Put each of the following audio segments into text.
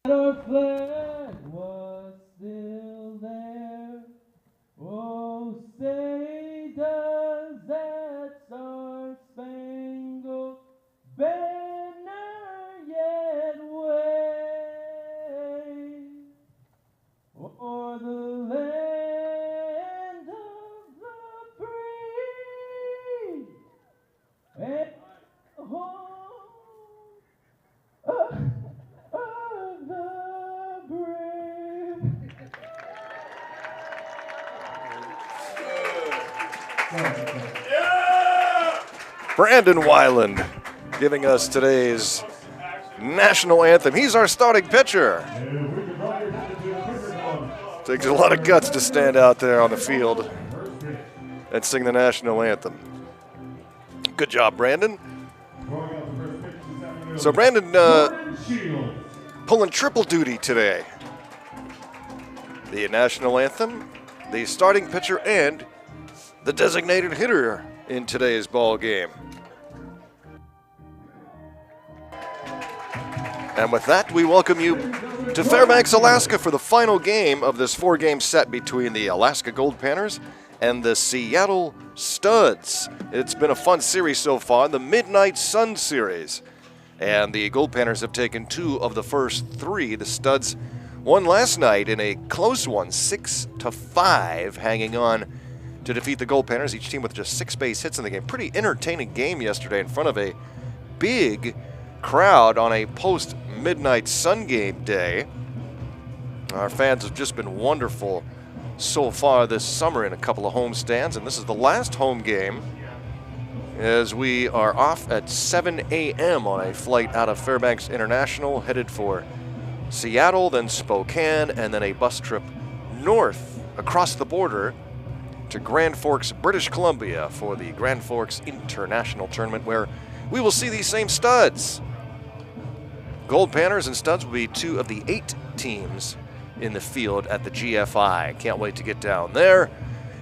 Our flag was still there. Oh, say does that star-spangled banner yet wave o'er the land of the free and home of the brave. Brandon Weiland giving us today's national anthem. He's our starting pitcher. Takes a lot of guts to stand out there on the field and sing the national anthem. Good job, Brandon. So Brandon pulling triple duty today. The national anthem, the starting pitcher, and the designated hitter in today's ball game. And with that, we welcome you to Fairbanks, Alaska for the final game of this 4-game set between the Alaska Goldpanners and the Seattle Studs. It's been a fun series so far, the Midnight Sun series. And the Goldpanners have taken 2 of the first 3. The Studs won last night in a close one, 6-5, hanging on to defeat the Goldpanners, each team with just 6 base hits in the game. Pretty entertaining game yesterday in front of a big crowd on a post-Midnight Sun game day. Our fans have just been wonderful so far this summer in a couple of home stands, and this is the last home game as we are off at 7 a.m. on a flight out of Fairbanks International, headed for Seattle, then Spokane, and then a bus trip north across the border to Grand Forks, British Columbia for the Grand Forks International Tournament, where we will see these same Studs. Goldpanners and Studs will be 2 of the 8 teams in the field at the GFI. Can't wait to get down there.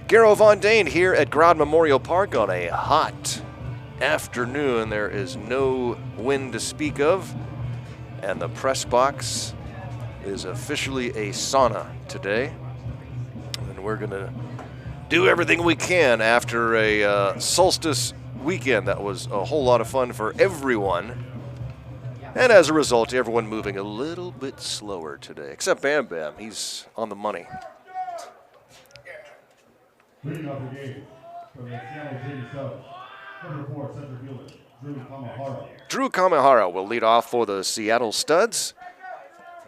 Garo Von Dane here at Growden Memorial Park on a hot afternoon. There is no wind to speak of, and the press box is officially a sauna today. And we're going to do everything we can after a solstice weekend that was a whole lot of fun for everyone. And as a result, everyone moving a little bit slower today, except Bam Bam. He's on the money. Leading off the game from the Seattle City Subs, number 4 center fielder, Drew Kamahara. Drew Kamahara will lead off for the Seattle Studs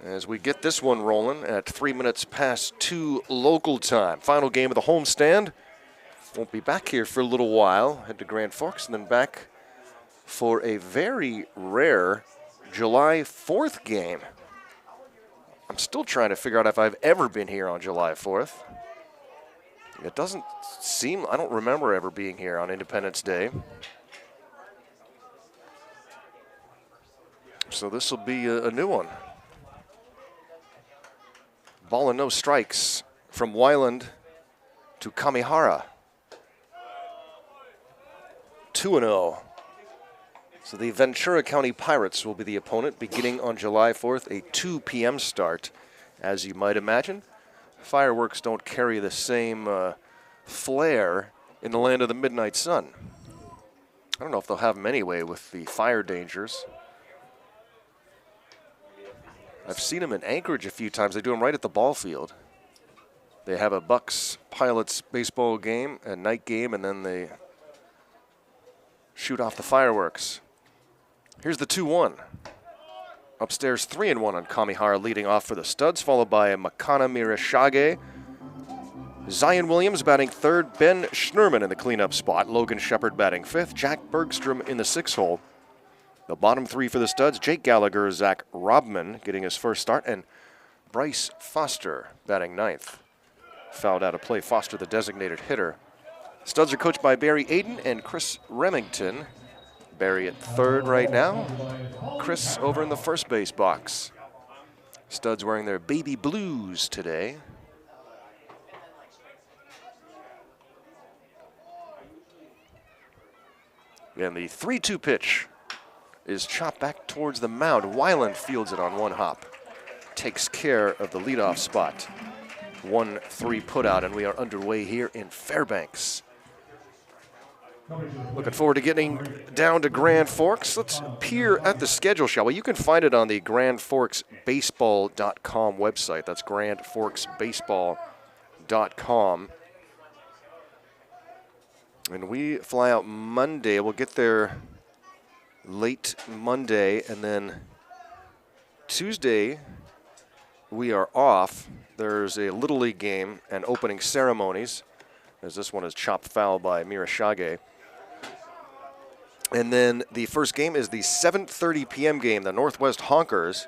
as we get this one rolling at 3 minutes past 2 local time. Final game of the homestand. Won't be back here for a little while. Head to Grand Forks and then back for a very rare July 4th game. I'm still trying to figure out if I've ever been here on July 4th. It doesn't seem, I don't remember ever being here on Independence Day. So this will be a new one. Ball and no strikes from Weiland to Kamihara. 2-0. So the Ventura County Pirates will be the opponent beginning on July 4th, a 2 p.m. start, as you might imagine. Fireworks don't carry the same flair in the land of the midnight sun. I don't know if they'll have them anyway with the fire dangers. I've seen them in Anchorage a few times. They do them right at the ball field. They have a Bucks Pilots baseball game, a night game, and then they shoot off the fireworks. Here's the 2-1. Upstairs 3-1 on Kamihara leading off for the Studs, followed by Makana Mirashage. Zion Williams batting third, Ben Schnurman in the cleanup spot, Logan Shepard batting fifth, Jack Bergstrom in the sixth hole. The bottom three for the Studs, Jake Gallagher, Zach Robman getting his first start, and Bryce Foster batting ninth. Fouled out of play, Foster the designated hitter. Studs are coached by Barry Aiden and Chris Remington. Barry at third right now. Chris over in the first base box. Studs wearing their baby blues today. And the 3-2 pitch is chopped back towards the mound. Weiland fields it on one hop. Takes care of the leadoff spot. 1-3 put out, and we are underway here in Fairbanks. Looking forward to getting down to Grand Forks. Let's peer at the schedule, shall we? You can find it on the grandforksbaseball.com website. That's grandforksbaseball.com. And we fly out Monday. We'll get there late Monday, and then Tuesday we are off. There's a Little League game and opening ceremonies, as this one is chopped foul by Mirashage. And then the first game is the 7:30 p.m. game, the Northwest Honkers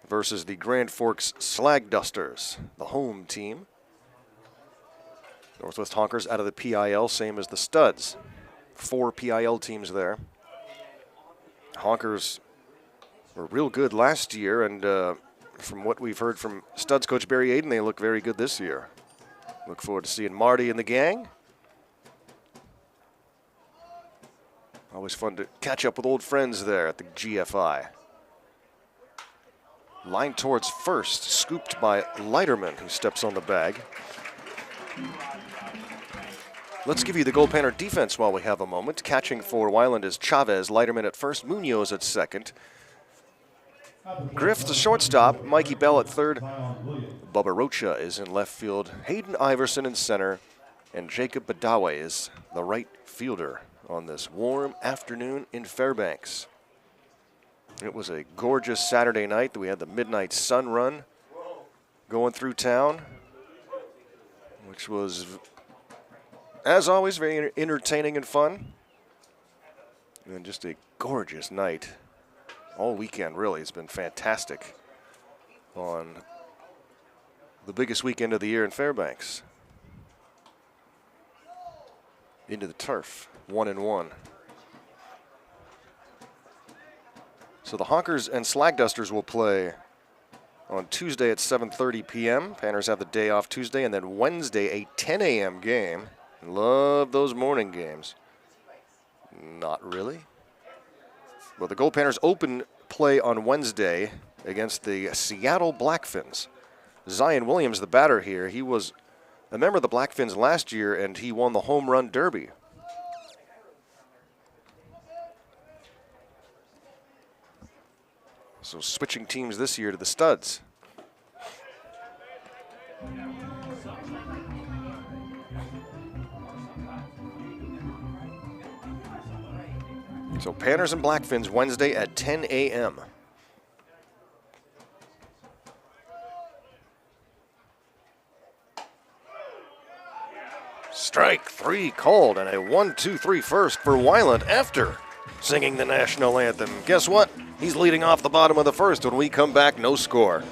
versus the Grand Forks Slag Dusters, the home team. Northwest Honkers out of the PIL, same as the Studs. 4 PIL teams there. Honkers were real good last year, and from what we've heard from Studs coach Barry Aiden, they look very good this year. Look forward to seeing Marty and the gang. Always fun to catch up with old friends there at the GFI. Line towards first, scooped by Leiterman, who steps on the bag. Let's give you the Goldpanner defense while we have a moment. Catching for Weiland is Chavez, Leiterman at first, Munoz at second. Griff, the shortstop, Mikey Bell at third. Bubba Rocha is in left field. Hayden Iverson in center. And Jacob Badawe is the right fielder on this warm afternoon in Fairbanks. It was a gorgeous Saturday night. We had the midnight sun run going through town, which was, as always, very entertaining and fun. And just a gorgeous night. All weekend, really. It's been fantastic on the biggest weekend of the year in Fairbanks. Into the turf, 1-1. So the Honkers and Slag Dusters will play on Tuesday at 7:30 p.m. Panners have the day off Tuesday, and then Wednesday a 10 a.m. game. Love those morning games. Not really. Well, the Goldpanners open play on Wednesday against the Seattle Blackfins. Zion Williams, the batter here, he was a member of the Blackfins last year, and he won the home run derby. So switching teams this year to the Studs. So Panners and Blackfins Wednesday at 10 a.m. Strike three called, and a 1-2-3 first for Weiland after singing the national anthem. Guess what? He's leading off the bottom of the first. When we come back, no score.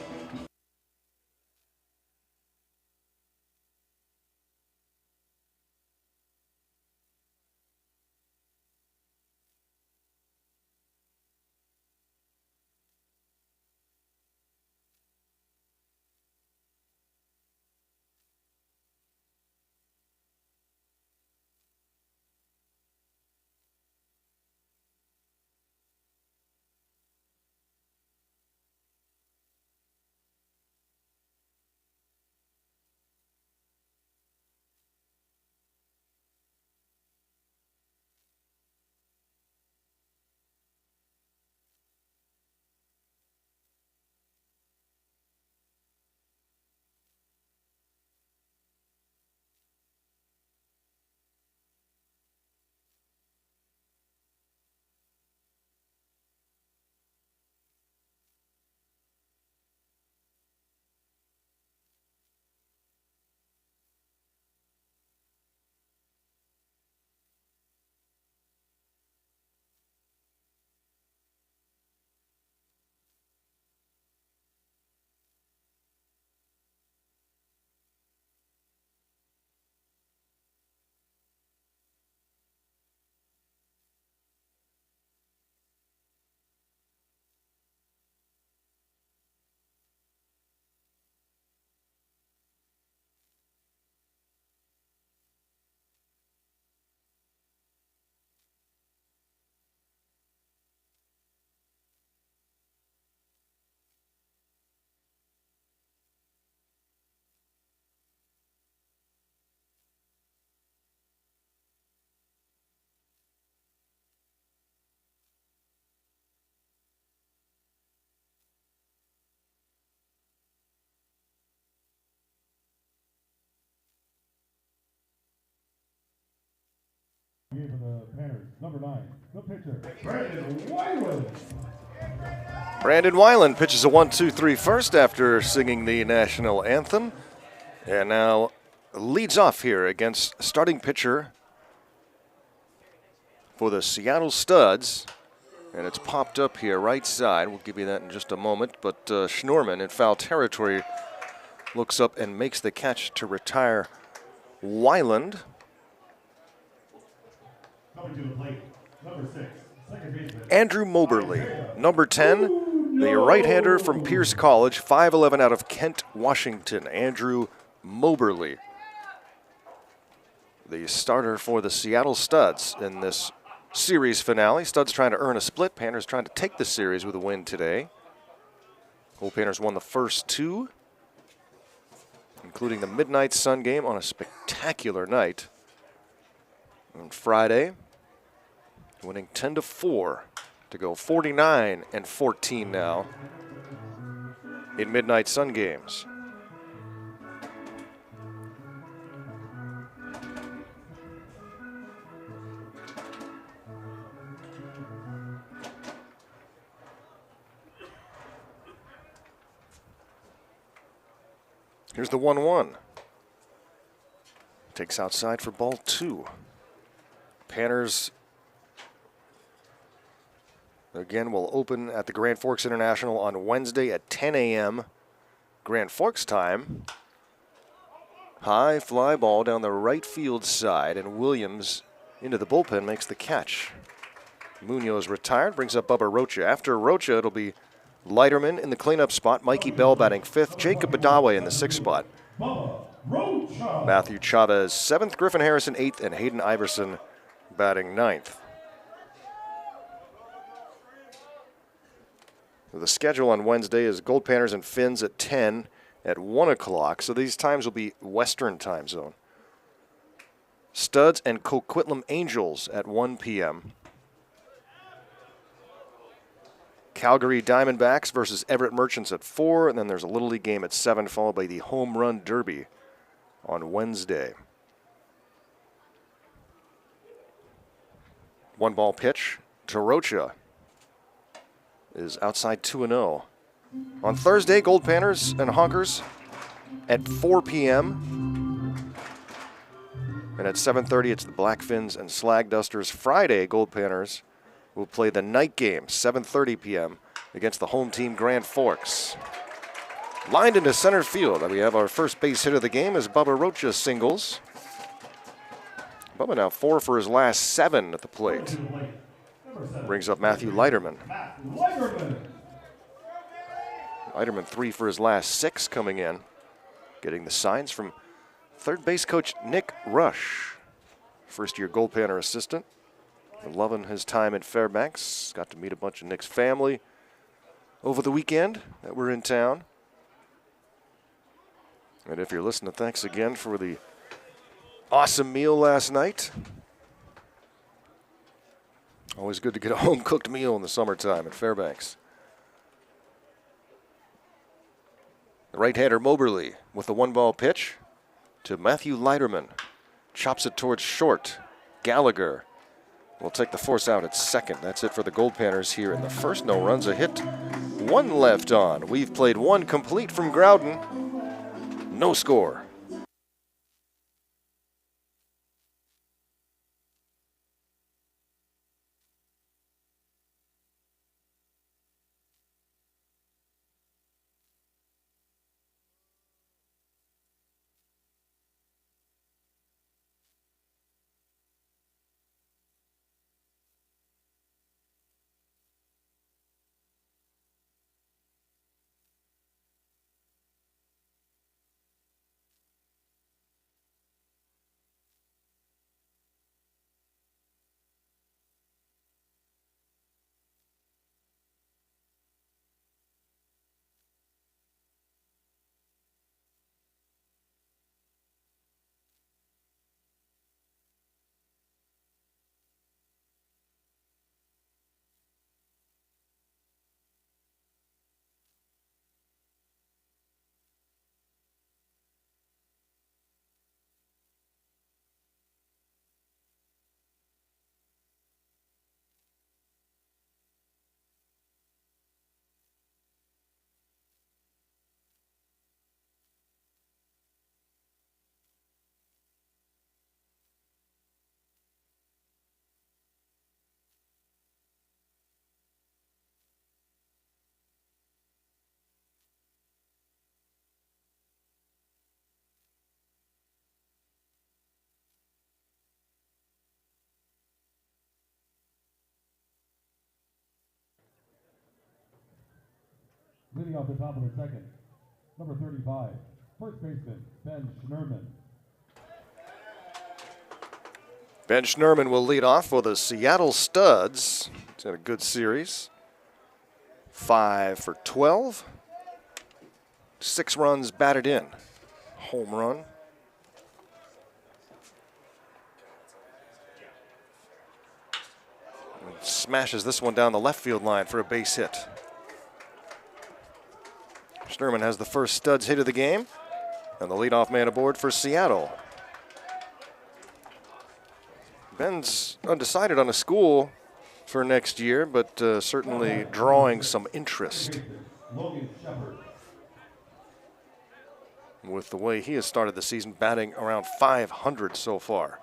Panners, number 9, the pitcher, Brandon Wyland. Brandon Weiland pitches a 1-2-3 first after singing the national anthem. And now leads off here against starting pitcher for the Seattle Studs. And it's popped up here, right side. We'll give you that in just a moment. But Schnorman in foul territory looks up and makes the catch to retire Weiland. Coming to the plate, number 6, second baseman, Andrew Moberly, number 10, the right-hander from Pierce College, 5'11" out of Kent, Washington. Andrew Moberly, the starter for the Seattle Studs in this series finale. Studs trying to earn a split. Panners trying to take the series with a win today. Goldpanners won the first 2, including the Midnight Sun game on a spectacular night on Friday, winning 10-4 to go 49-14 now in Midnight Sun games. Here's the 1-1. Takes outside for ball 2. Panners again will open at the Grand Forks International on Wednesday at 10 a.m. Grand Forks time. High fly ball down the right field side, and Williams into the bullpen makes the catch. Munoz retired, brings up Bubba Rocha. After Rocha, it'll be Leiterman in the cleanup spot, Mikey Bell batting 5th, Jacob Badawe in the 6th spot. Matthew Chavez 7th, Griffin Harrison 8th, and Hayden Iverson batting 9th. The schedule on Wednesday is Goldpanners and Finns at 10 at 1 o'clock, so these times will be Western time zone. Studs and Coquitlam Angels at 1 p.m. Calgary Diamondbacks versus Everett Merchants at 4, and then there's a Little League game at 7, followed by the Home Run Derby on Wednesday. 1-ball pitch to Rocha is outside 2-0. On Thursday, Goldpanners and Honkers at 4 p.m. And at 7:30, it's the Black Fins and Slag Dusters. Friday, Goldpanners will play the night game, 7:30 p.m. against the home team, Grand Forks. Lined into center field, we have our first base hit of the game as Bubba Rocha singles. Bubba now 4 for his last 7 at the plate. Brings up Matthew Leiterman. Leiterman 3 for his last 6 coming in. Getting the signs from third base coach Nick Rush. First-year Goldpanner assistant. Loving his time at Fairbanks. Got to meet a bunch of Nick's family over the weekend that were in town. And if you're listening, thanks again for the awesome meal last night. Always good to get a home-cooked meal in the summertime at Fairbanks. The right-hander Moberly with the 1-ball pitch to Matthew Leiterman. Chops it towards short. Gallagher will take the force out at second. That's it for the Goldpanners here in the first. No runs, a hit, 1 left on. We've played 1 complete from Growden. No score. Leading off the top of the second, number 35, first baseman, Ben Schnerman. Ben Schnerman will lead off for the Seattle Studs. He's had a good series. 5 for 12. 6 runs batted in. Home run. And smashes this one down the left field line for a base hit. Schnerman has the first Studs hit of the game, and the leadoff man aboard for Seattle. Ben's undecided on a school for next year, but certainly drawing some interest with the way he has started the season, batting around .500 so far.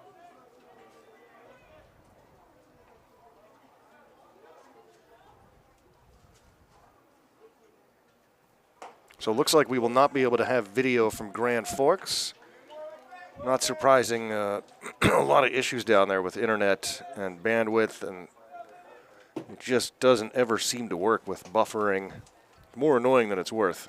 So it looks like we will not be able to have video from Grand Forks. Not surprising, a lot of issues down there with internet and bandwidth, and it just doesn't ever seem to work with buffering. More annoying than it's worth.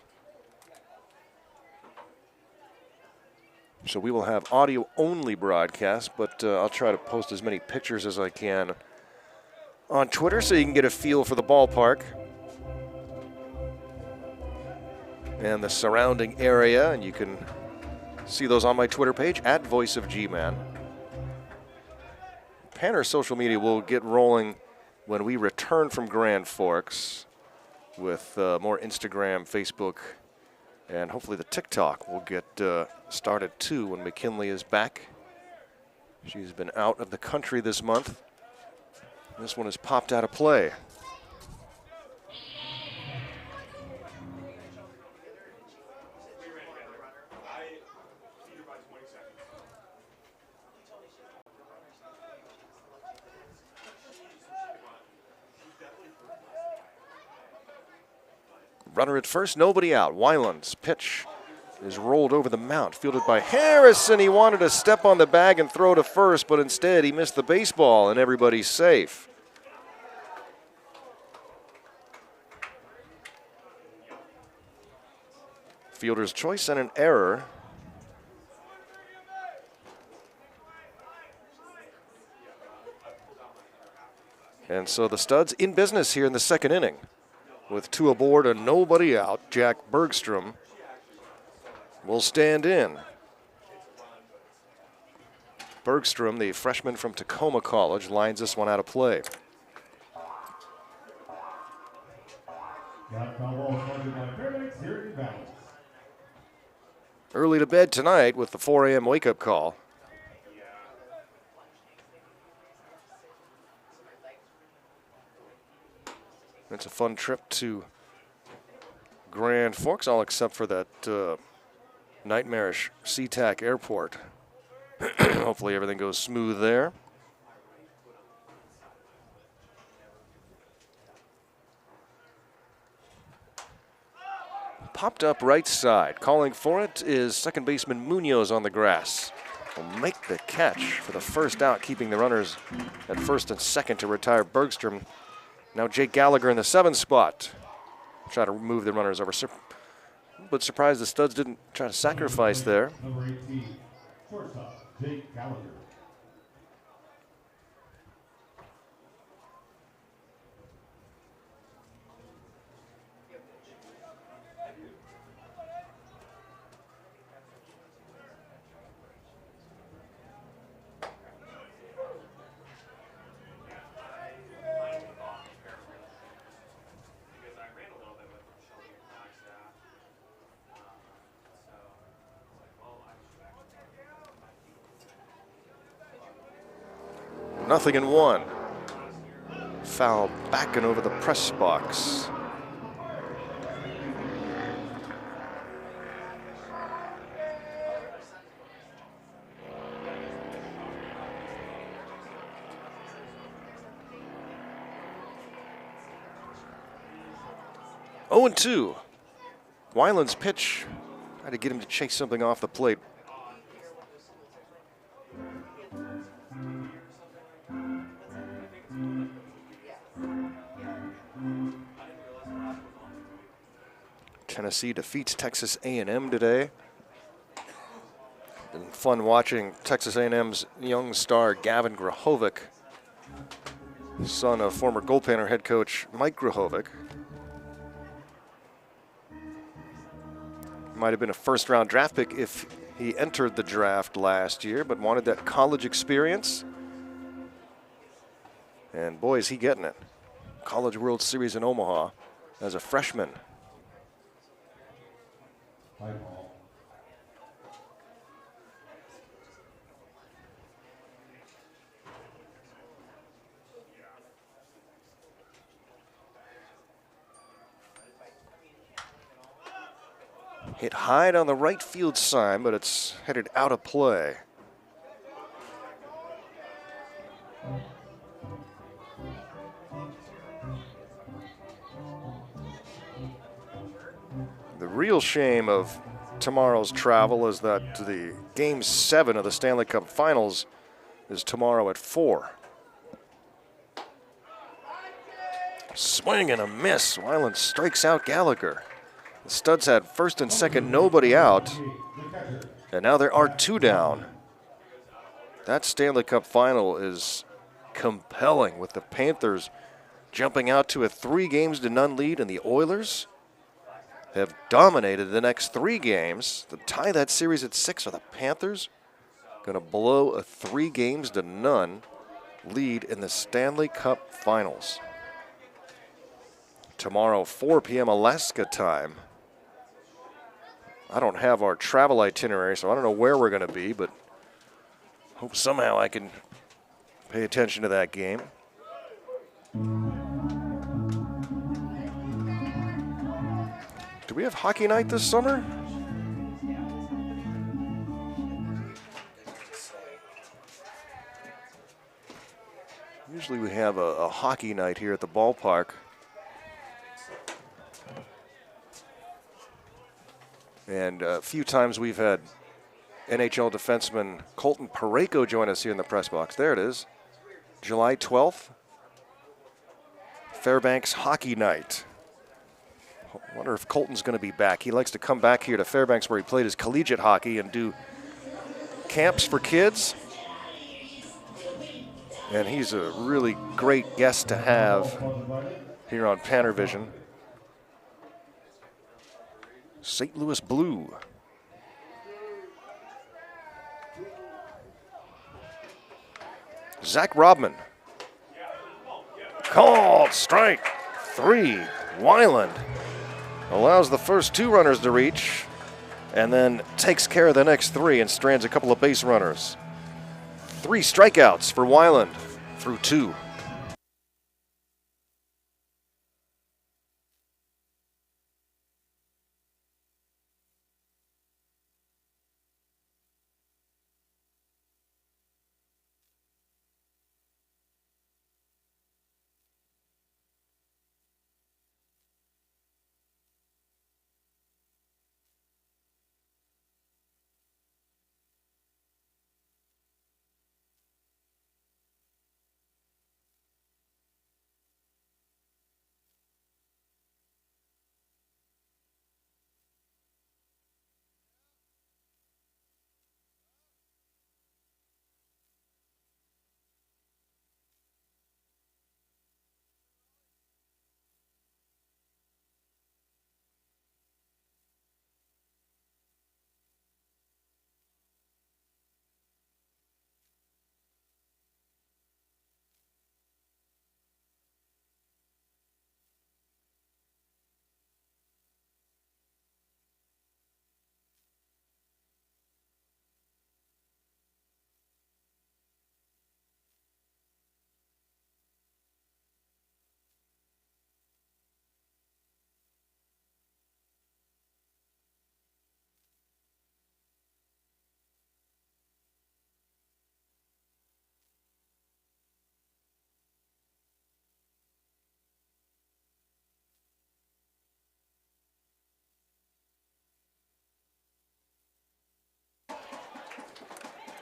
So we will have audio-only broadcast, but I'll try to post as many pictures as I can on Twitter so you can get a feel for the ballpark and the surrounding area, and you can see those on my Twitter page, @VoiceOfGman. Panner social media will get rolling when we return from Grand Forks with more Instagram, Facebook, and hopefully the TikTok will get started too when McKinley is back. She's been out of the country this month. This one has popped out of play. Runner at first, nobody out. Weiland's pitch is rolled over the mound, fielded by Harrison. He wanted to step on the bag and throw to first, but instead he missed the baseball, and everybody's safe. Fielder's choice and an error. And so the Studs in business here in the second inning. With 2 aboard and nobody out, Jack Bergstrom will stand in. Bergstrom, the freshman from Tacoma College, lines this one out of play. Early to bed tonight with the 4 a.m. wake-up call. It's a fun trip to Grand Forks, all except for that nightmarish SeaTac airport. Hopefully everything goes smooth there. Popped up right side. Calling for it is second baseman Munoz on the grass. Will make the catch for the first out, keeping the runners at first and second to retire Bergstrom. Now Jake Gallagher in the 7th spot. Try to move the runners over. But surprised the Studs didn't try to sacrifice there. Number 18, shortstop, Jake Gallagher. Nothing in 1. Foul back and over the press box. Oh, and 2. Weiland's pitch. Tried to get him to chase something off the plate. Tennessee defeats Texas A&M today. Been fun watching Texas A&M's young star Gavin Grahovic, son of former Goldpanner head coach Mike Grahovic. Might have been a first-round draft pick if he entered the draft last year, but wanted that college experience. And boy, is he getting it. College World Series in Omaha as a freshman. High ball. Hit high on the right field sign, but it's headed out of play. The real shame of tomorrow's travel is that the Game 7 of the Stanley Cup Finals is tomorrow at 4. Swing and a miss. Weiland strikes out Gallagher. The Studs had first and second, nobody out. And now there are 2 down. That Stanley Cup Final is compelling, with the Panthers jumping out to a 3-0 lead, and the Oilers have dominated the next 3 games. To tie that series at 6 are the Panthers. Going to blow a 3-0 lead in the Stanley Cup Finals. Tomorrow, 4 p.m. Alaska time. I don't have our travel itinerary, so I don't know where we're going to be, but hope somehow I can pay attention to that game. Do we have hockey night this summer? Usually we have a hockey night here at the ballpark. And a few times we've had NHL defenseman Colton Parayko join us here in the press box. There it is, July 12th, Fairbanks Hockey Night. I wonder if Colton's going to be back. He likes to come back here to Fairbanks where he played his collegiate hockey and do camps for kids. And he's a really great guest to have here on PannerVision. St. Louis Blue. Zach Robman. Called strike 3. Weiland allows the first 2 runners to reach and then takes care of the next 3 and strands a couple of base runners. 3 strikeouts for Weiland through 2.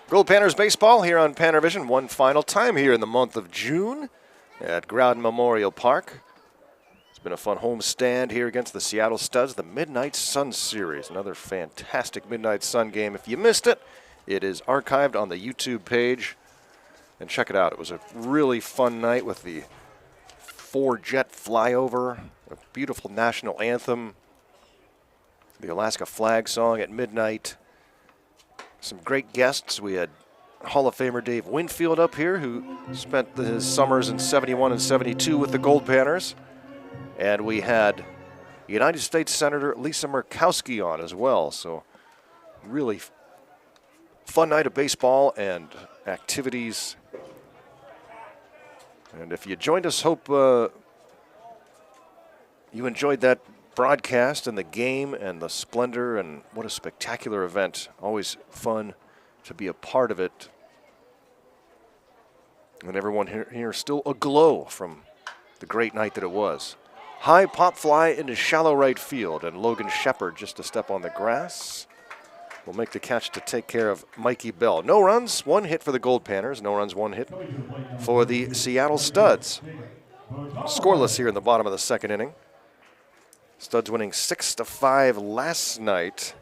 Goldpanners baseball here on PannerVision. One final time here in the month of June at Growden Memorial Park. It's Been a fun home stand here against the Seattle Studs, the Midnight Sun Series. Another fantastic Midnight Sun game. If you missed it, it is archived on the YouTube page. And check it out. It was a really fun night with the 4-jet flyover, a beautiful national anthem, the Alaska flag song at midnight. Some great guests. We had Hall of Famer Dave Winfield up here, who spent his summers in 71 and 72 with the Goldpanners. And we had United States Senator Lisa Murkowski on as well. So really fun night of baseball and activities. And if you joined us, hope you enjoyed that broadcast and the game and the splendor, and what a spectacular event. Always fun to be a part of it. And everyone here still aglow from the great night that it was. High pop fly into shallow right field, and Logan Shepard just to step on the grass will make the catch to take care of Mikey Bell. No runs, 1 hit for the Goldpanners. No runs, 1 hit for the Seattle Studs. Scoreless here in the bottom of the second inning. Studs winning 6-5 last night.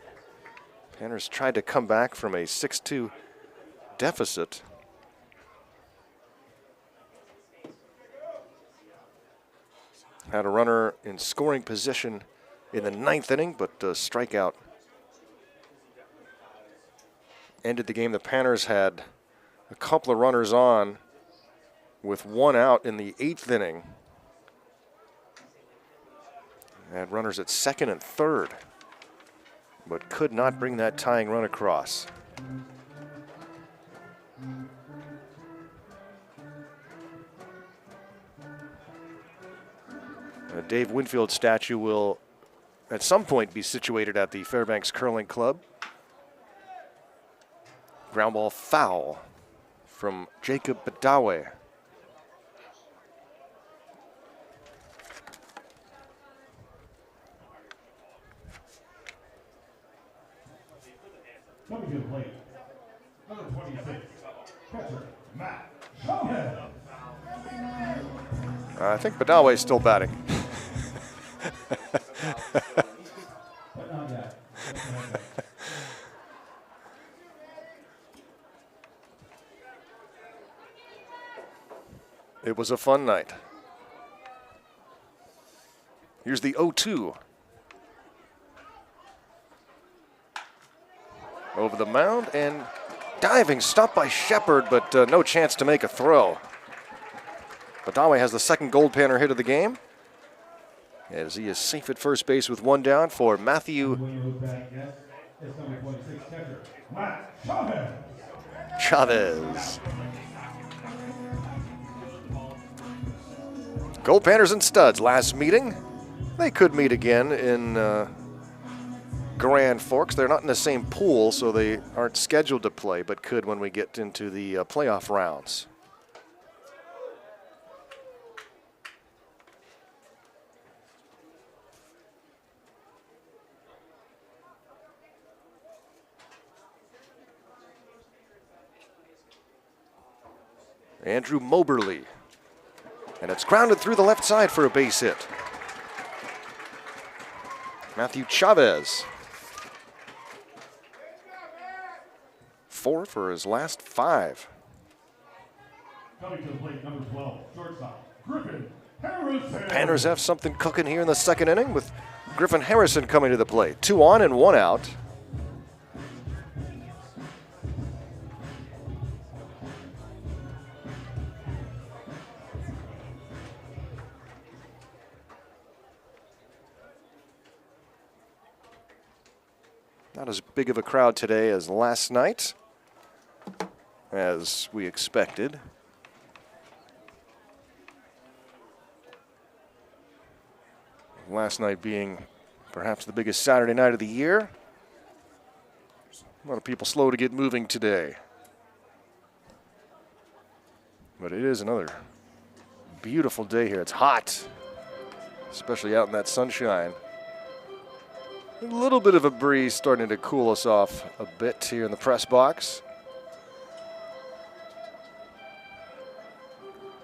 Panners tried to come back from a 6-2 deficit. Had a runner in scoring position in the 9th inning, but a strikeout ended the game. The Panners had a couple of runners on with 1 out in the 8th inning. Had runners at 2nd and 3rd, but could not bring that tying run across. A Dave Winfield statue will at some point be situated at the Fairbanks Curling Club. Ground ball foul from Jacob Badawe. Coming to the plate, number 26, catcher Matt Showhead. I think Badawe is still batting. But not yet. It was a fun night. Here's the 0-2. Over the mound and diving, stopped by Shepard, but no chance to make a throw. Badawe has the second Goldpanner hit of the game, as he is safe at first base with 1 down for Matthew Chavez. Goldpanners and Studs, last meeting. They could meet again in Grand Forks. They're not in the same pool, so they aren't scheduled to play, but could when we get into the playoff rounds. Andrew Moberly. And it's grounded through the left side for a base hit. Matthew Chavez. 4 for his last 5. Coming to the plate, number 12, shortstop, Griffin Harrison. Panners have something cooking here in the second inning with Griffin Harrison coming to the plate. 2 on and 1 out. Not as big of a crowd today as last night, as we expected. Last night being perhaps the biggest Saturday night of the year. A lot of people slow to get moving today. But it is another beautiful day here. It's hot, especially out in that sunshine. A little bit of a breeze starting to cool us off a bit here in the press box.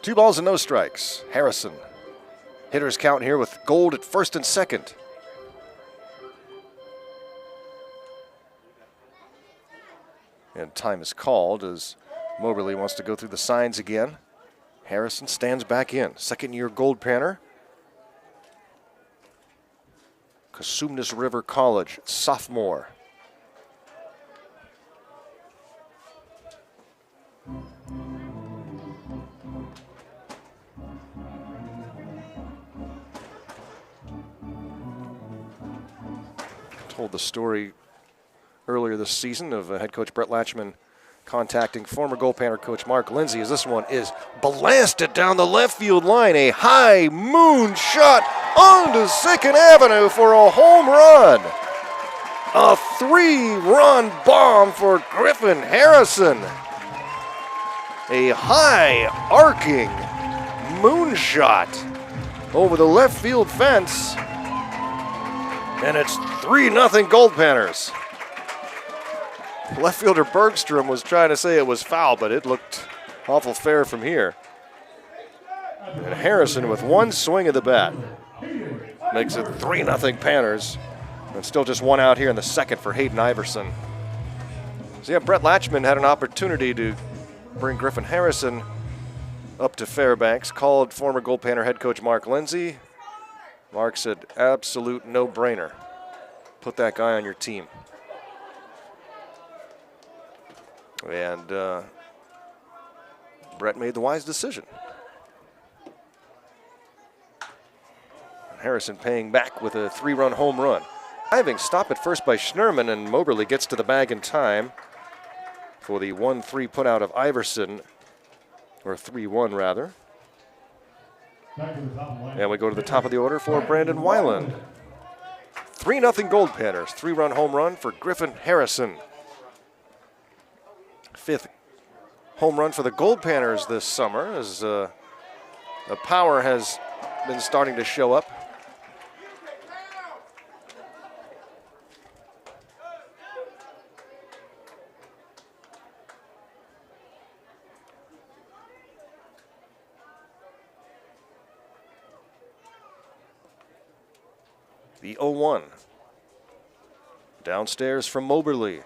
2 balls and no strikes. Harrison Hitters count here with Gold at first and second. And time is called as Moberly wants to go through the signs again. Harrison stands back in. Second-year Goldpanner. Cosumnes River College, sophomore. Told the story earlier this season of head coach Brett Latchman contacting former Goldpanner coach Mark Lindsay, as this one is blasted down the left field line. A high moon shot onto 2nd Avenue for a home run. A 3-run bomb for Griffin Harrison. A high arcing moonshot over the left field fence. And it's 3-0 Goldpanners. Left fielder Bergstrom was trying to say it was foul, but it looked awful fair from here. And Harrison, with one swing of the bat, makes it 3-0 Panners. And still just one out here in the second for Hayden Iverson. So yeah, Brett Latchman had an opportunity to bring Griffin Harrison up to Fairbanks, called former Goldpanner head coach Mark Lindsay. Mark said, absolute no-brainer. Put that guy on your team. And Brett made the wise decision. Harrison paying back with a 3-run home run. Diving stop at first by Schnurman, and Moberly gets to the bag in time for the 1-3 put out of Iverson, or 3-1 rather. And we go to the top of the order for Brandon Weiland. 3-0 Goldpanners, 3-run home run for Griffin Harrison. 5th home run for the Goldpanners this summer, as the power has been starting to show up. The 0-1. Downstairs from Moberly.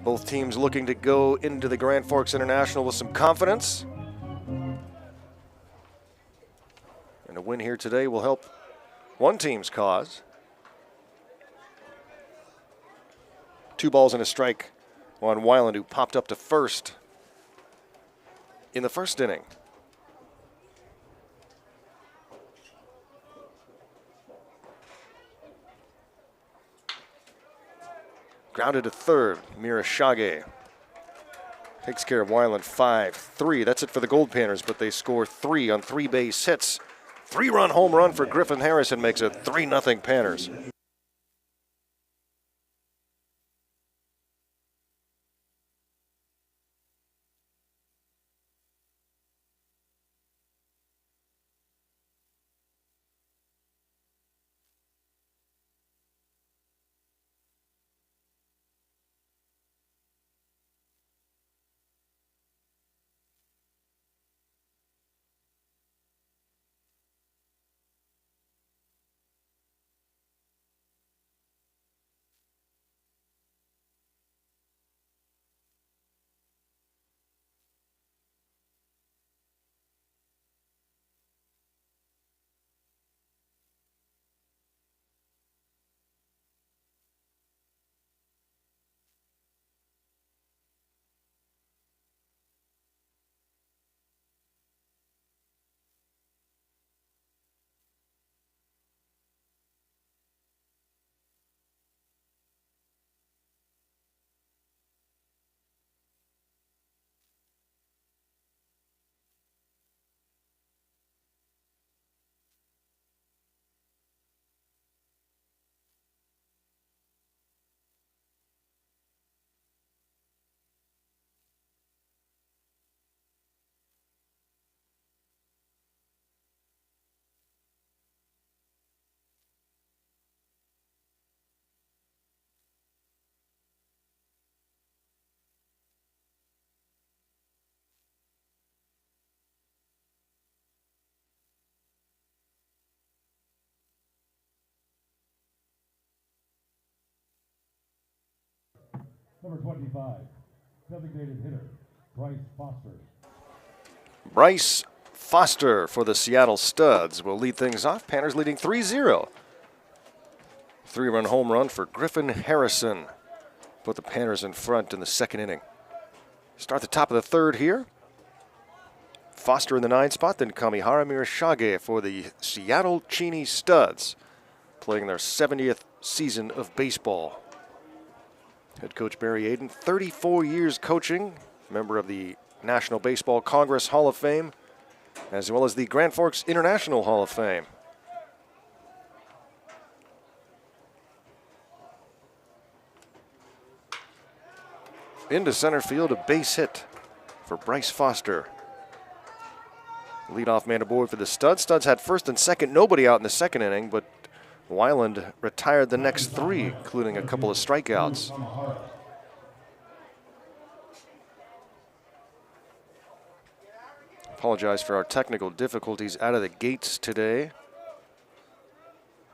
Both teams looking to go into the Grand Forks International with some confidence. And a win here today will help one team's cause. 2 balls and a strike on Weiland, who popped up to first in the first inning. Grounded to third, Mirashage takes care of Weiland. 5-3. That's it for the Goldpanners, but they score 3 on 3 base hits. 3-run home run for Griffin Harrison makes it 3-0 Panners. Number 25, designated hitter, Bryce Foster. Bryce Foster for the Seattle Studs will lead things off. Panners leading 3-0. 3-run home run for Griffin Harrison. Put the Panners in front in the second inning. Start the top of the third here. Foster in the 9 spot, then Kamihara Mirashage for the Seattle Cheney Studs, playing their 70th season of baseball. Head coach Barry Aiden, 34 years coaching, member of the National Baseball Congress Hall of Fame, as well as the Grand Forks International Hall of Fame. Into center field, a base hit for Bryce Foster. Leadoff man aboard for the Studs. Studs had first and second, nobody out in the second inning, but Weiland retired the next 3, including a couple of strikeouts. Apologize for our technical difficulties out of the gates today.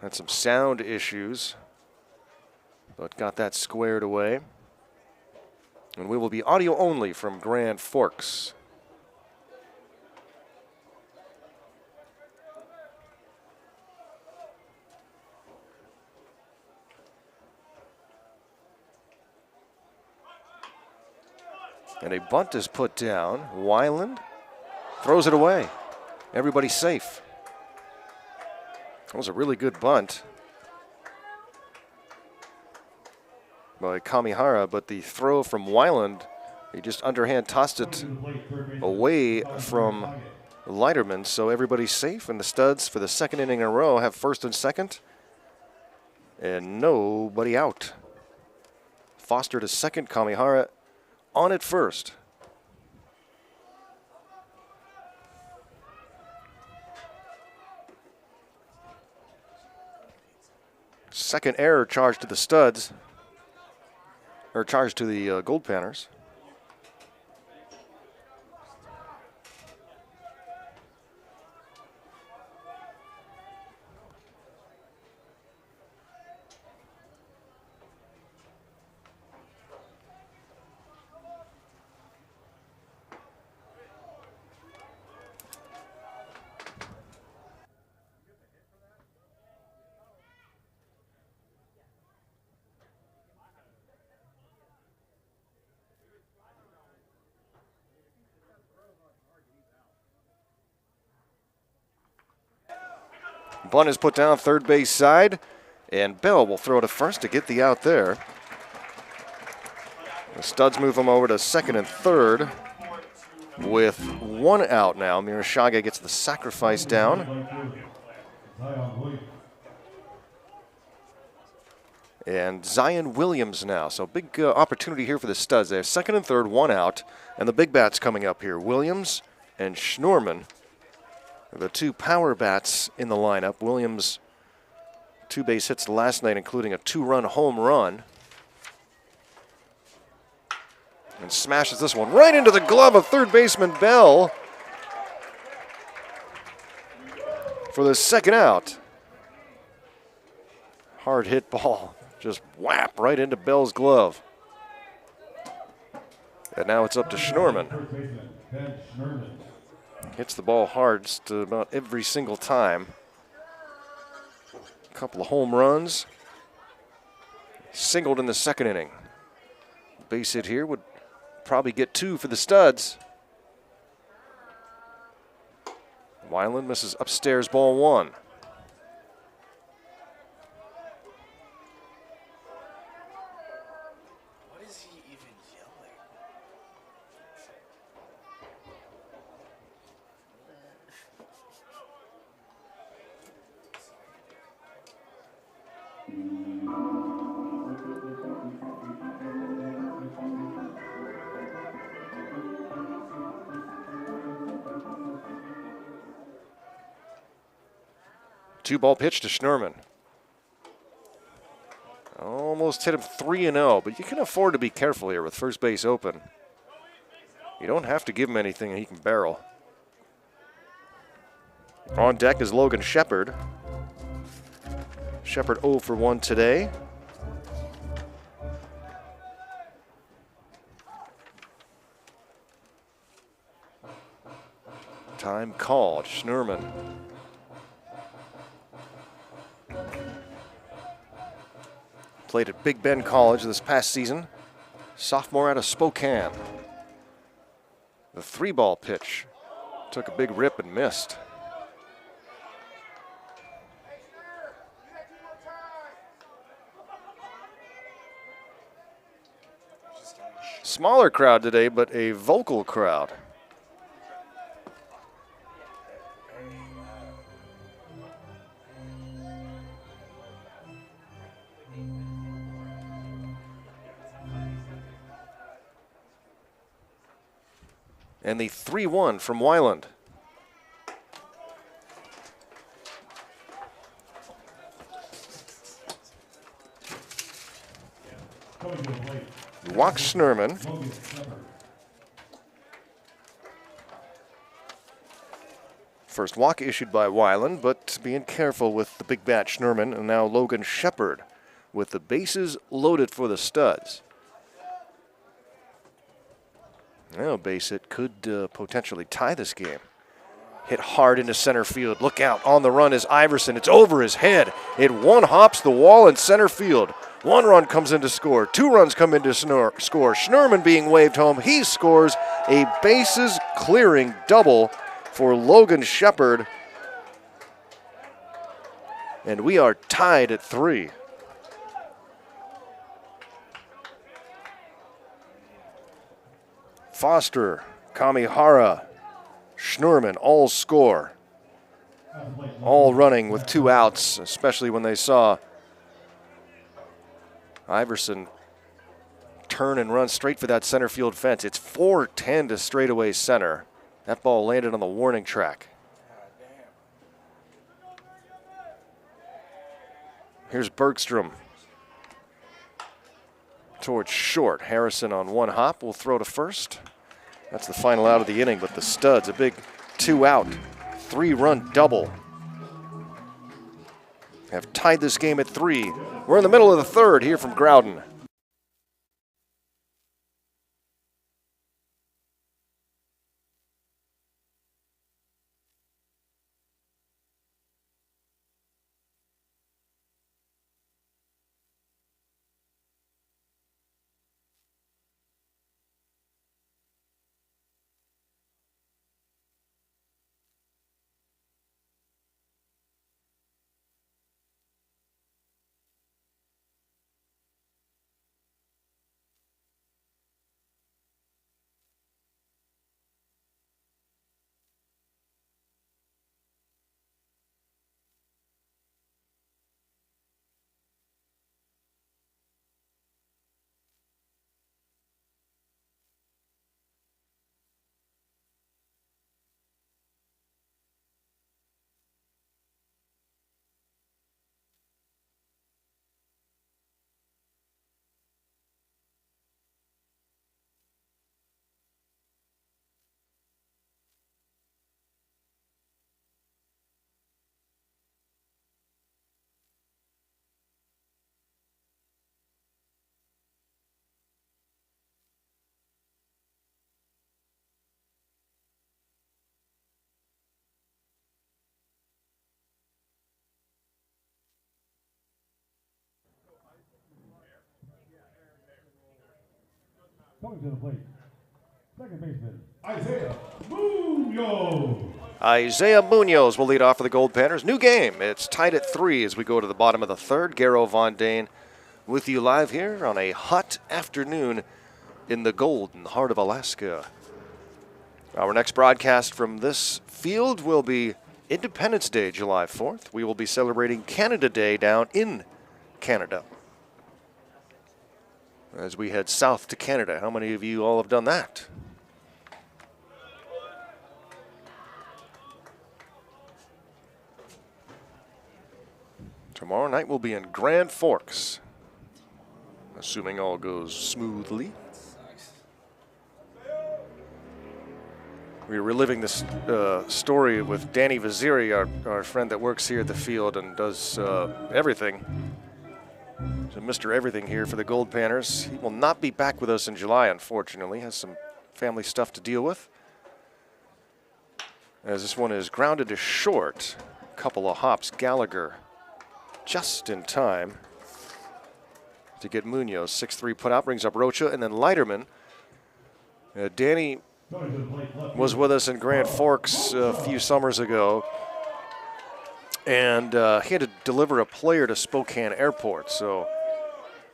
Had some sound issues, but got that squared away. And we will be audio only from Grand Forks. And a bunt is put down. Weiland throws it away. Everybody's safe. That was a really good bunt by Kamihara, but the throw from Weiland, he just underhand tossed it away from Leiterman, so everybody's safe. And the Studs, for the second inning in a row, have first and second, and nobody out. Foster to second, Kamihara on at first. Second error charged to the Studs, or charged to the Goldpanners. Bunt is put down third base side, and Bell will throw to first to get the out there. The Studs move him over to second and third with 1 out now. Mirashage gets the sacrifice down. And Zion Williams now. So big opportunity here for the Studs. They have second and third, 1 out, and the big bats coming up here. Williams and Schnorman. The 2 power bats in the lineup. Williams, 2 base hits last night, including a 2-run home run. And smashes this one right into the glove of third baseman Bell for the second out. Hard hit ball, just whap right into Bell's glove. And now it's up to Schnorman. Hits the ball hard just about every single time. A couple of home runs. Singled in the second inning. Base hit here would probably get 2 for the Studs. Weiland misses upstairs, ball 1. What is he even yelling? Two-ball pitch to Schnorman. Almost hit him 3-0, but you can afford to be careful here with first base open. You don't have to give him anything he can barrel. On deck is Logan Shepard. Shepard 0 for 1 today. Time called. Schnurman. Played at Big Bend College this past season. Sophomore out of Spokane. The 3-ball pitch. Took a big rip and missed. Smaller crowd today, but a vocal crowd. And the 3-1 from Weiland. Walks Schnurman. First walk issued by Weiland, but being careful with the big bat Schnurman, and now Logan Shepard with the bases loaded for the Studs. Now a base hit could potentially tie this game. Hit hard into center field. Look out, on the run is Iverson. It's over his head. It one-hops the wall in center field. 1 run comes in to score. 2 runs come in to score. Schnurman being waved home. He scores a bases-clearing double for Logan Shepard. And we are tied at 3. Foster, Kamihara, Schnurman all score. All running with 2 outs, especially when they saw Iverson turn and run straight for that center field fence. It's 4-10 to straightaway center. That ball landed on the warning track. Here's Bergstrom towards short. Harrison on 1 hop will throw to first. That's the final out of the inning, but the Studs, a big 2-out, 3-run double, have tied this game at 3. We're in the middle of the 3rd here from Growden. Coming to the plate, second baseman, Isaiah Munoz. Isaiah Munoz will lead off for the Goldpanners. New game. It's tied at 3 as we go to the bottom of the 3rd. Garrow Von Dane with you live here on a hot afternoon in the Gold in the heart of Alaska. Our next broadcast from this field will be Independence Day, July 4th. We will be celebrating Canada Day down in Canada as we head south to Canada. How many of you all have done that? Tomorrow night we'll be in Grand Forks, assuming all goes smoothly. We're reliving this story with Danny Vaziri, our friend that works here at the field and does everything. So Mr. Everything here for the Goldpanners. He will not be back with us in July, unfortunately. Has some family stuff to deal with. as this one is grounded to short. Couple of hops. Gallagher just in time to get Munoz. 6-3 put out, brings up Rocha, and then Leiterman. Danny was with us in Grand Forks a few summers ago, and he had to deliver a player to Spokane Airport. So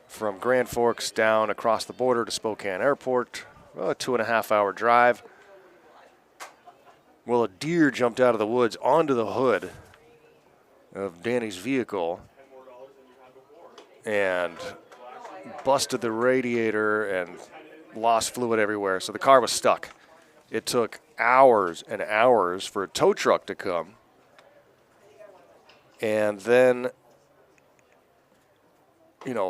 from Grand Forks down across the border to Spokane Airport, well, a 2.5-hour drive. Well, a deer jumped out of the woods onto the hood of Danny's vehicle and busted the radiator and lost fluid everywhere. So the car was stuck. It took hours and hours for a tow truck to come. And then,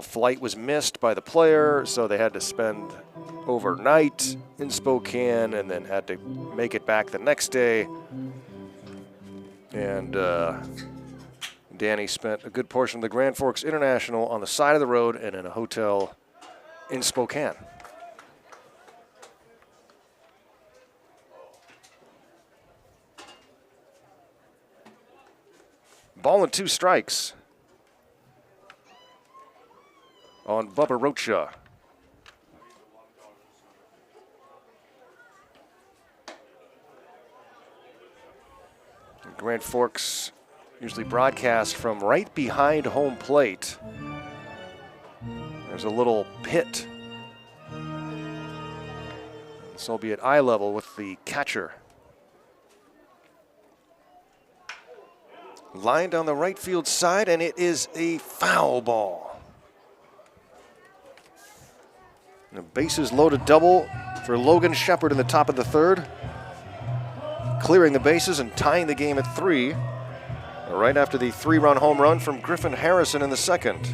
flight was missed by the player, so they had to spend overnight in Spokane and then had to make it back the next day. And Danny spent a good portion of the Grand Forks International on the side of the road and in a hotel in Spokane. Ball and 2 strikes on Bubba Rocha. Grand Forks usually broadcast from right behind home plate. There's a little pit. This will be at eye level with the catcher. Lined on the right field side, and it is a foul ball. And a bases loaded double for Logan Shepard in the top of the third. Clearing the bases and tying the game at 3. Right after the 3-run home run from Griffin Harrison in the second.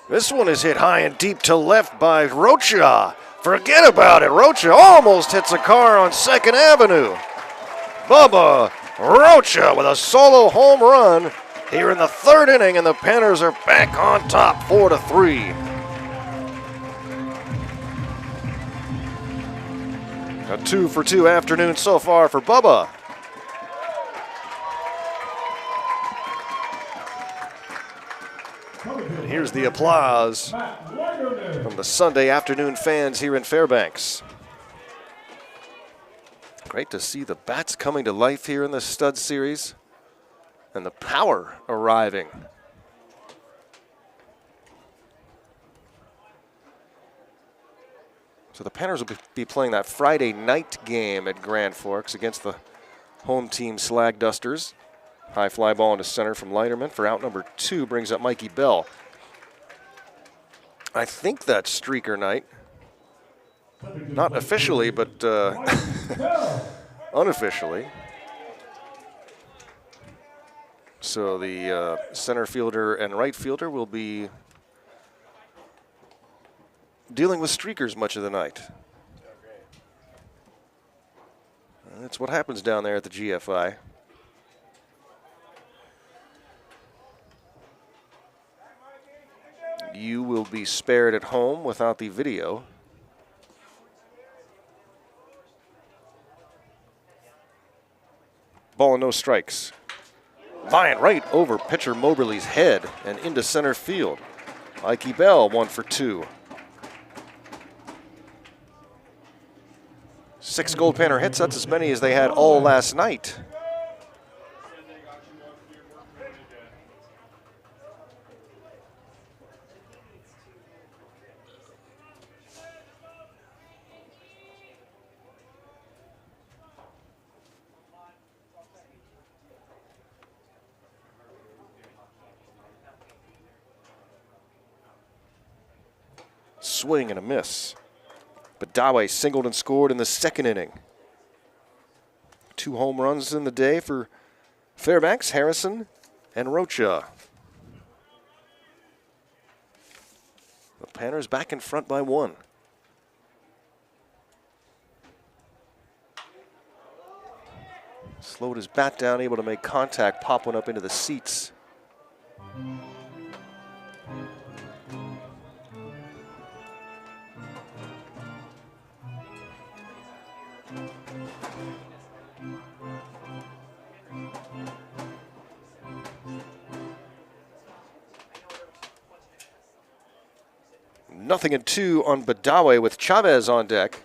This one is hit high and deep to left by Rocha. Forget about it. Rocha almost hits a car on 2nd Avenue. Bubba Rocha with a solo home run here in the 3rd inning, and the Panners are back on top 4-3. A 2-for-2 afternoon so far for Bubba. And here's the applause from the Sunday afternoon fans here in Fairbanks. Great to see the bats coming to life here in the stud series and the power arriving. So the Panners will be playing that Friday night game at Grand Forks against the home team Slag Dusters. High fly ball into center from Leiterman for out number 2, brings up Mikey Bell. I think that's streaker night. Not officially, but unofficially. So the center fielder and right fielder will be dealing with streakers much of the night. That's what happens down there at the GFI. You will be spared at home without the video. Ball and no strikes. Flying right over pitcher Moberly's head and into center field. Mikey Bell, 1 for 2. 6 Goldpanner hits, that's as many as they had all last night. Swing and a miss. But Dawe singled and scored in the 2nd inning. 2 home runs in the day for Fairbanks, Harrison, and Rocha. The Panners back in front by 1. Slowed his bat down, able to make contact, pop one up into the seats. Nothing in 2 on Badawe with Chavez on deck.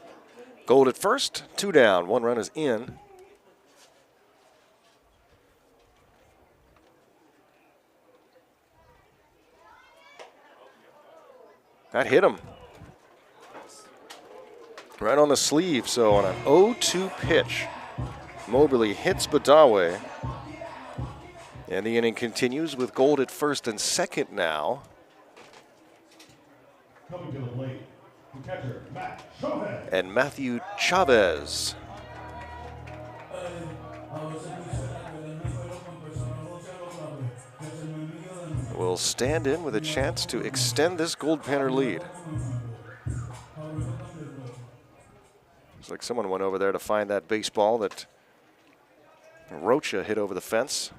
Gold at first, 2 down, 1 run is in. That hit him right on the sleeve. So on an 0-2 pitch, Moberly hits Badawe. And the inning continues with Gold at first and second now. Coming to the plate, the catcher, Matt Chavez. And Matthew Chavez will stand in with a chance to extend this Goldpanner lead. Looks like someone went over there to find that baseball that Rocha hit over the fence.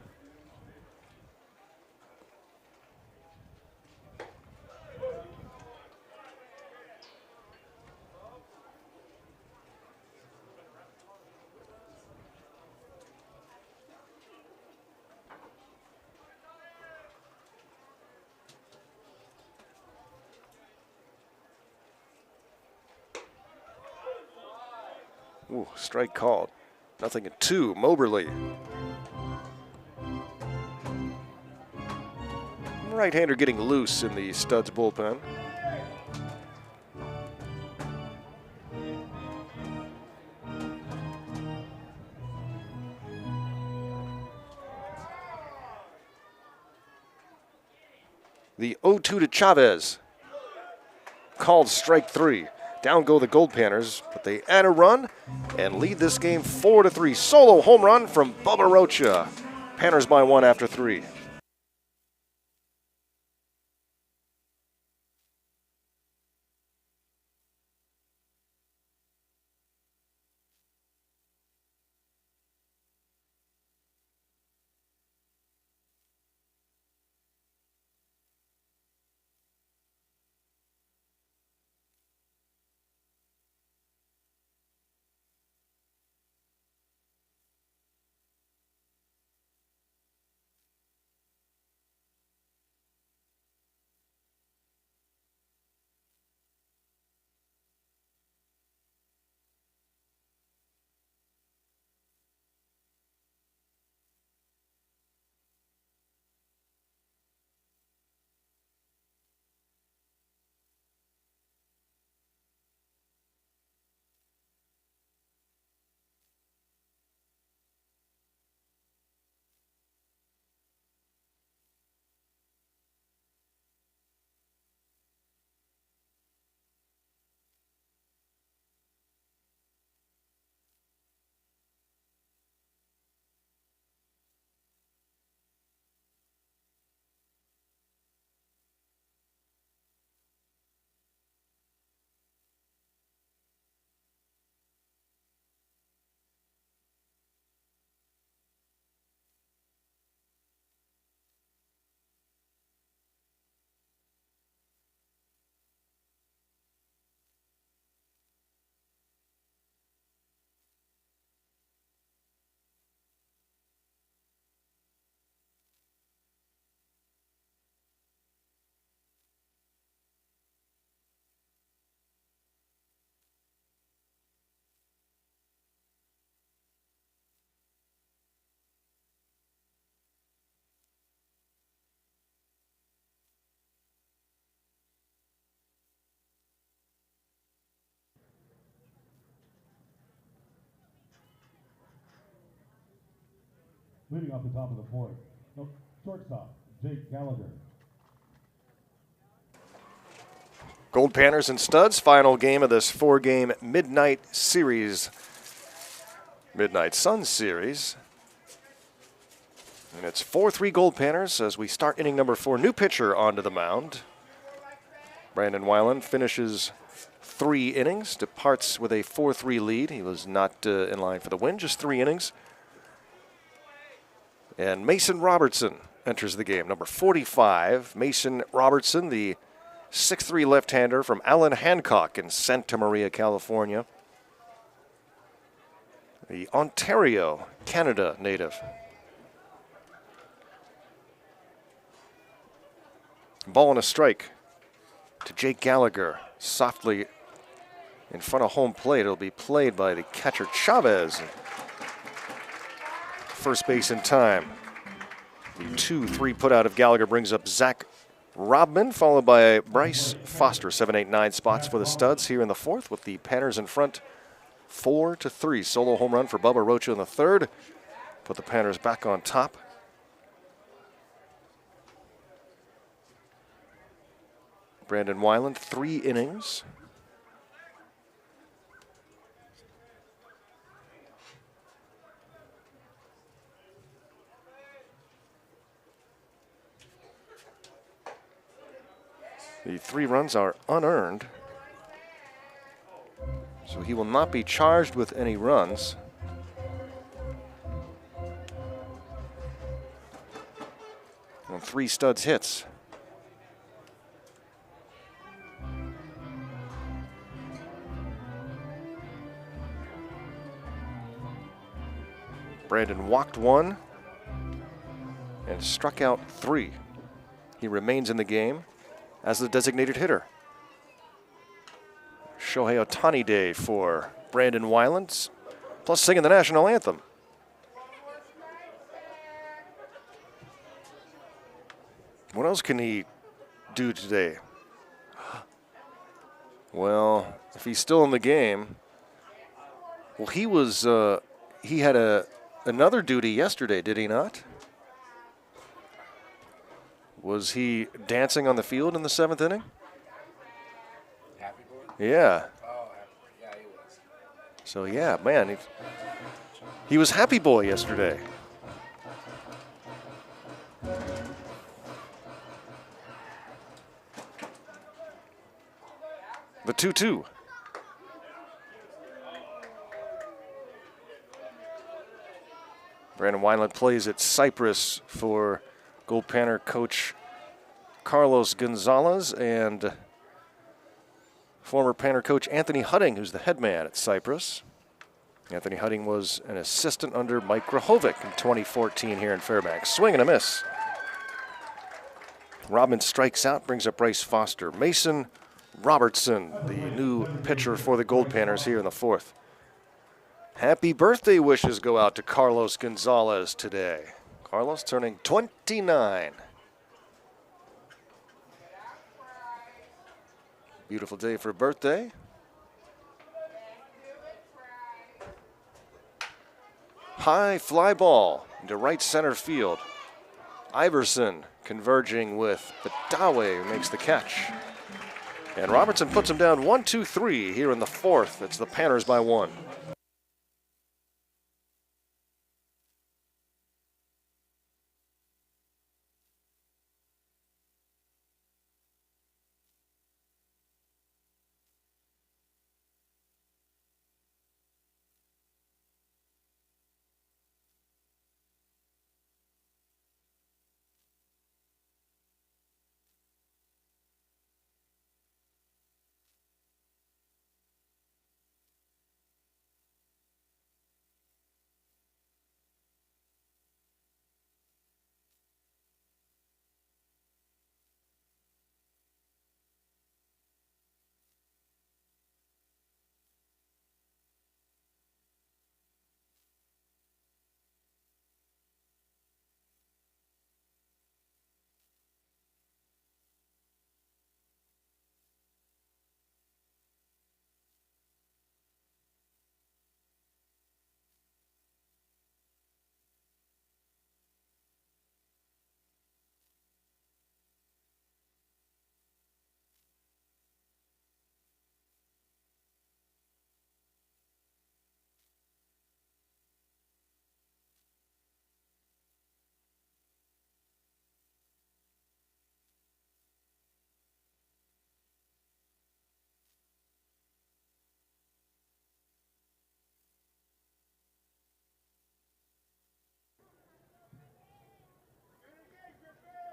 Ooh, strike called. Nothing at 2, Moberly. Right-hander getting loose in the Studs bullpen. The 0-2 to Chavez. Called strike 3. Down go the Goldpanners, but they add a run and lead this game 4-3. Solo home run from Bubba Rocha. Panners by 1 after 3. Leading off the top of the fourth, shortstop, Jake Gallagher. Goldpanners and Studs, final game of this 4-game Midnight Series. Midnight Sun Series. And it's 4-3 Goldpanners as we start inning number 4. New pitcher onto the mound. Brandon Weiland finishes 3 innings, departs with a 4-3 lead. He was not in line for the win, just 3 innings. And Mason Robertson enters the game. Number 45, Mason Robertson, the 6'3" left-hander from Allen Hancock in Santa Maria, California. The Ontario, Canada native. Ball and a strike to Jake Gallagher. Softly in front of home plate. It'll be played by the catcher Chavez. First base in time. The 2-3 put out of Gallagher brings up Zach Robman, followed by Bryce Foster. 7, 8, 9 spots for the Studs here in the fourth, with the Panners in front 4-3. Solo home run for Bubba Rocha in the third. Put the Panners back on top. Brandon Weiland, 3 innings. The 3 runs are unearned, so he will not be charged with any runs. On 3 Studs hits. Brandon walked 1 and struck out 3. He remains in the game as the designated hitter. Shohei Ohtani Day for Brandon Weiland, plus singing the national anthem. What else can he do today? Well, if he's still in the game, well, he had another duty yesterday, did he not? Was he dancing on the field in the 7th inning? Happy boy? Yeah. Oh, happy boy. Yeah, he was. So, yeah, man, he was happy boy yesterday. The 2-2. Brandon Weiland plays at Cypress for Goldpanner coach Carlos Gonzalez and former Panner coach Anthony Hudding, who's the head man at Cypress. Anthony Hudding was an assistant under Mike Grahovic in 2014 here in Fairbanks. Swing and a miss. Robin strikes out, brings up Bryce Foster. Mason Robertson, the new pitcher for the Goldpanners here in the fourth. Happy birthday wishes go out to Carlos Gonzalez today. Carlos turning 29. Beautiful day for a birthday. High fly ball into right center field. Iverson converging with Badawe, who makes the catch. And Robertson puts him down 1-2-3 here in the fourth. It's the Panners by 1.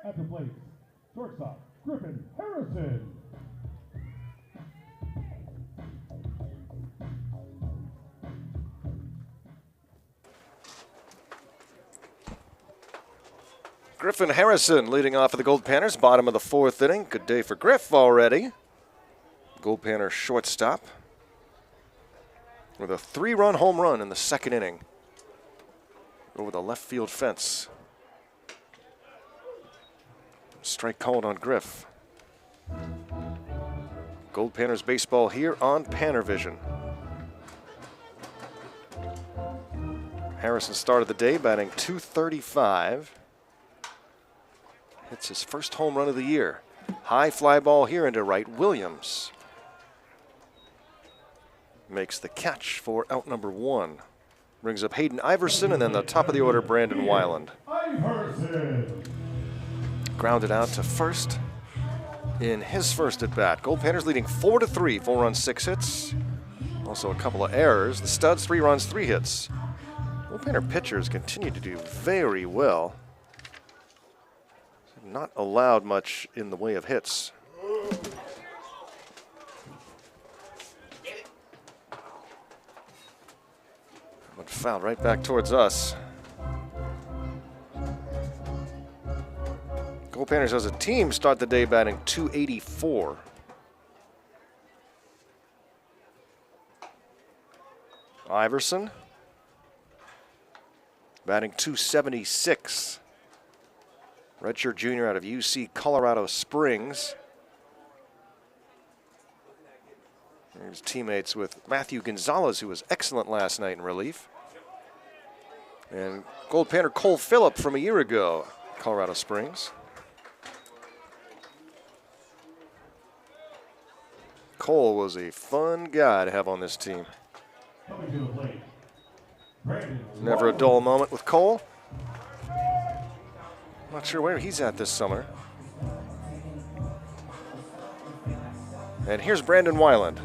At the plate, shortstop, Griffin Harrison. Griffin Harrison leading off for the Goldpanners, bottom of the fourth inning. Good day for Griff already. Goldpanner shortstop with a 3-run home run in the second inning over the left field fence. Strike called on Griff. Goldpanners baseball here on PannerVision. Harrison started the day batting .235. Hits his first home run of the year. High fly ball here into right. Williams makes the catch for out number 1. Brings up Hayden Iverson, and then the top of the order, Brandon Weiland. Iverson. Grounded out to first in his first at bat. Goldpanners leading 4-3, 4 runs, 6 hits. Also a couple of errors. The Studs 3 runs, 3 hits. Goldpanner pitchers continue to do very well. Not allowed much in the way of hits. But fouled right back towards us. Goldpanners as a team start the day batting .284. Iverson batting .276. Redshirt junior out of UC Colorado Springs. He's teammates with Matthew Gonzalez, who was excellent last night in relief. And Goldpanner Cole Phillip from a year ago, Colorado Springs. Cole was a fun guy to have on this team. Coming to the plate, Brandon Never a dull moment with Cole. Not sure where he's at this summer. And here's Brandon Weiland.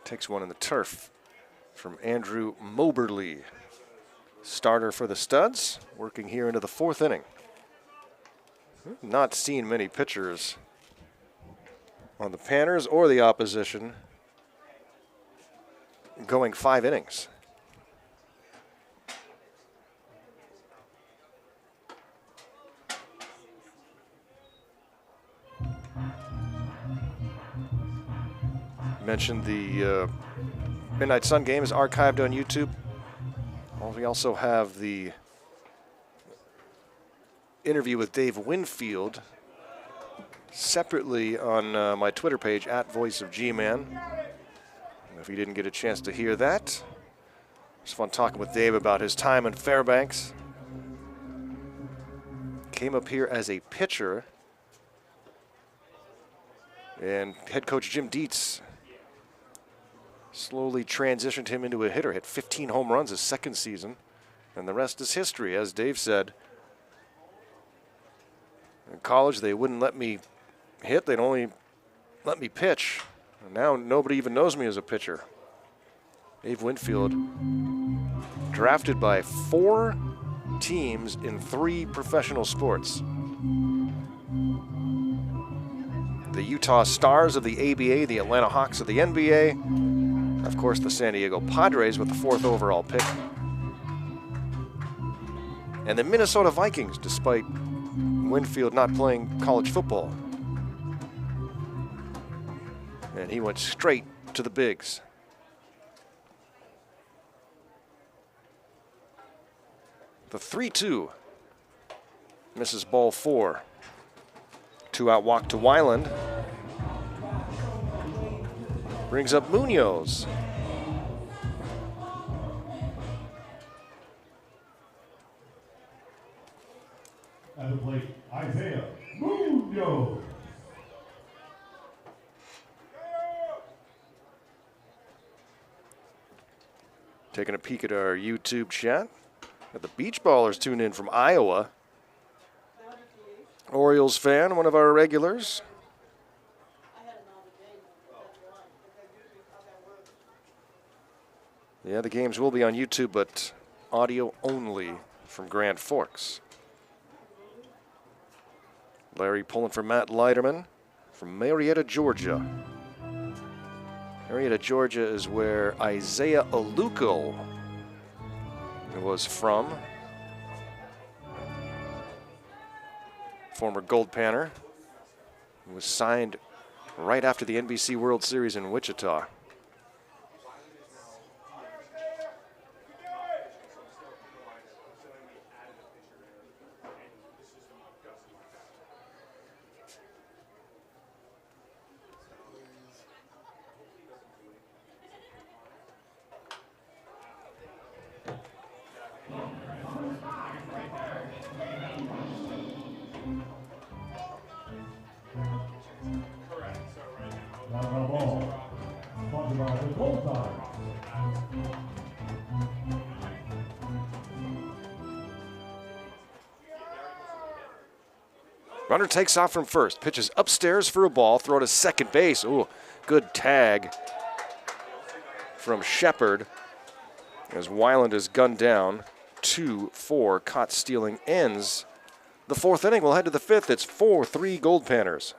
Takes one in the turf from Andrew Moberly. Starter for the Studs, working here into the fourth inning. Not seen many pitchers on the Panners or the opposition going 5 innings. Mentioned the Midnight Sun game is archived on YouTube. We also have the interview with Dave Winfield separately on my Twitter page, @VoiceOfGman. If you didn't get a chance to hear that, it was fun talking with Dave about his time in Fairbanks. Came up here as a pitcher, and head coach Jim Dietz slowly transitioned him into a hitter. Hit 15 home runs his second season, and the rest is history. As Dave said, in college they wouldn't let me hit, they'd only let me pitch. And now nobody even knows me as a pitcher. Dave Winfield, drafted by 4 teams in 3 professional sports. The Utah Stars of the ABA, the Atlanta Hawks of the NBA, of course the San Diego Padres with the 4th overall pick, and the Minnesota Vikings, despite Winfield not playing college football. And he went straight to the bigs. The 3-2 misses ball 4. 2-out walk to Weiland. Brings up Munoz. At the plate, Isaiah Munoz. Taking a peek at our YouTube chat. Got the Beach Ballers tuned in from Iowa. Orioles fan, one of our regulars. Yeah, the games will be on YouTube, but audio only from Grand Forks. Larry pulling for Matt Leiterman from Marietta, Georgia. Marietta, Georgia is where Isaiah Aluko was from. Former Goldpanner, who was signed right after the NBC World Series in Wichita. Ground ball. Sponsored by the Goldpanners. Runner takes off from first, pitches upstairs for a ball, throw to second base. Ooh, good tag from Shepard as Weiland is gunned down. 2-4, caught stealing ends the fourth inning. We'll head to the fifth. It's 4-3 Goldpanners.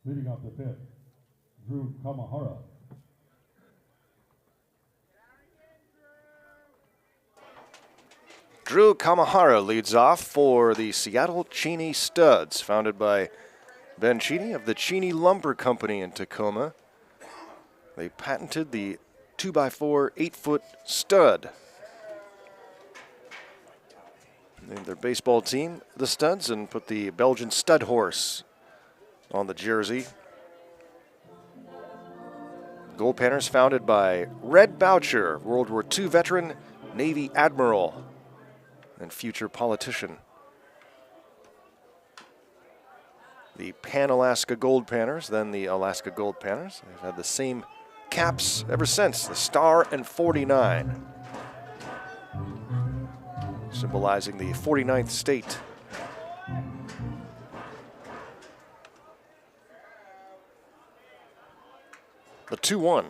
Leading off the fifth, Drew Kamahara. Drew Kamahara leads off for the Seattle Cheney Studs, founded by Ben Cheney of the Cheney Lumber Company in Tacoma. They patented the 2x4 8-foot stud. Named their baseball team the Studs and put the Belgian stud horse on the jersey. Goldpanners founded by Red Boucher, World War II veteran, Navy admiral, and future politician. The Pan-Alaska Goldpanners, then the Alaska Goldpanners. They've had the same caps ever since, the star and 49, symbolizing the 49th state. The 2-1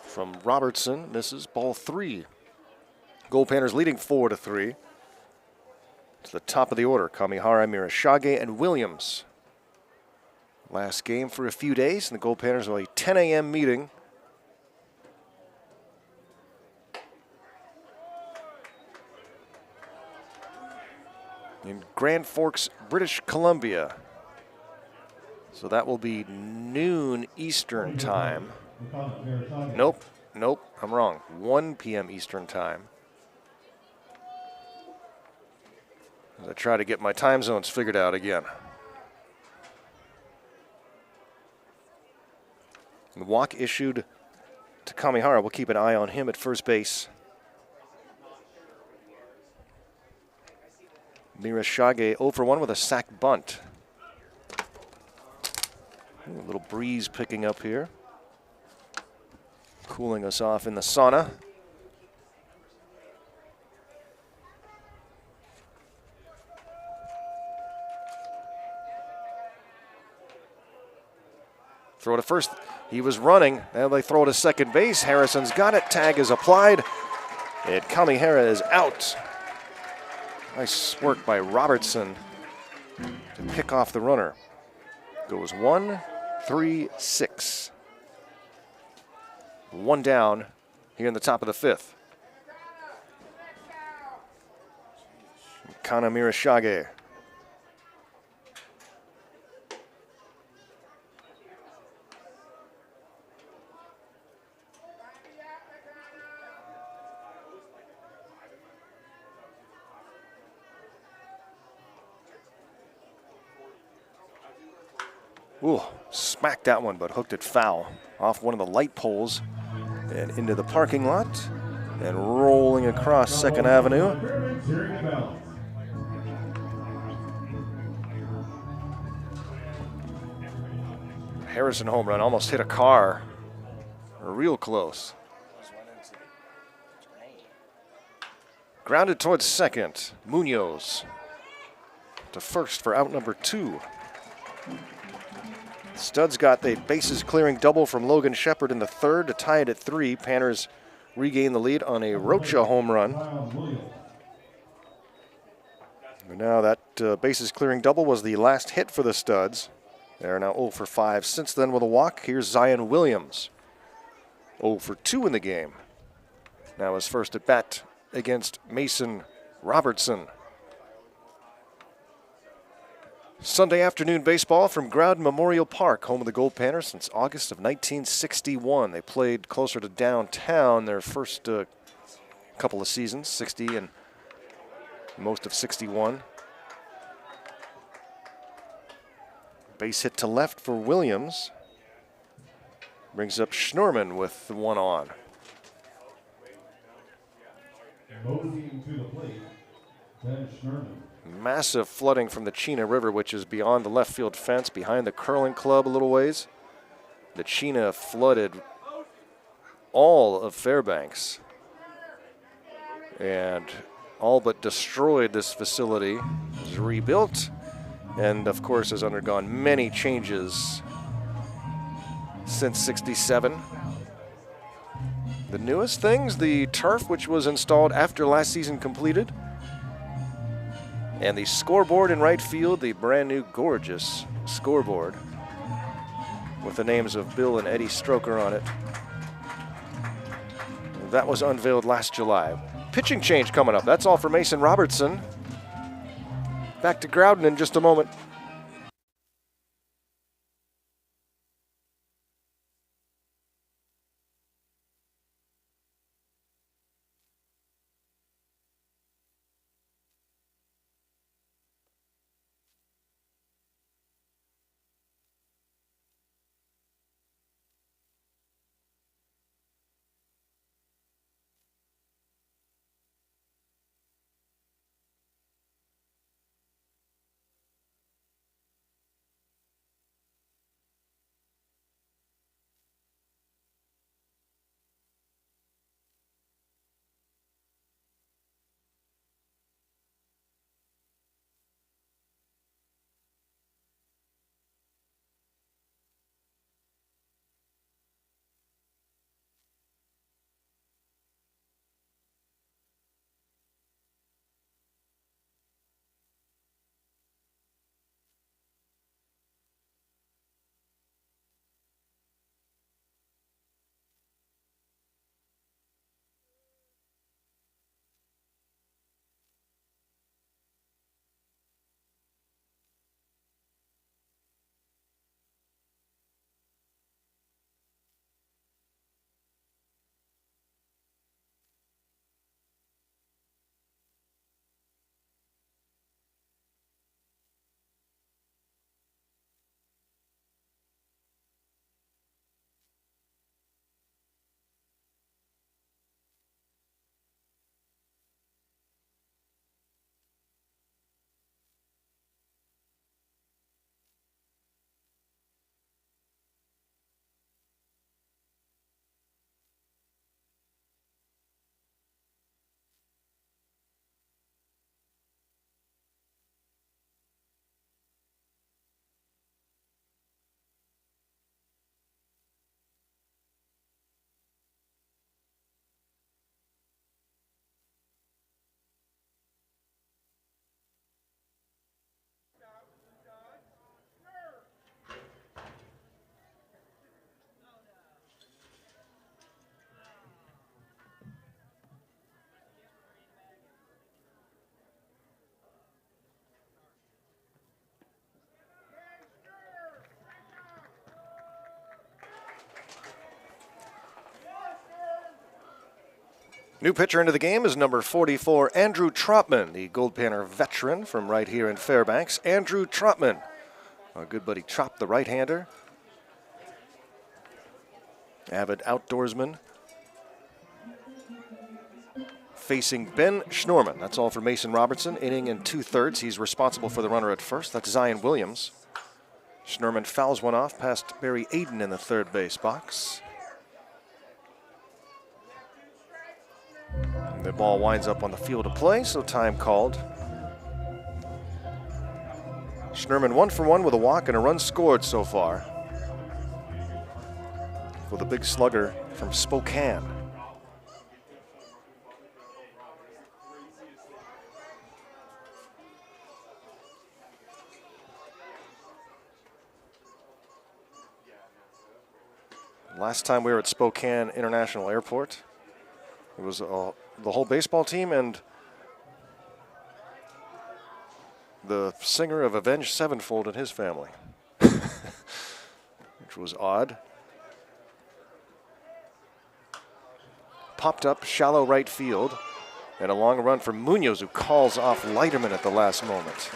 from Robertson misses, ball 3. Goldpanners leading 4-3. To the top of the order, Kamihara, Mirashage, and Williams. Last game for a few days, and the Goldpanners will have a 10 a.m. meeting. In Grand Forks, British Columbia. So that will be noon Eastern time. Nope, I'm wrong. 1 p.m. Eastern time. As I try to get my time zones figured out again. The walk issued to Kamihara. We'll keep an eye on him at first base. Mirashage 0 for 1 with a sack bunt. Ooh, a little breeze picking up here. Cooling us off in the sauna. Throw to first. He was running. Now they throw to second base. Harrison's got it. Tag is applied. And Kamihara is out. Nice work by Robertson to pick off the runner. Goes 1, 3, 6. 1 down here in the top of the 5th. Kana Mirashage. Ooh, smacked that one, but hooked it foul off one of the light poles and into the parking lot and rolling across 2nd Avenue. Harrison home run, almost hit a car. Real close. Grounded towards second. Munoz to first for out number 2. Studs got the bases clearing double from Logan Shepard in the 3rd to tie it at 3. Panners regain the lead on a Rocha home run. And now that bases clearing double was the last hit for the Studs. They're now 0 for 5 since then with a walk. Here's Zion Williams. 0 for 2 in the game. Now his first at bat against Mason Robertson. Sunday afternoon baseball from Growden Memorial Park, home of the Goldpanners since August of 1961. They played closer to downtown their first couple of seasons, 60 and most of 61. Base hit to left for Williams. Brings up Schnorman with the 1 on. Moseying to the plate, Ben Schnorman. Massive flooding from the Chena River, which is beyond the left field fence, behind the curling club a little ways. The Chena flooded all of Fairbanks and all but destroyed this facility. It was rebuilt and, of course, has undergone many changes since '67. The newest things, the turf, which was installed after last season completed, and the scoreboard in right field, the brand new gorgeous scoreboard with the names of Bill and Eddie Stroker on it. That was unveiled last July. Pitching change coming up. That's all for Mason Robertson. Back to Growden in just a moment. New pitcher into the game is number 44, Andrew Trotman, the Goldpanner veteran from right here in Fairbanks. Andrew Trotman, our good buddy Trop, the right-hander. Avid outdoorsman. Facing Ben Schnorman. That's all for Mason Robertson. Inning and 2/3. He's responsible for the runner at first. That's Zion Williams. Schnorman fouls one off past Barry Aiden in the third base box. The ball winds up on the field of play, so time called. Schnorman 1 for 1 with a walk and a run scored so far for the big slugger from Spokane. Last time we were at Spokane International Airport, it was the whole baseball team and the singer of Avenged Sevenfold and his family, which was odd. Popped up shallow right field, and a long run from Munoz, who calls off Leiterman at the last moment.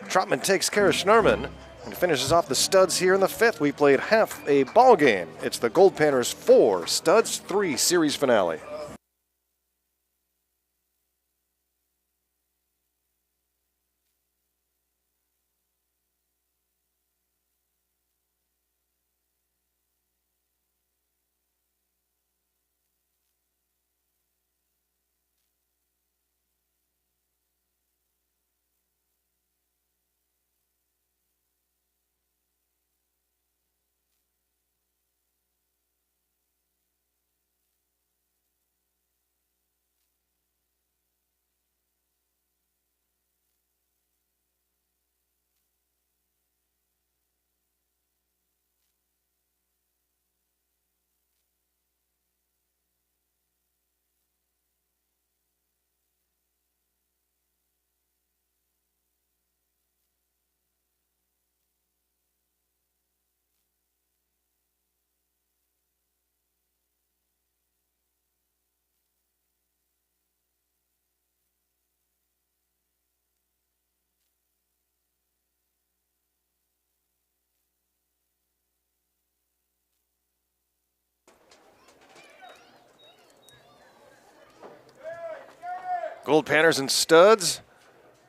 Trotman takes care of Schnorman and finishes off the Studs here in the 5th. We played half a ball game. It's the Goldpanners 4, Studs 3 series finale. Goldpanners and Studs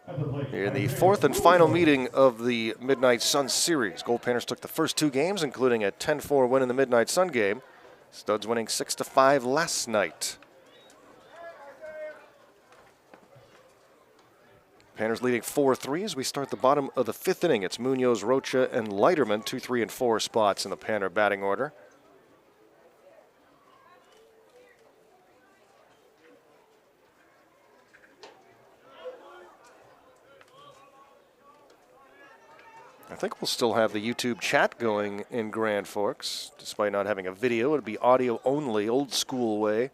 in the 4th and final meeting of the Midnight Sun series. Goldpanners took the first 2 games, including a 10-4 win in the Midnight Sun game. Studs winning 6-5 last night. Panners leading 4-3 as we start the bottom of the 5th inning. It's Munoz, Rocha, and Leiterman, 2, 3, and 4 spots in the Panner batting order. I think we'll still have the YouTube chat going in Grand Forks. Despite not having a video, it'll be audio only, old school way.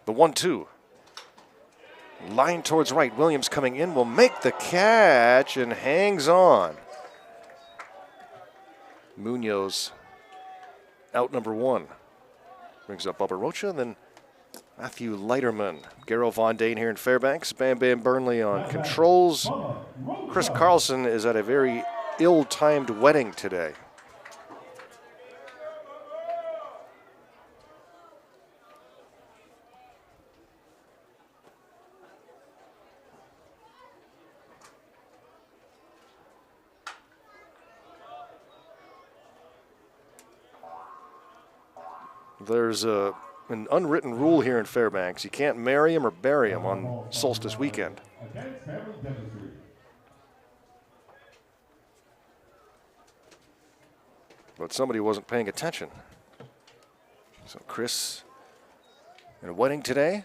The 1-2. Line towards right. Williams coming in will make the catch and hangs on. Munoz out number 1. Brings up Bubba Rocha, and then Matthew Leiterman. Garrow Von Dane here in Fairbanks. Bam Bam Burnley on controls. Chris Carlson is at a very ill-timed wedding today. There's an unwritten rule here in Fairbanks. You can't marry him or bury him on solstice weekend. But somebody wasn't paying attention. So Chris in a wedding today.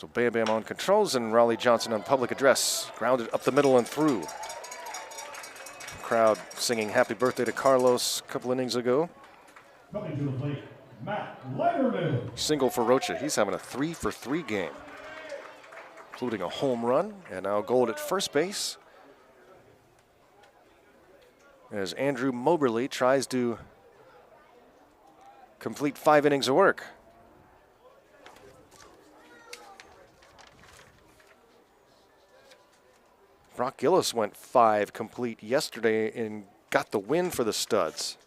So Bam Bam on controls and Raleigh Johnson on public address. Grounded up the middle and through. Crowd singing happy birthday to Carlos a couple innings ago. Coming to the plate, Matt Letterman. Single for Rocha. He's having a 3-for-3 game, including a home run. And now Gold at first base as Andrew Moberly tries to complete 5 innings of work. Brock Gillis went 5 complete yesterday and got the win for the Studs.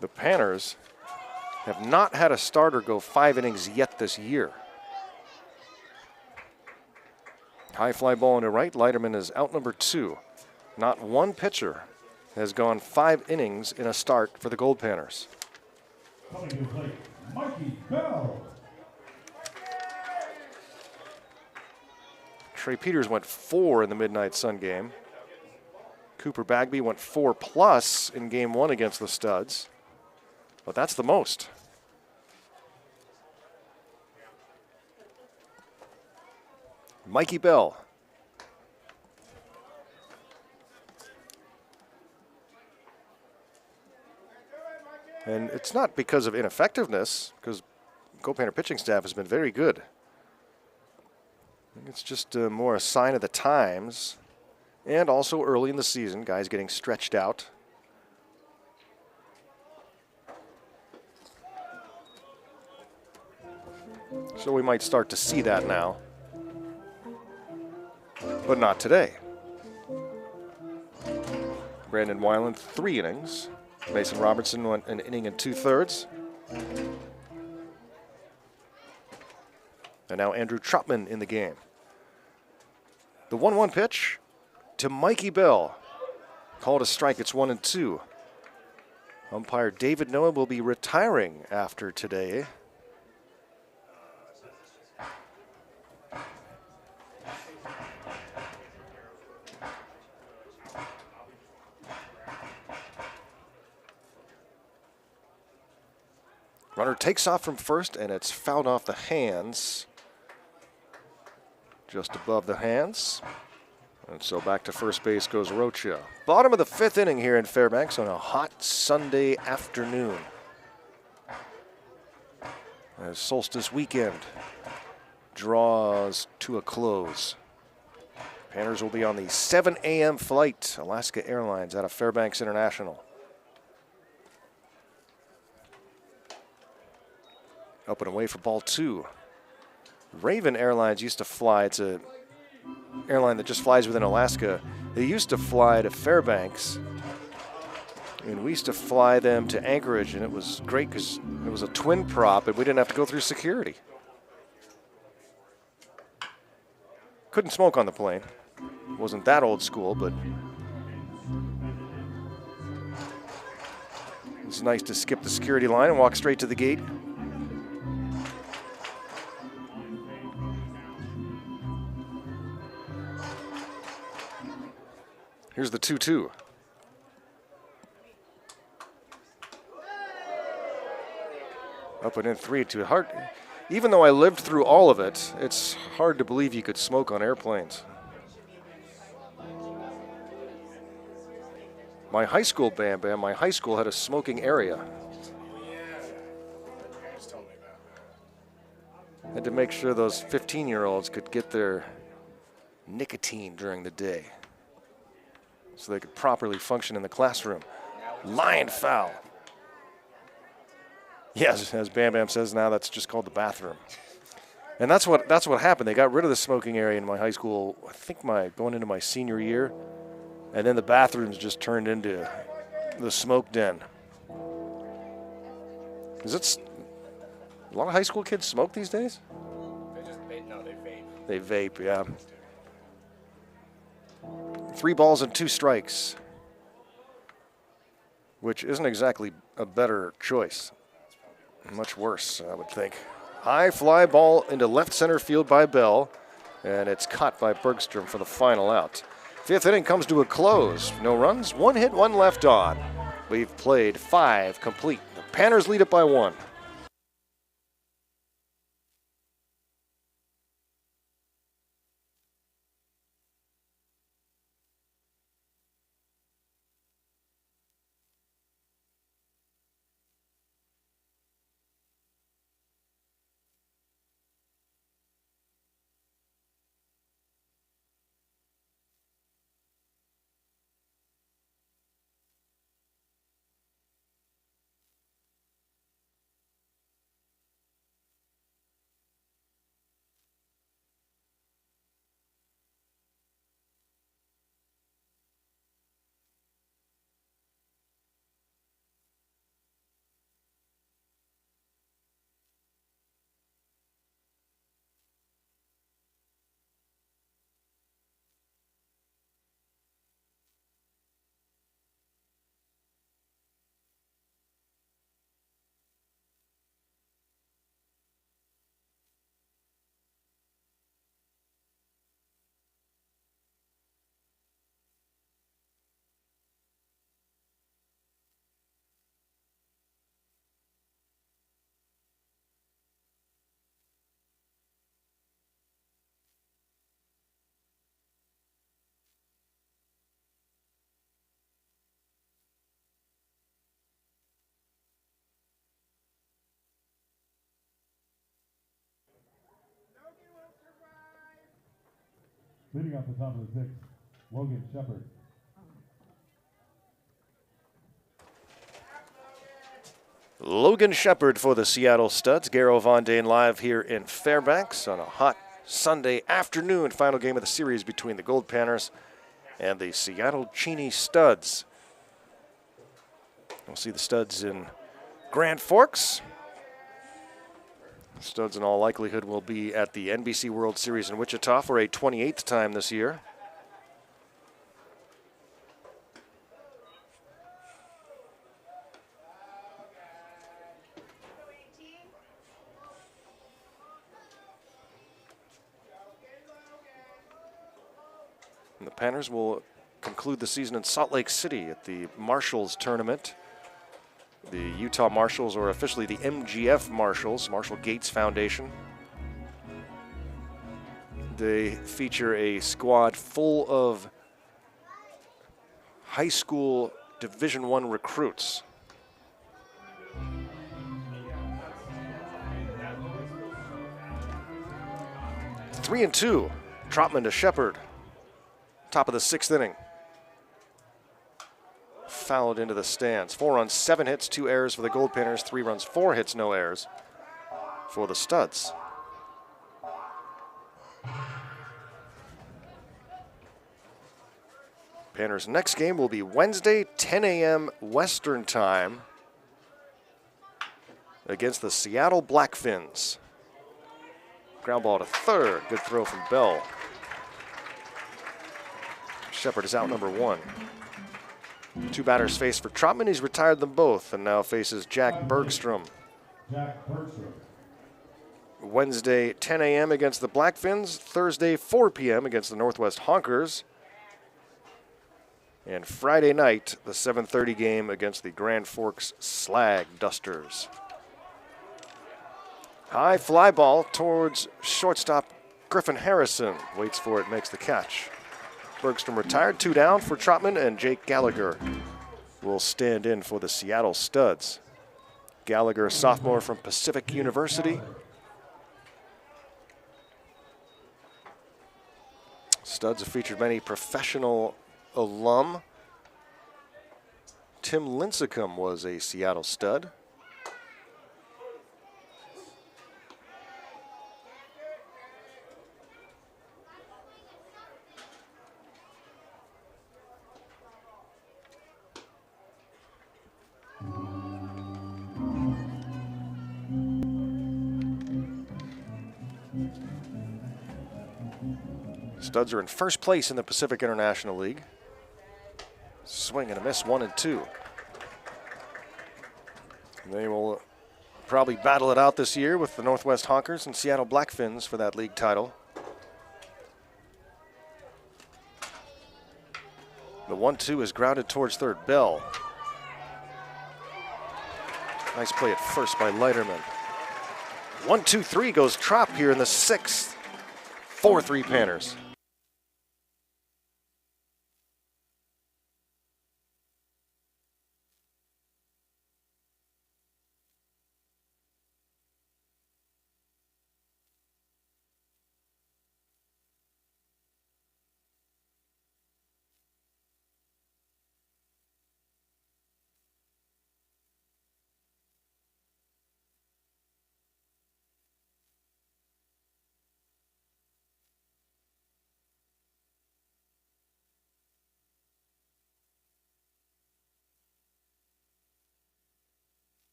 The Panners have not had a starter go 5 innings yet this year. High fly ball into right. Leiterman is out number 2. Not one pitcher has gone 5 innings in a start for the Goldpanners. Coming to the plate, Mikey Bell. Trey Peters went 4 in the Midnight Sun game. Cooper Bagby went 4+ in game 1 against the Studs. But that's the most. Mikey Bell. And it's not because of ineffectiveness, because Goldpanner pitching staff has been very good. I think it's just more a sign of the times. And also early in the season, guys getting stretched out. So we might start to see that now, but not today. Brandon Weiland, 3 innings. Mason Robertson went an inning and 2/3. And now Andrew Trotman in the game. The 1-1 pitch to Mikey Bell. Called a strike, it's 1-2. Umpire David Noah will be retiring after today. Runner takes off from first, and it's fouled off the hands. Just above the hands. And so back to first base goes Rocha. Bottom of the 5th inning here in Fairbanks on a hot Sunday afternoon. As solstice weekend draws to a close. Panners will be on the 7 a.m. flight, Alaska Airlines out of Fairbanks International. Up and away for ball 2. Raven Airlines used to fly. It's an airline that just flies within Alaska. They used to fly to Fairbanks, and we used to fly them to Anchorage, and it was great because it was a twin prop, and we didn't have to go through security. Couldn't smoke on the plane. Wasn't that old school, but it's nice to skip the security line and walk straight to the gate. Here's the 2-2. Up and in 3-2. Hard. Even though I lived through all of it, it's hard to believe you could smoke on airplanes. My high school, Bam Bam, my high school had a smoking area. Had to make sure those 15-year-olds could get their nicotine during the day, so they could properly function in the classroom. Line foul. Yes, as Bam Bam says now, that's just called the bathroom. And that's what happened. They got rid of the smoking area in my high school, I think going into my senior year, and then the bathrooms just turned into the smoke den. Is it a lot of high school kids smoke these days? They vape. They vape, yeah. 3 balls and 2 strikes, which isn't exactly a better choice. Much worse, I would think. High fly ball into left center field by Bell, and it's caught by Bergstrom for the final out. 5th inning comes to a close. No runs, 1 hit, 1 left on. We've played 5 complete. The Panners lead it by 1. Leading off the top of the 6th, Logan Shepard. Logan Shepard for the Seattle Studs. Garrow Von Dane live here in Fairbanks on a hot Sunday afternoon. Final game of the series between the Goldpanners and the Seattle Cheney Studs. We'll see the Studs in Grand Forks. Studs in all likelihood will be at the NBC World Series in Wichita for a 28th time this year. And the Panners will conclude the season in Salt Lake City at the Marshals Tournament. The Utah Marshals, or officially the MGF Marshals, Marshall Gates Foundation. They feature a squad full of high school Division I recruits. Three and two, Trotman to Shepard. Top of the 6th inning. Fouled into the stands. 4 runs, 7 hits, 2 errors for the Goldpanners. 3 runs, 4 hits, no errors for the Studs. Panners' next game will be Wednesday, 10 a.m. Western Time against the Seattle Blackfins. Ground ball to third. Good throw from Bell. Shepard is out number 1. 2 batters face for Trotman. He's retired them both and now faces Jack Bergstrom. Wednesday, 10 a.m. against the Blackfins. Thursday, 4 p.m. against the Northwest Honkers. And Friday night, the 7:30 game against the Grand Forks Slag Dusters. High fly ball towards shortstop Griffin Harrison. Waits for it, makes the catch. Bergstrom retired, 2 down for Trotman, and Jake Gallagher will stand in for the Seattle Studs. Gallagher, sophomore from Pacific University. Studs have featured many professional alum. Tim Lincecum was a Seattle Stud. Studs are in first place in the Pacific International League. Swing and a miss, 1 and 2. They will probably battle it out this year with the Northwest Honkers and Seattle Blackfins for that league title. The 1-2 is grounded towards third. Bell. Nice play at first by Leiterman. 1-2-3 goes Trop here in the 6th. 4-3 Panners.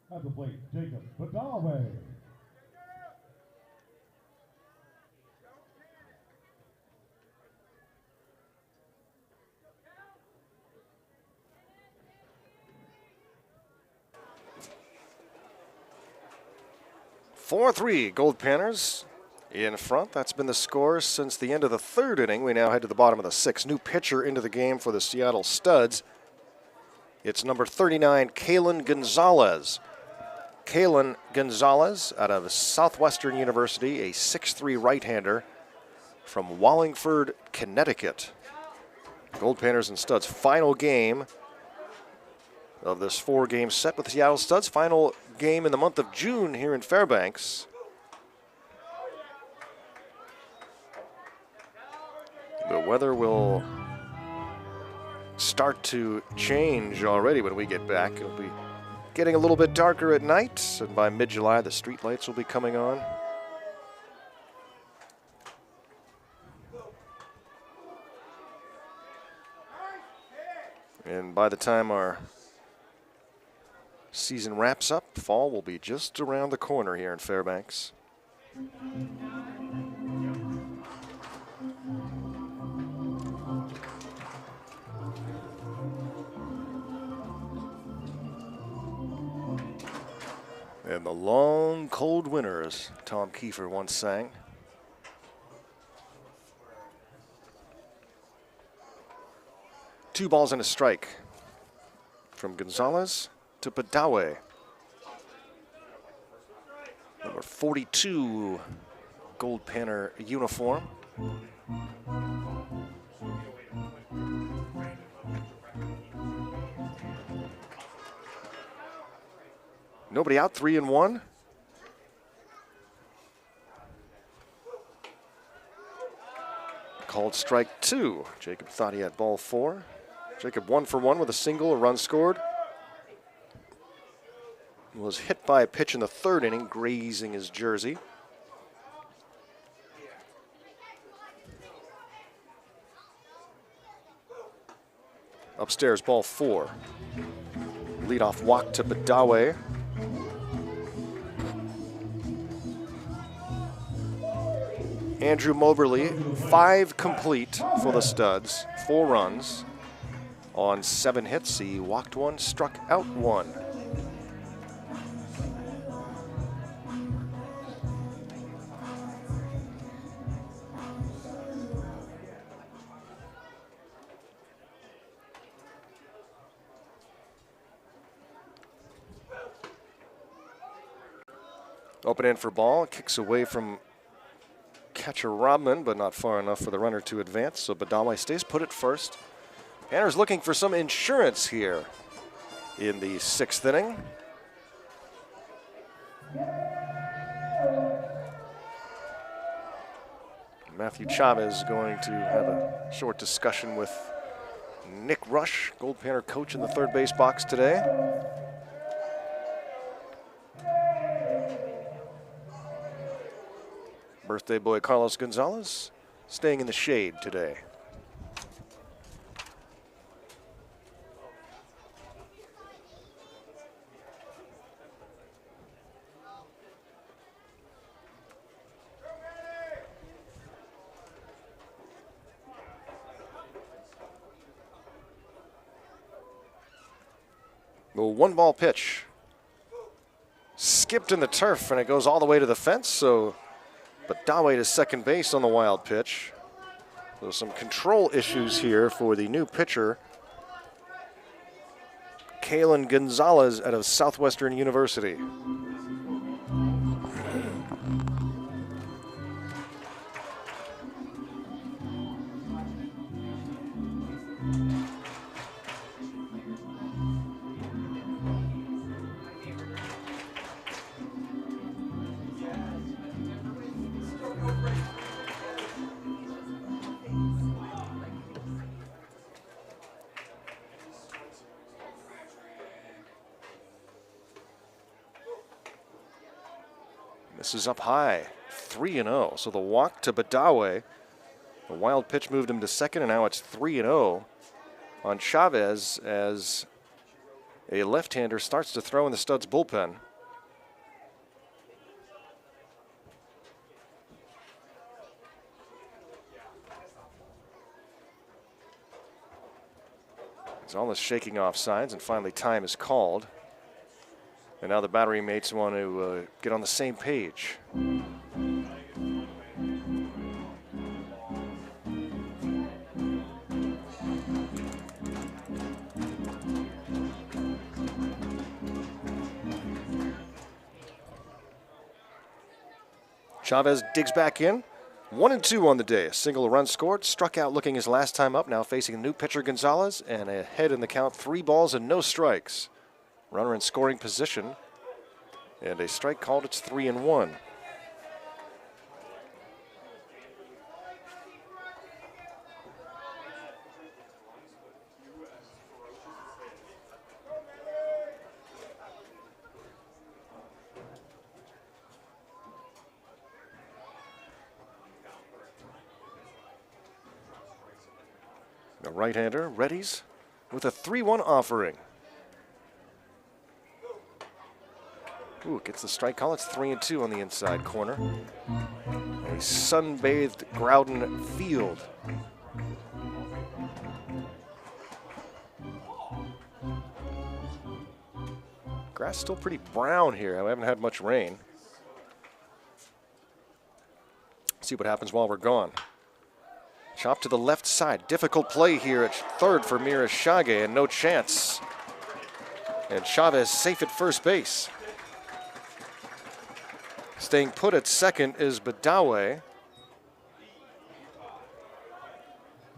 At the plate, Jacob Badalway. (4-3) Goldpanners in front. That's been the score since the end of the 3rd inning. We now head to the bottom of the 6th. New pitcher into the game for the Seattle Studs. It's number 39, Kalen Gonzalez. Kalen Gonzalez out of Southwestern University, a 6'3" right-hander from Wallingford, Connecticut. Goldpanners and Studs' final game of this 4-game set with the Seattle Studs. Final game in the month of June here in Fairbanks. The weather will start to change already when we get back. It'll be getting a little bit darker at night, and by mid-July the street lights will be coming on. And by the time our season wraps up, fall will be just around the corner here in Fairbanks. And the long, cold winter, as Tom Kiefer once sang. Two balls and a strike from Gonzalez to Badawe. Number 42 Goldpanner uniform. Nobody out, 3-1. Called strike 2. Jacob thought he had ball 4. Jacob 1 for 1 with a single, a run scored. Was hit by a pitch in the third inning, grazing his jersey. Upstairs, ball 4. Leadoff walk to Badawe. Andrew Moberly, 5 complete for the Studs, 4 runs on 7 hits. He walked 1, struck out 1. Open in for ball, kicks away from catcher Rodman, but not far enough for the runner to advance, so Badawe stays put at first. Panner's looking for some insurance here in the 6th inning. Matthew Chavez going to have a short discussion with Nick Rush, Goldpanner coach in the third base box today. Birthday boy Carlos Gonzalez staying in the shade today. The 1-ball pitch. Skipped in the turf and it goes all the way to the fence, so Badawe to second base on the wild pitch. So some control issues here for the new pitcher, Kalen Gonzalez out of Southwestern University. This is up high, 3-0. So the walk to Badawe. The wild pitch moved him to second, and now it's 3-0 on Chavez as a left-hander starts to throw in the Studs bullpen. Gonzalez shaking off signs, and finally time is called. And now the battery mates want to get on the same page. Chavez digs back in. 1-2 on the day. A single run scored. Struck out looking his last time up. Now facing a new pitcher, Gonzalez. And ahead in the count, 3 balls and no strikes. Runner in scoring position. And a strike called. It's 3-1. The right-hander readies with a 3-1 offering. Ooh, gets the strike call. It's 3-2 on the inside corner. A sun-bathed Growden field. Grass still pretty brown here. We haven't had much rain. See what happens while we're gone. Chop to the left side. Difficult play here at third for Mira Shage, and no chance. And Chavez safe at first base. Staying put at second is Badawe.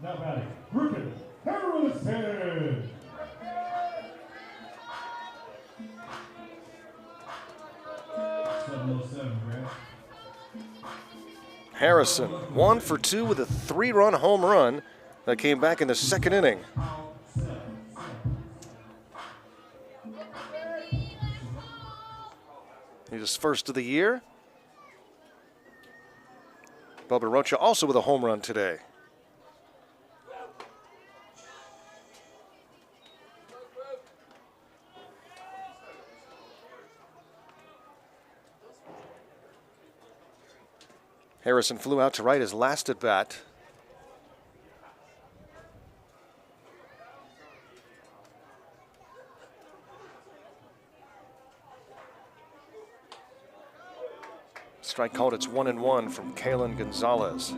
Now batting, Growden, Harrison. Harrison, 1 for 2 with a 3-run home run that came back in the second inning. He's his first of the year. Bubba Rocha also with a home run today. Harrison flew out to right his last at bat. Strike called. It's 1-1 from Kalen Gonzalez.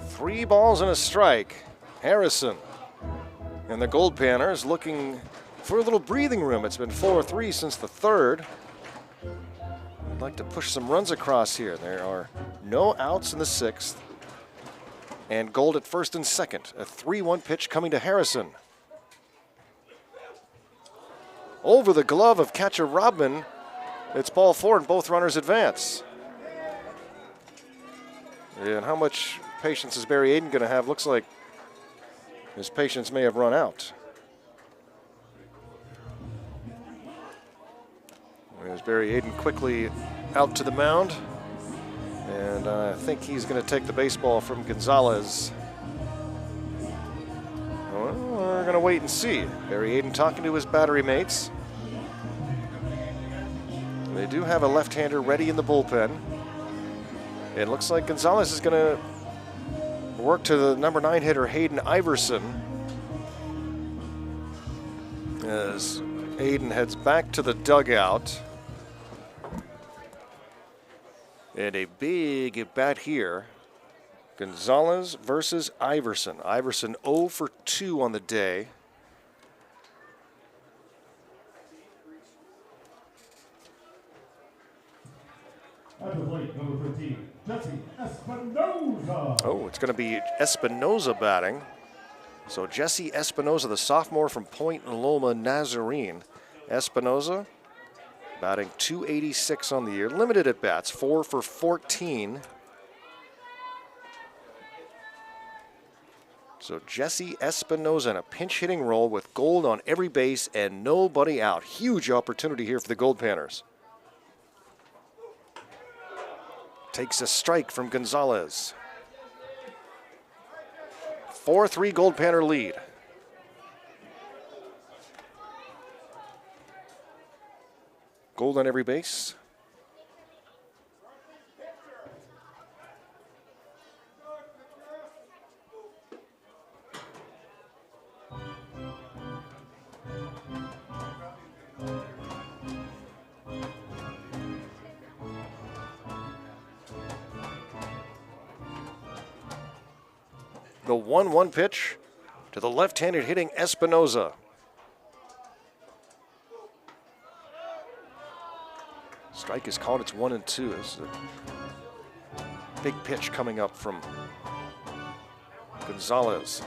Three balls and a strike. Harrison and the Goldpanners looking for a little breathing room. It's been 4-3 since the third. I'd like to push some runs across here. There are no outs in the sixth. And Gold at first and second. A 3-1 pitch coming to Harrison. Over the glove of catcher Rodman. It's ball 4 and both runners advance. And how much patience is Barry Aiden going to have? Looks like his patience may have run out. There's Barry Aiden quickly out to the mound. And I think he's going to take the baseball from Gonzalez. Well, we're going to wait and see. Barry Aiden talking to his battery mates. They do have a left-hander ready in the bullpen. It looks like Gonzalez is going to work to the number 9 hitter, Hayden Iverson. As Hayden heads back to the dugout. And a big at bat here. Gonzalez versus Iverson. Iverson 0 for 2 on the day. At the plate, number 15, Jesse Espinoza. Oh, it's going to be Espinoza batting. So Jesse Espinoza, the sophomore from Point Loma Nazarene. Espinoza batting .286 on the year. Limited at bats, 4 for 14. So Jesse Espinoza in a pinch hitting role with Gold on every base and nobody out. Huge opportunity here for the Goldpanners. Takes a strike from Gonzalez. 4-3 Goldpanner lead. Gold on every base. The 1-1 pitch to the left-handed hitting Espinoza. Strike is called. It's 1-2. This is a big pitch coming up from Gonzalez.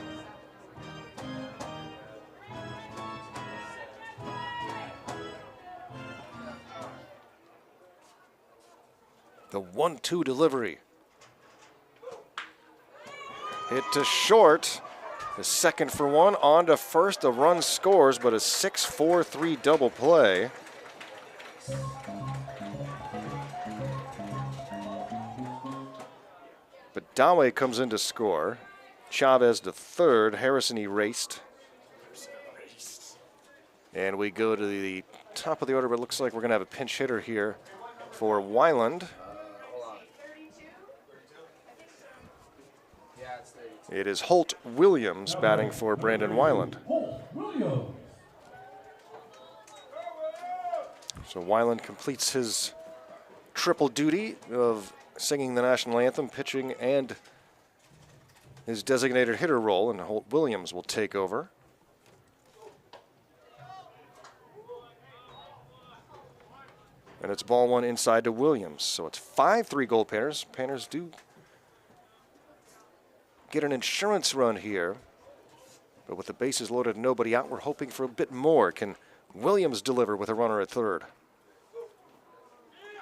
The 1-2 delivery. Hit to short. The second for one, on to first. The run scores, but a 6-4-3 double play. But Dawe comes in to score. Chavez to third. Harrison erased. And we go to the top of the order, but it looks like we're going to have a pinch hitter here for Weiland. Hold on. Yeah, it's 32. It is Holt Williams batting for Brandon Weiland. Holt Williams. So Weiland completes his triple duty of singing the national anthem, pitching, and his designated hitter role, and Holt Williams will take over. And it's ball one inside to Williams. So it's 5-3 Goldpanners. Panners do get an insurance run here. But with the bases loaded and nobody out, we're hoping for a bit more. Can Williams deliver with a runner at third?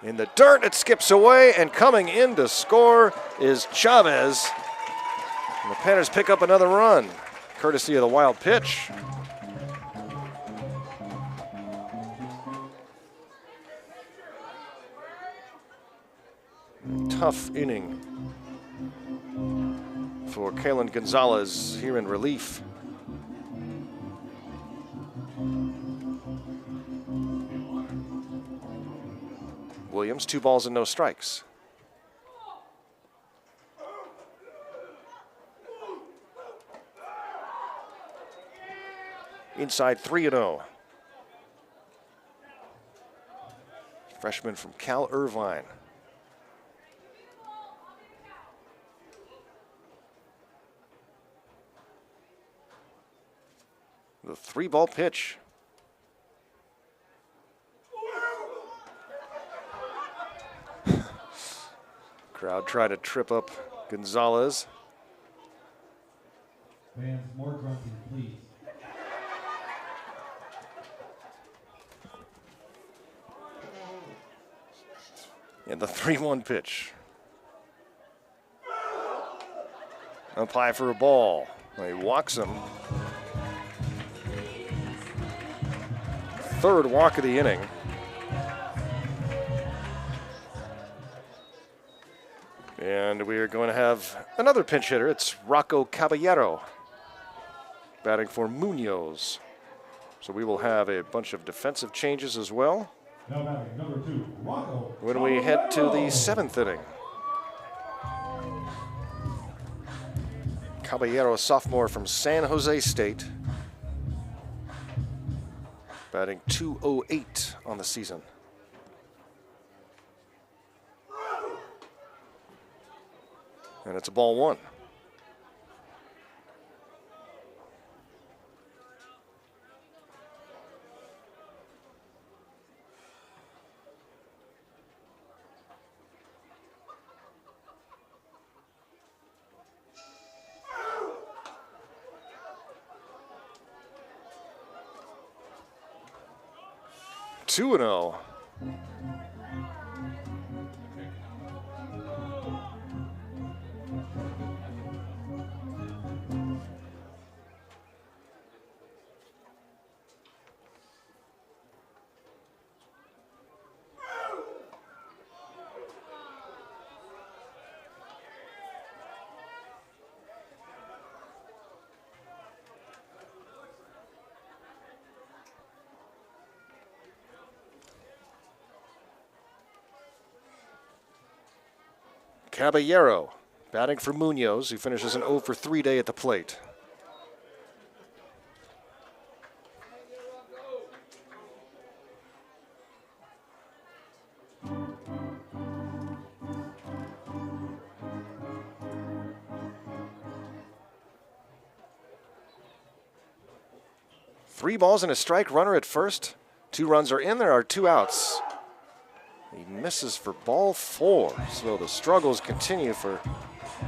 In the dirt, it skips away, and coming in to score is Chavez. And the Panners pick up another run, courtesy of the wild pitch. Tough inning for Kalen Gonzalez here in relief. Williams, 2 balls and no strikes. Inside 3-0. Freshman from Cal Irvine. The 3-ball pitch. Crowd trying to trip up Gonzalez. Fans, more grunting, please. And the 3-1 pitch. Umpire for a ball. He walks him. Third walk of the inning. And we are going to have another pinch hitter. It's Rocco Caballero batting for Munoz. So we will have a bunch of defensive changes as well Now batting number 2, Rocco. when we head to the 7th inning. Caballero, a sophomore from San Jose State, batting .208 on the season. And it's a ball one. Two and 0. Caballero batting for Munoz, who finishes an 0 for 3 day at the plate. Three balls and a strike, runner at first. 2 runs are in, there are 2 outs. He misses for ball 4, so the struggles continue for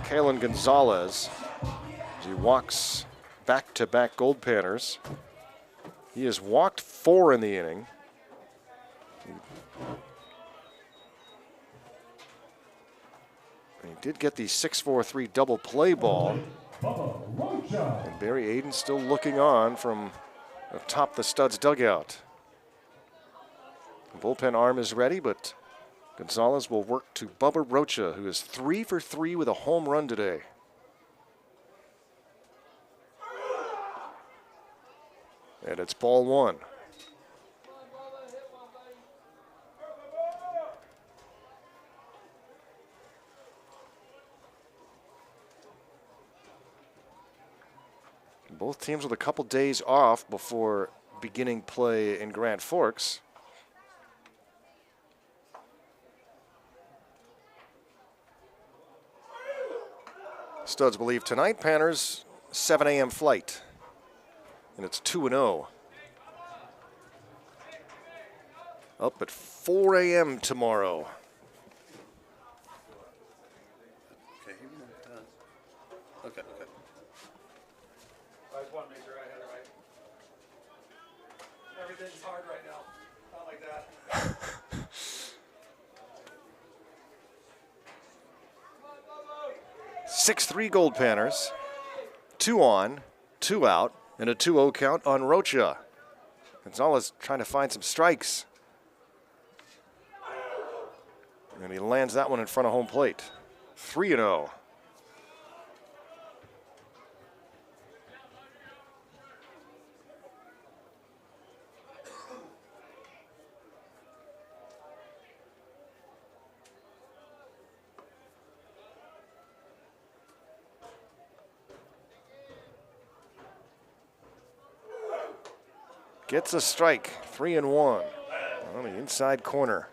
Kalen Gonzalez as he walks back-to-back Goldpanners. He has walked 4 in the inning. He did get the 6-4-3 double play ball. Bubba Rocha. And Barry Aiden still looking on from atop the Studs dugout. The bullpen arm is ready, but Gonzalez will work to Bubba Rocha, who is 3 for 3 with a home run today. And it's ball one. Both teams with a couple days off before beginning play in Grand Forks. Studs believe tonight, Panners, 7 a.m. flight. And it's 2-0. Up at 4 a.m. tomorrow. Okay. I just want to make sure I had it right. Everything's hard right now. Not like that. 6-3 Goldpanners. 2 on, 2 out, and a 2-0 count on Rocha. Gonzalez trying to find some strikes. And he lands that one in front of home plate. 3-0. Gets a strike, 3-1 on the inside corner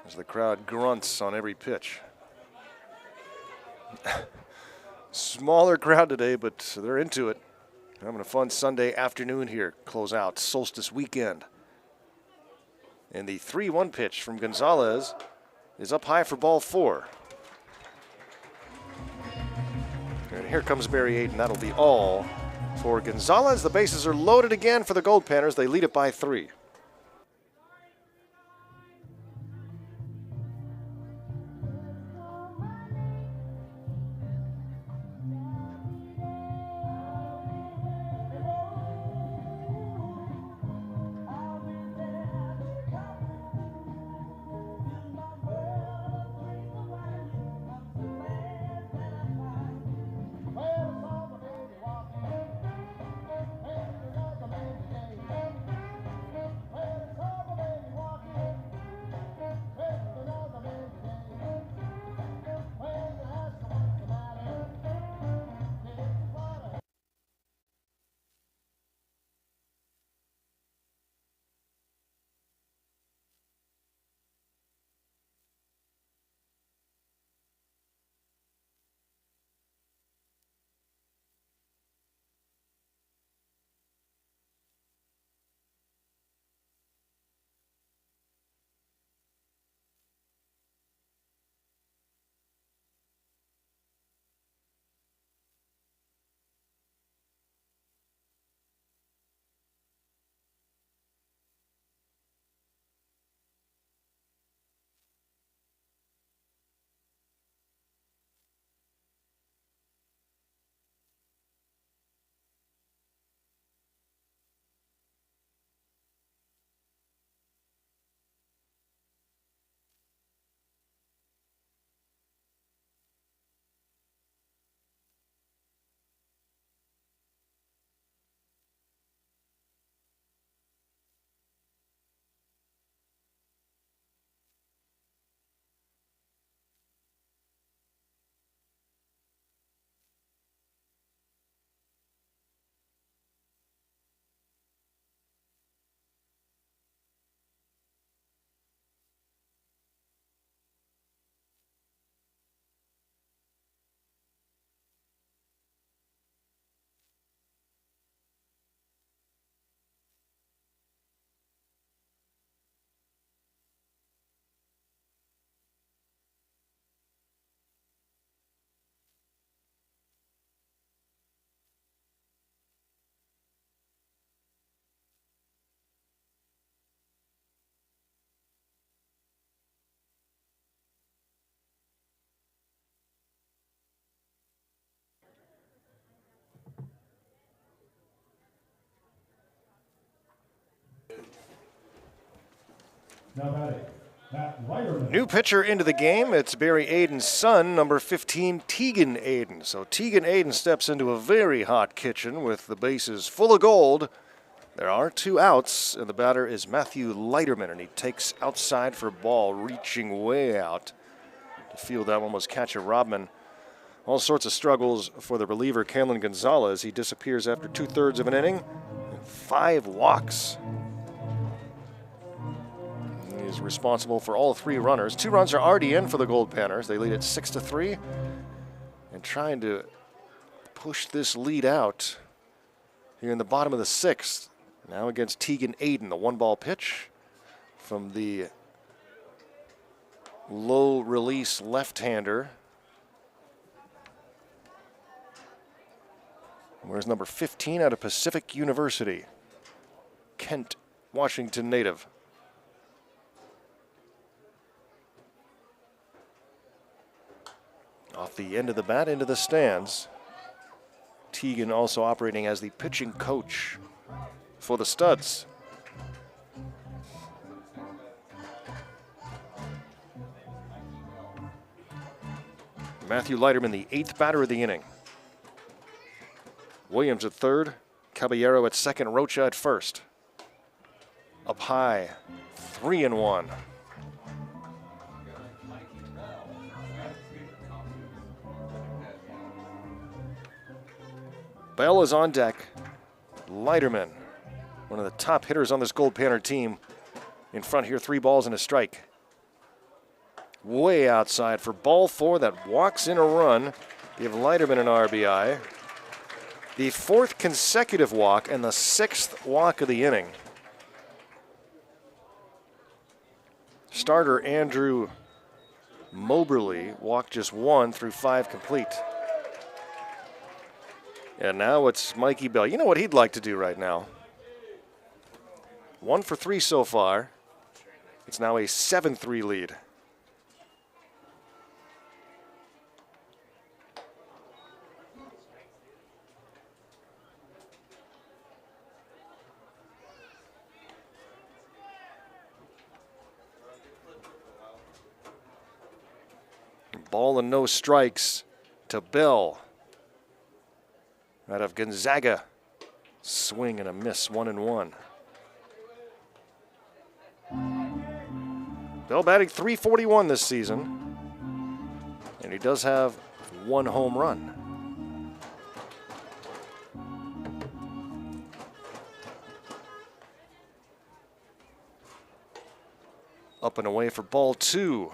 as the crowd grunts on every pitch. Smaller crowd today, but they're into it. Having a fun Sunday afternoon here, close out solstice weekend. And the 3-1 pitch from Gonzalez is up high for ball 4. And here comes Barry Aiden, that'll be all for Gonzalez. The bases are loaded again for the Goldpanners. They lead it by 3. Now batting, Matt Leiterman. New pitcher into the game. It's Barry Aiden's son, number 15, Tegan Aiden. So Tegan Aiden steps into a very hot kitchen with the bases full of gold. There are 2 outs, and the batter is Matthew Leiterman, and he takes outside for ball, reaching way out to field that one was catcher Rodman. All sorts of struggles for the reliever, Kalen Gonzalez. He disappears after 2/3 of an inning, and 5 walks. He's responsible for all 3 runners. 2 runs are already in for the Goldpanners. They lead at 6-3, and trying to push this lead out here in the bottom of the 6th. Now against Tegan Aiden, the 1-ball pitch from the low release left-hander. Where's number 15 out of Pacific University? Kent, Washington native. Off the end of the bat into the stands. Tegan also operating as the pitching coach for the Studs. Matthew Leiterman, the 8th batter of the inning. Williams at 3rd, Caballero at 2nd, Rocha at 1st. Up high, 3-1. Bell is on deck. Leiterman, one of the top hitters on this Goldpanner team, in front here, 3 balls and a strike. Way outside for ball 4 that walks in a run. Give Leiterman an RBI. The 4th consecutive walk and the 6th walk of the inning. Starter Andrew Moberly walked just 1 through 5 complete. And now it's Mikey Bell. You know what he'd like to do right now? 1 for 3 so far. It's now a 7-3 lead. Ball and no strikes to Bell. Out of Gonzaga. Swing and a miss, 1-1. Bell batting .341 this season. And he does have 1 home run. Up and away for ball 2.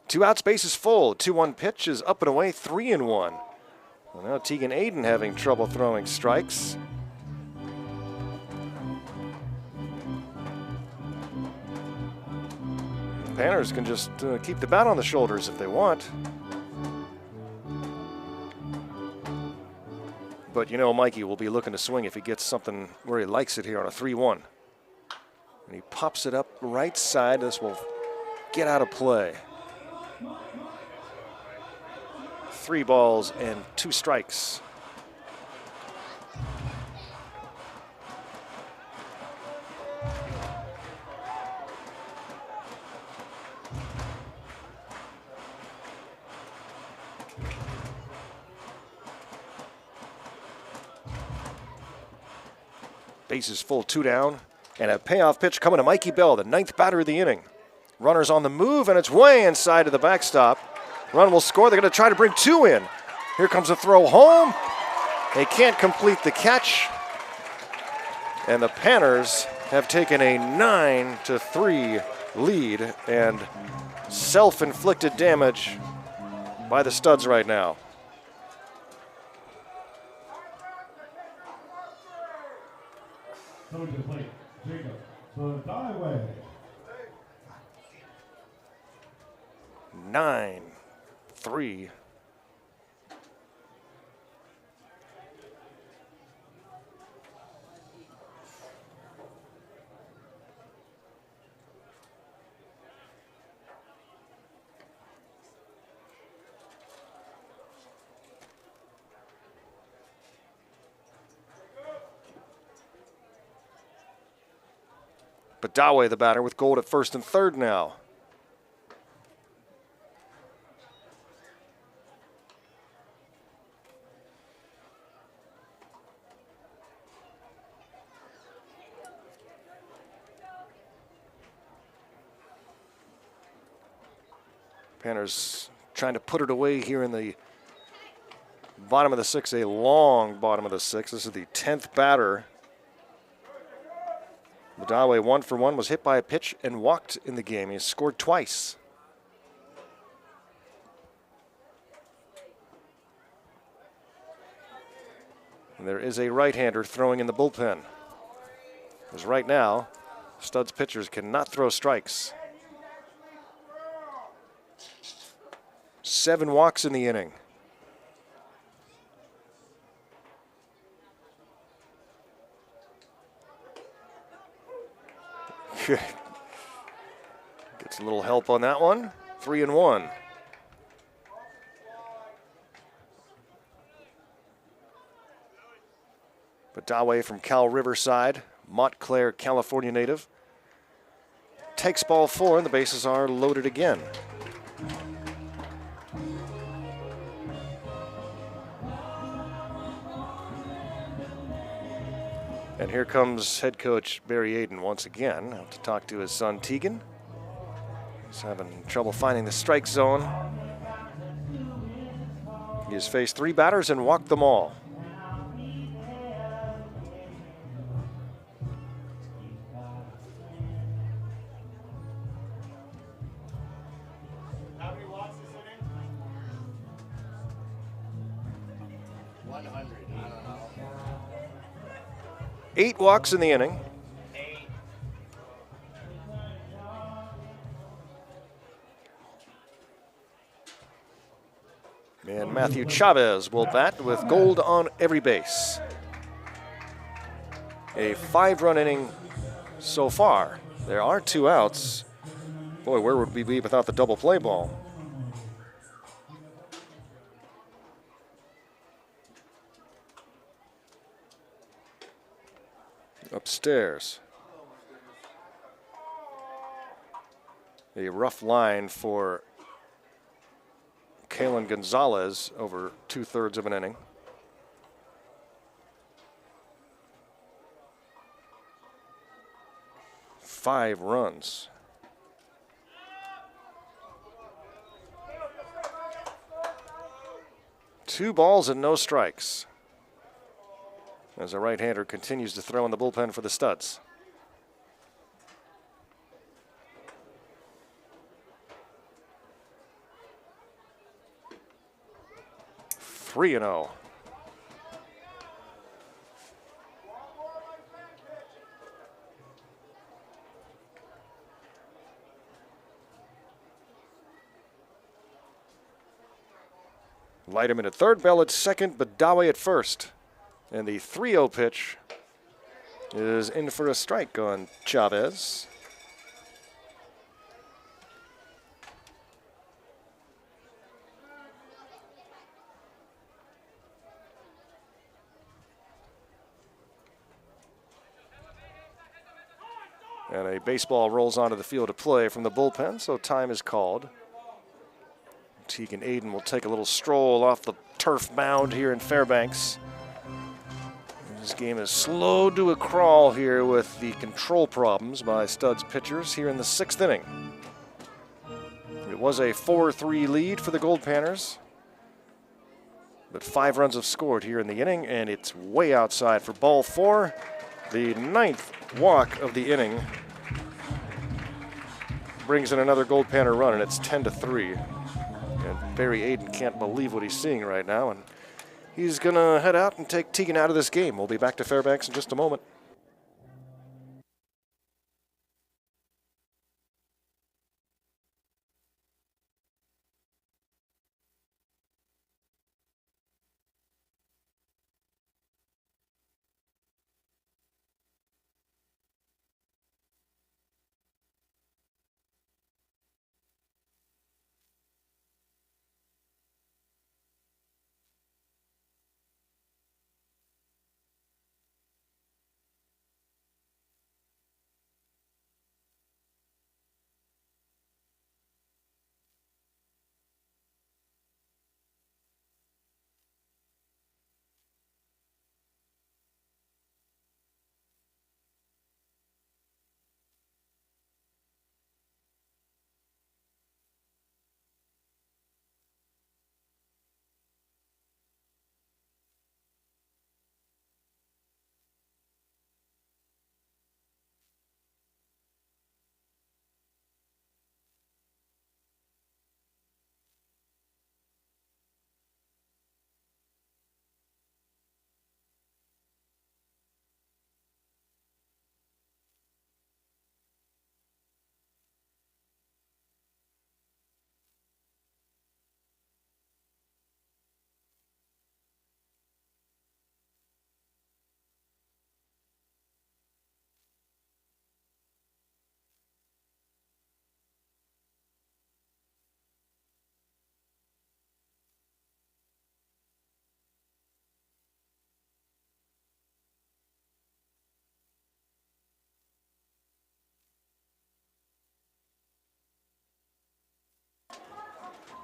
Two outs, bases full. 2-1 pitch is up and away, 3-1. Well, now Tegan Aiden having trouble throwing strikes. Panners can just keep the bat on the shoulders if they want. But you know Mikey will be looking to swing if he gets something where he likes it here on a 3-1. And he pops it up right side. This will get out of play. 3 balls and 2 strikes. Bases full, 2 down, and a payoff pitch coming to Mikey Bell, the 9th batter of the inning. Runners on the move, and it's way inside of the backstop. Run will score. They're going to try to bring 2 in. Here comes a throw home. They can't complete the catch. And the Panners have taken a 9-3 lead, and self-inflicted damage by the Studs right now. Coming to the plate, Jacob Badaiway. 9-3. Badawe, the batter, with Gold at first and third now. Panners trying to put it away here in the bottom of the sixth, a long bottom of the sixth. This is the 10th batter. Badawe 1 for 1, was hit by a pitch and walked in the game. He has scored twice. And there is a right-hander throwing in the bullpen. Because right now, Studs pitchers cannot throw strikes. 7 walks in the inning. Gets a little help on that one. 3-1. Badawe from Cal Riverside, Montclair, California native. Takes ball 4, and the bases are loaded again. And here comes head coach Barry Aiden once again out to talk to his son Tegan. He's having trouble finding the strike zone. He has faced 3 batters and walked them all. How many walks this inning? 100. I don't know. 8 walks in the inning. 8. And Matthew Chavez will bat with Gold on every base. A 5-run inning so far. There are 2 outs. Boy, where would we be without the double play ball? Upstairs. A rough line for Kalen Gonzalez over 2/3 of an inning. Five runs. Two balls and no strikes. As a right-hander continues to throw in the bullpen for the Studs. 3-0. Lighterman at third, Bell at second, Badawe at first. And the 3-0 pitch is in for a strike on Chavez. And a baseball rolls onto the field of play from the bullpen, so time is called. Tegan Aiden will take a little stroll off the turf mound here in Fairbanks. This game is slowed to a crawl here with the control problems by Studs pitchers here in the 6th inning. It was a 4-3 lead for the Goldpanners, but 5 runs have scored here in the inning, and it's way outside for ball 4. The 9th walk of the inning brings in another Goldpanner run, and it's 10-3. And Barry Aiden can't believe what he's seeing right now, and he's going to head out and take Tegan out of this game. We'll be back to Fairbanks in just a moment.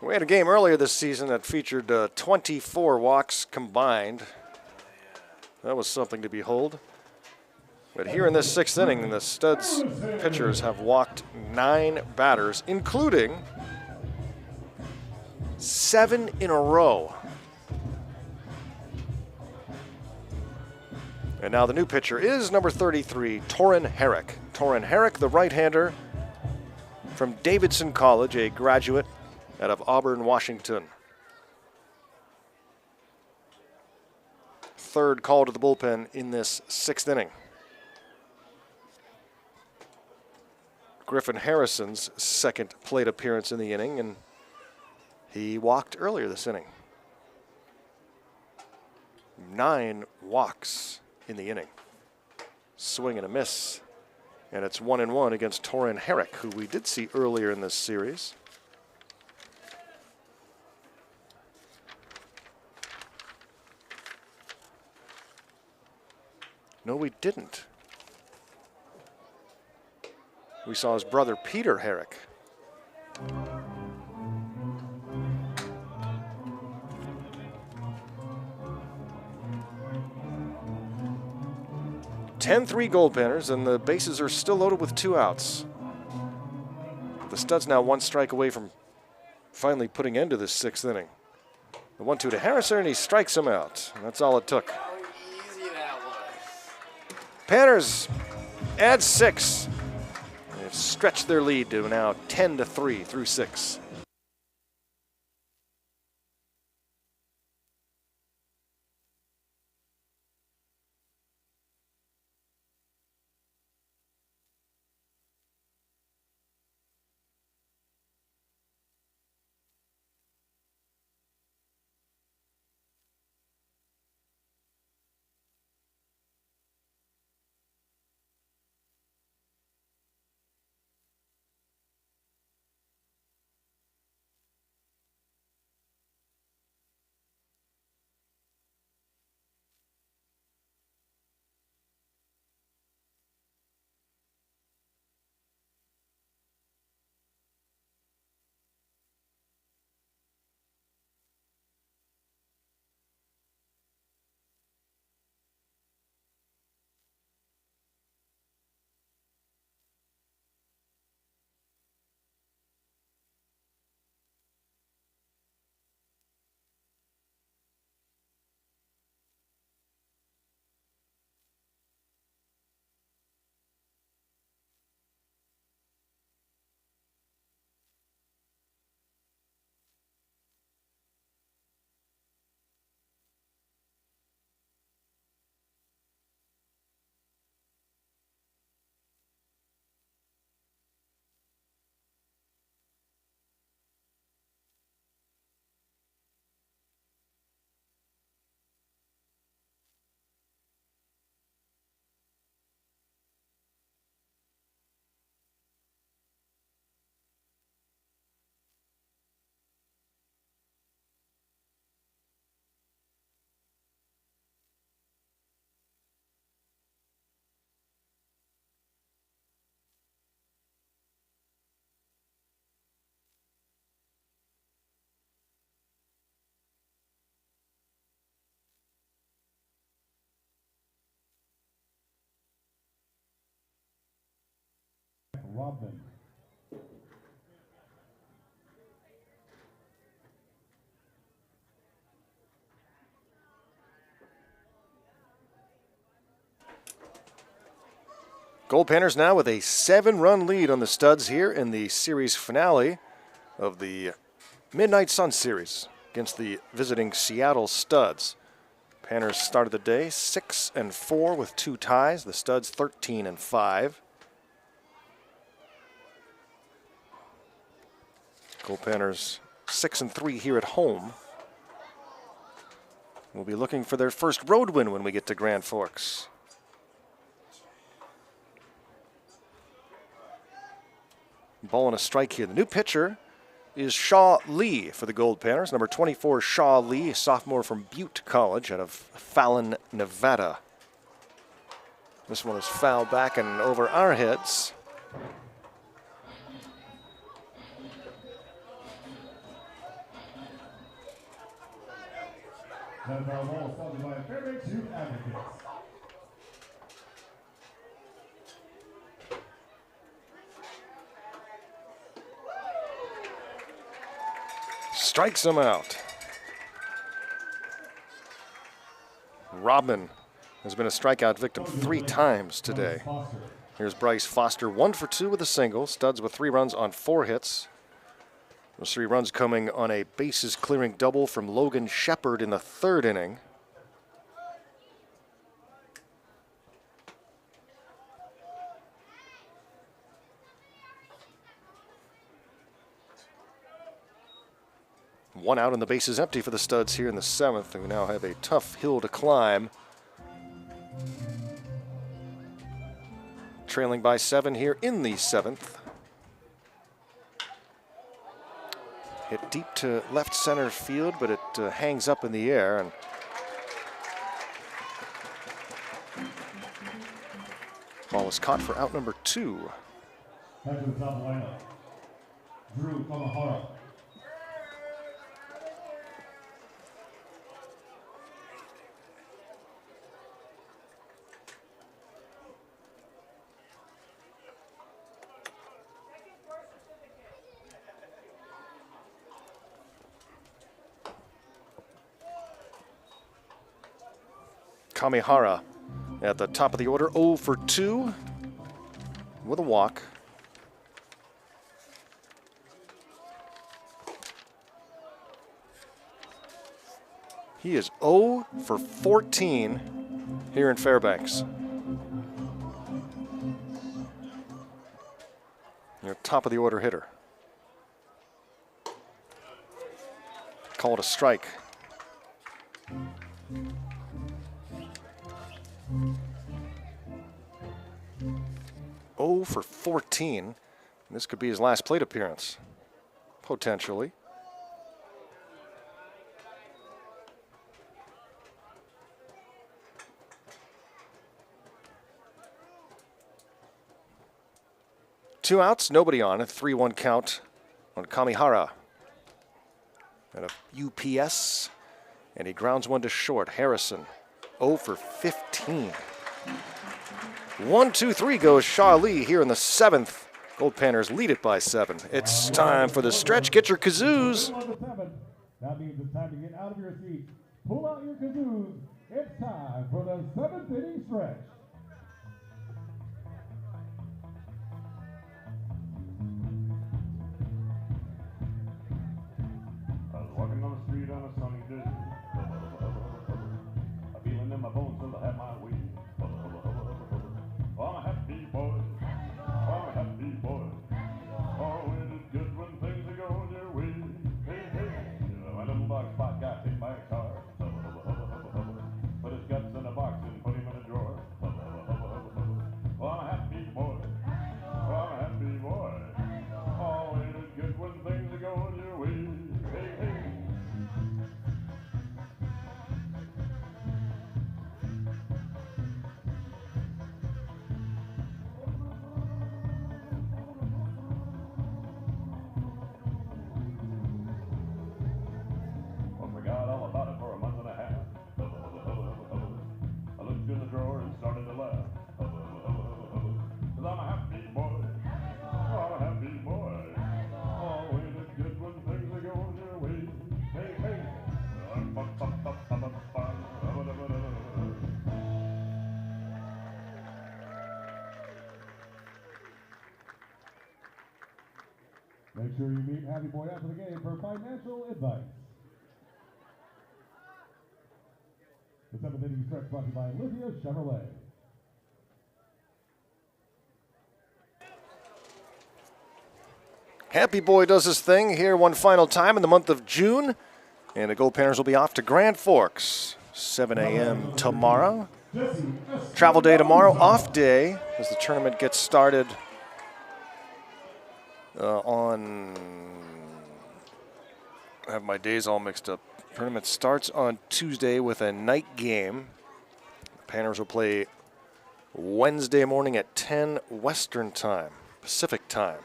We had a game earlier this season that featured 24 walks combined. That was something to behold. But here in this sixth inning, the Studs pitchers have walked 9 batters, including 7 in a row. And now the new pitcher is number 33, Torin Herrick. Torin Herrick, the right-hander from Davidson College, a graduate out of Auburn, Washington. Third call to the bullpen in this sixth inning. Griffin Harrison's second plate appearance in the inning, and he walked earlier this inning. 9 walks in the inning. Swing and a miss. And it's 1-1 against Torin Herrick, who we did see earlier in this series. No, we didn't. We saw his brother, Peter Herrick. (10-3) Goldpanners, and the bases are still loaded with 2 outs. The Studs now 1 strike away from finally putting end to this sixth inning. The 1-2 to Harrison, and he strikes him out. And that's all it took. How easy that was. Panners add 6. They've stretched their lead to now 10-3 through 6. Robin. Goldpanners now with a 7-run lead on the Studs here in the series finale of the Midnight Sun Series against the visiting Seattle Studs. Panners started the day 6-4 with 2 ties. The Studs 13-5. Goldpanners 6-3 here at home. We'll be looking for their first road win when we get to Grand Forks. Ball and a strike here. The new pitcher is Shaw Lee for the Goldpanners. Number 24, Shaw Lee, a sophomore from Butte College out of Fallon, Nevada. This one is fouled back and over our heads. That foul ball sponsored by Fairbanks Youth Advocates. Strikes him out. Robin has been a strikeout victim 3 times today. Here's Bryce Foster, 1 for 2 with a single. Studs with 3 runs on 4 hits. Those 3 runs coming on a bases clearing double from Logan Shepard in the 3rd inning. One out and the base is empty for the Studs here in the 7th. We now have a tough hill to climb. Trailing by 7 here in the 7th. Hit deep to left center field, but it hangs up in the air. And ball is caught for out number 2. Back to the top of the lineup. Drew Kamahara. Kamihara at the top of the order, 0 for 2 with a walk. He is 0 for 14 here in Fairbanks. Your top of the order hitter. Called a strike. For 14. This could be his last plate appearance, potentially. Two outs, nobody on. A 3-1 count on Kamihara. And a UPS, and he grounds one to short. Harrison, 0 for 15. 1, 2, 3 goes Shaw Lee here in the 7th. Goldpanners lead it by 7. It's time for the stretch. Get your kazoos. That means it's time to get out of your seat. Pull out your kazoos. It's time for the 7th inning stretch. I was walking on the street on a sunny day. A feeling in my bones till I had my way. I'm a happy boy. I'm a happy boy. Oh, it is good when things are going your way. Hey, hey. My little dog Spot got hit by a car. Put his guts in a box and put him in a drawer. Oh, I'm a happy boy. Oh, I'm a happy boy. Oh, it is good when things are going your way. Hey, hey. Forgot all about it for a month and a half. I looked in the drawer and started to laugh. Cause I'm a happy boy. Oh, I'm a happy boy. Oh, ain't it good when things are going your way? Hey, hey. Make sure you meet Happy Boy after the game for financial advice. The 7th inning stretch brought to you by Lithia Chevrolet. Happy Boy does his thing here one final time in the month of June. And the Goldpanners will be off to Grand Forks, 7 a.m. tomorrow. Travel day tomorrow, off day as the tournament gets started on... I have my days all mixed up. Tournament starts on Tuesday with a night game. The Panners will play Wednesday morning at 10 Western time, Pacific time.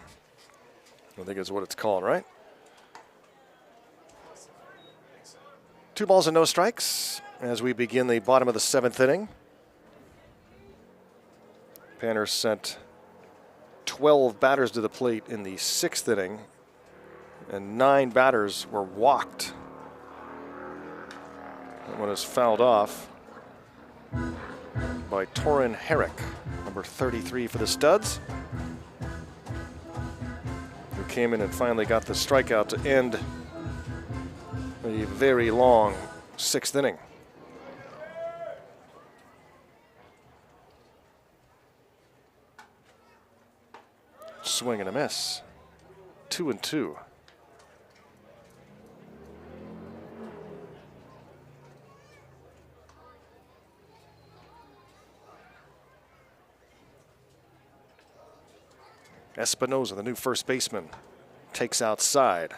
I think is what it's called, right? 2 balls and no strikes as we begin the bottom of the 7th inning. Panners sent 12 batters to the plate in the 6th inning, and 9 batters were walked. That one is fouled off by Torin Herrick, number 33 for the Studs, who came in and finally got the strikeout to end a very long 6th inning. Swing and a miss. 2-2. Espinoza, the new first baseman, takes outside.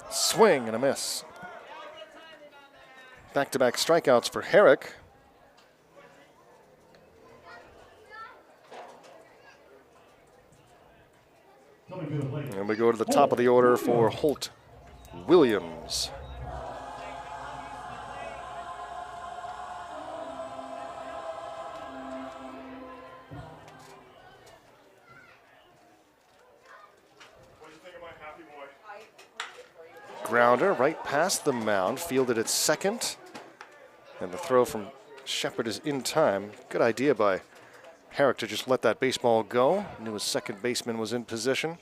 Swing and a miss. Back-to-back strikeouts for Herrick. And we go to the top of the order for Holt Williams. Grounder right past the mound, fielded at second. And the throw from Shepard is in time. Good idea by Herrick to just let that baseball go. Knew his second baseman was in position.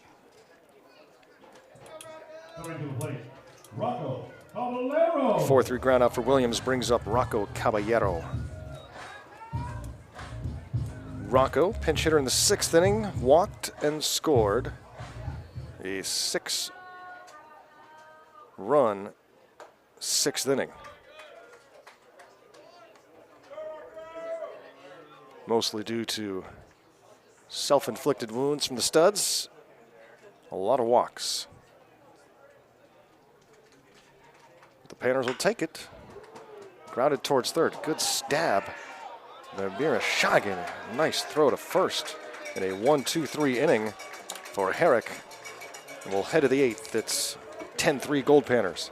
4-3 ground out for Williams brings up Rocco Caballero. Rocco, pinch hitter in the 6th inning, walked and scored a 6-run 6th inning. Mostly due to self-inflicted wounds from the Studs. A lot of walks. The Panners will take it. Grounded towards third. Good stab. Mirashagin. Nice throw to first in a 1-2-3 inning for Herrick. And we'll head to the 8th. It's 10-3 Goldpanners.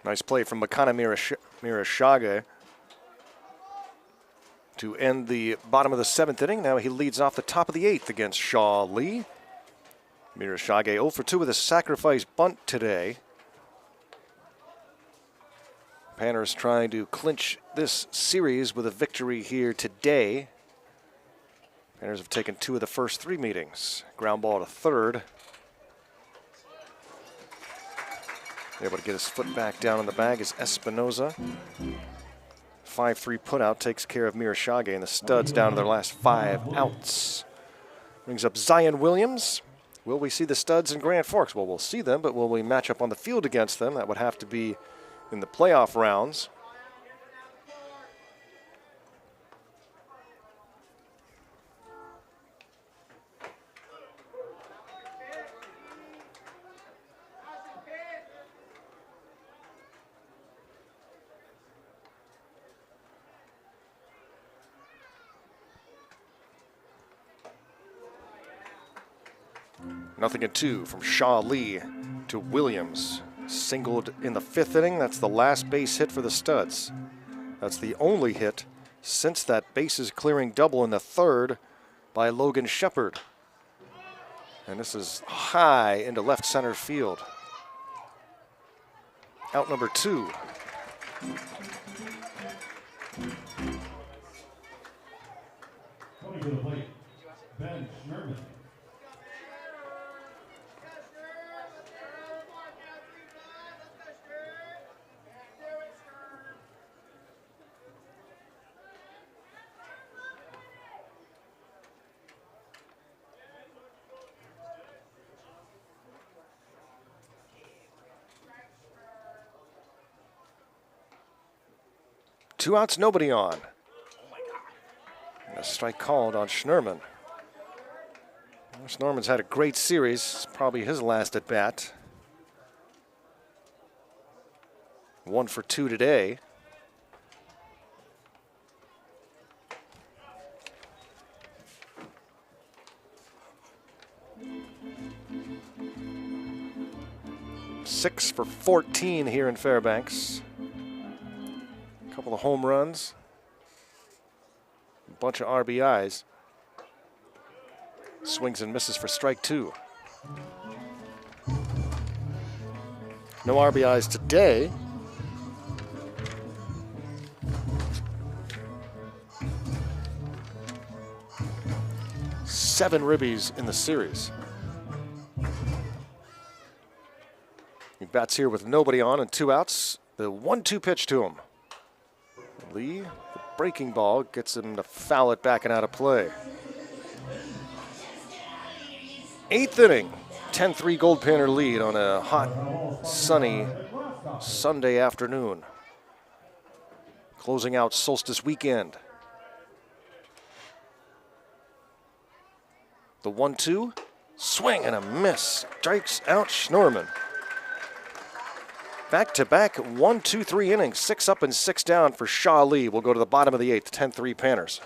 Nice play from Makana Mirashage to end the bottom of the 7th inning. Now he leads off the top of the 8th against Shaw Lee. Mirashage 0 for 2 with a sacrifice bunt today. Panners trying to clinch this series with a victory here today. Panners have taken 2 of the first 3 meetings. Ground ball to third. Able to get his foot back down in the bag is Espinoza. 5-3 putout takes care of Mirashage, and the Studs down to their last 5 outs. Brings up Zion Williams. Will we see the Studs in Grand Forks? Well, we'll see them, but will we match up on the field against them? That would have to be in the playoff rounds. Nothing in 2 from Shaw Lee to Williams. Singled in the 5th inning. That's the last base hit for the Studs. That's the only hit since that bases clearing double in the 3rd by Logan Shepard. And this is high into left center field. Out number 2. Coming to the plate, Ben Schnerman. Two outs, nobody on. And a strike called on Schnerman. Well, Schnerman's had a great series. It's probably his last at bat. 1 for 2 today. Six for 14 here in Fairbanks. Couple of home runs, a bunch of RBIs. Swings and misses for strike 2. No RBIs today. Seven ribbies in the series. He bats here with nobody on and 2 outs. The 1-2 pitch to him. Lee, the breaking ball gets him to foul it back and out of play. 8th inning, 10-3 Goldpanner lead on a hot, sunny Sunday afternoon. Closing out solstice weekend. The 1-2, swing and a miss. Strikes out Schnerman. Back-to-back 1-2-3 innings, 6 up and 6 down for Shaw Lee. We'll go to the bottom of the 8th, 10-3 Panners.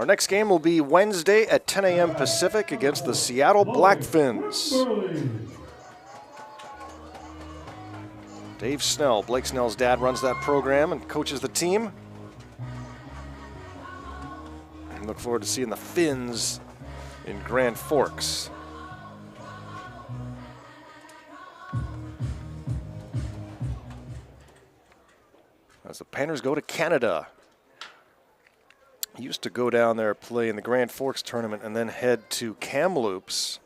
Our next game will be Wednesday at 10 a.m. Pacific against the Seattle Blackfins. Dave Snell, Blake Snell's dad, runs that program and coaches the team. And look forward to seeing the Fins in Grand Forks. As the Panners go to Canada. Used to go down there, play in the Grand Forks tournament, and then head to Kamloops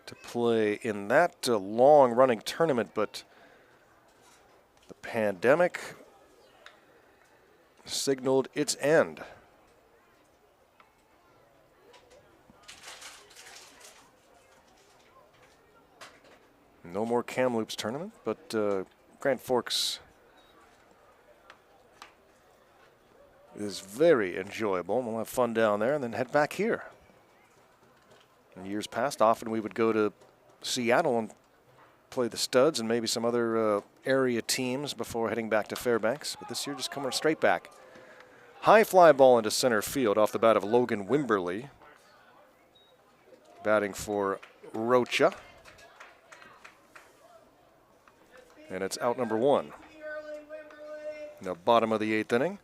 to play in that long-running tournament, but the pandemic signaled its end. No more Kamloops tournament, but Grand Forks is very enjoyable. We'll have fun down there and then head back here. In years past, often we would go to Seattle and play the Studs and maybe some other area teams before heading back to Fairbanks. But this year, just coming straight back. High fly ball into center field off the bat of Logan Wimberly. Batting for Rocha. And it's out number 1. In the bottom of the 8th inning.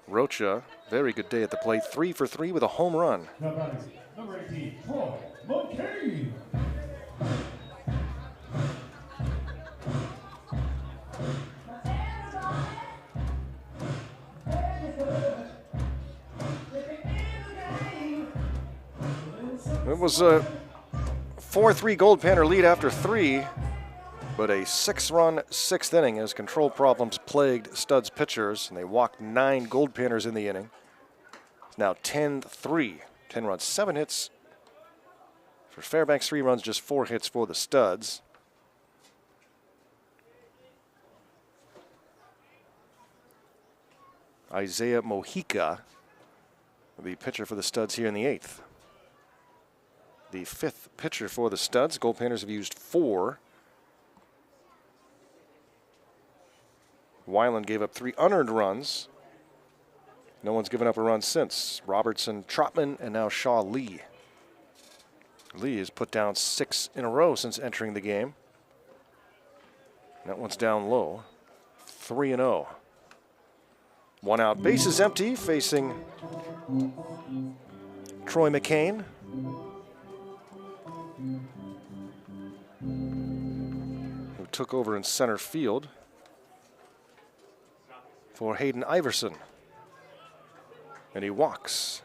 Rocha, very good day at the plate, 3 for 3 with a home run. Number 18, Troy McCain. It was a 4-3 Goldpanner lead after 3. But a 6-run 6th inning as control problems plagued Studs pitchers, and they walked 9 Goldpanners in the inning. It's now 10-3. 10 runs, 7 hits for Fairbanks, 3 runs, just 4 hits for the Studs. Isaiah Mojica, the pitcher for the Studs here in the 8th. The 5th pitcher for the Studs. Goldpanners have used 4. Weiland gave up 3 unearned runs. No one's given up a run since. Robertson, Trotman, and now Shaw Lee. Lee has put down 6 in a row since entering the game. That one's down low. 3-0. 1 out, base is empty, facing Troy McCain. Who took over in center field for Hayden Iverson. And he walks.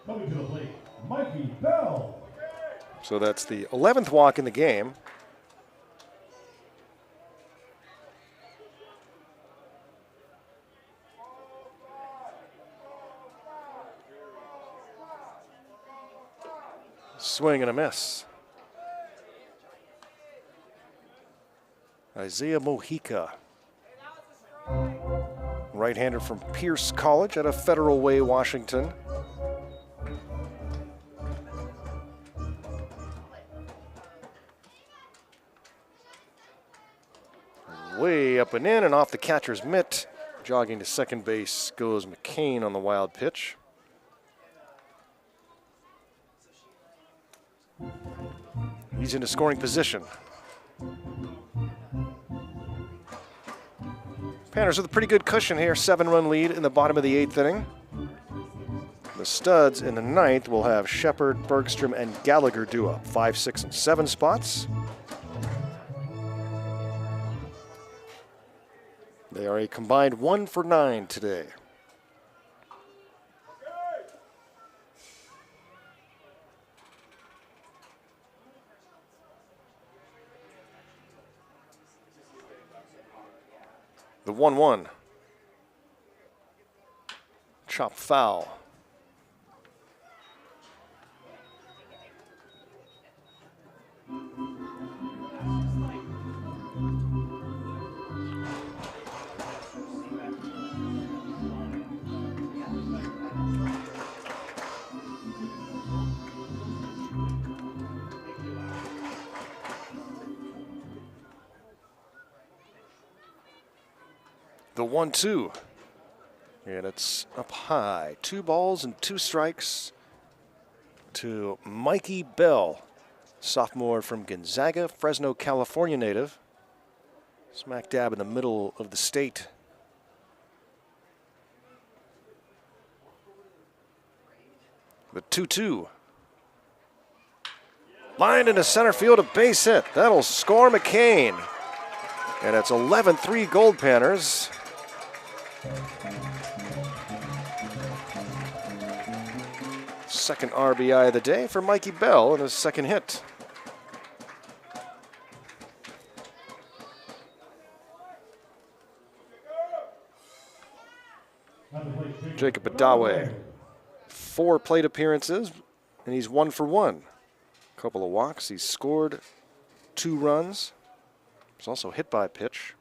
Coming to the plate, Mikey Bell. So that's the 11th walk in the game. Swing and a miss. Isaiah Mojica, right-hander from Pierce College out of Federal Way, Washington. Way up and in and off the catcher's mitt. Jogging to second base goes McCain on the wild pitch. He's into scoring position. Panners with a pretty good cushion here. 7-run lead in the bottom of the 8th inning. The Studs in the 9th will have Shepard, Bergstrom, and Gallagher due up. 5, 6, and 7 spots. They are a combined 1 for 9 today. The 1-1. Chop foul. The 1-2. And it's up high. 2 balls and 2 strikes to Mikey Bell, sophomore from Gonzaga, Fresno, California native. Smack dab in the middle of the state. The 2-2. Lined into center field, a base hit. That'll score McCain. And it's 11-3 Goldpanners. Second RBI of the day for Mikey Bell and his second hit. Jacob Badawe, 4 plate appearances, and he's 1 for 1. Couple of walks. He's scored 2 runs. He's also hit by a pitch.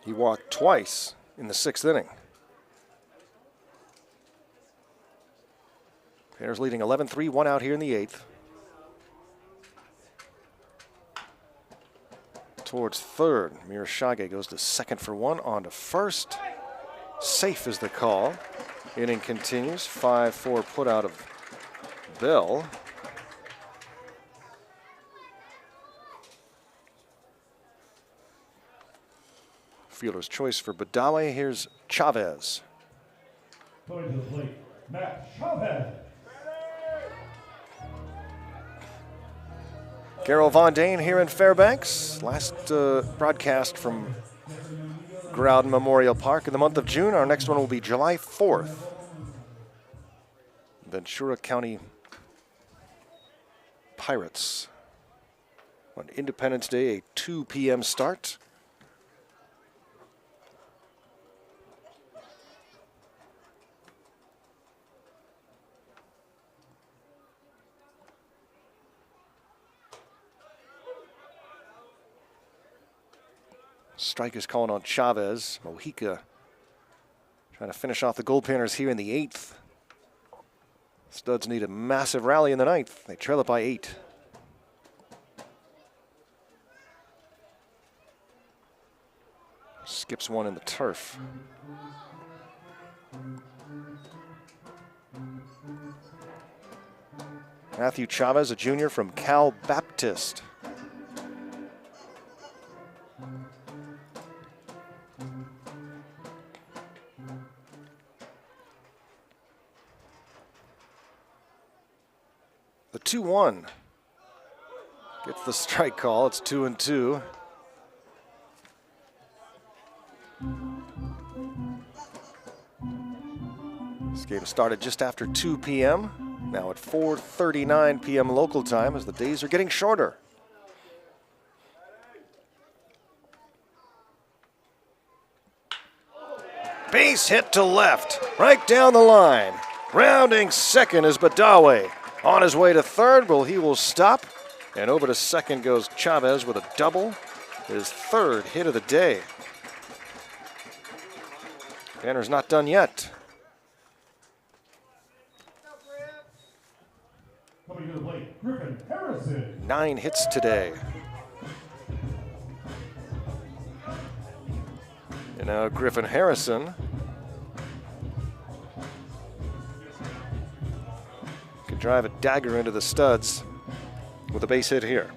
He walked twice in the 6th inning. Panthers leading 11-3, 1 out here in the 8th. Towards third, Mirashage goes to second for 1, on to first. Safe is the call. Inning continues, 5-4 put out of Bell. Fielder's choice for Badawe. Here's Chavez. Going to the plate, Matt Chavez. Garrel Von Dane here in Fairbanks. Last broadcast from Growden Memorial Park in the month of June. Our next one will be July 4th. Ventura County Pirates on Independence Day, a 2 p.m. start. Strike is calling on Chavez. Mojica trying to finish off the Goldpanners here in the 8th. Studs need a massive rally in the 9th. They trail it by 8. Skips one in the turf. Matthew Chavez, a junior from Cal Baptist. The 2-1 gets the strike call. It's 2-2. This game started just after 2 p.m. Now at 4:39 p.m. local time as the days are getting shorter. Base hit to left, right down the line. Rounding second is Badawe. On his way to third, well, he will stop. And over to second goes Chavez with a double. His 3rd hit of the day. Banner's not done yet. Coming to the plate, Griffin Harrison. 9 hits today. And now Griffin Harrison can drive a dagger into the studs with a base hit here.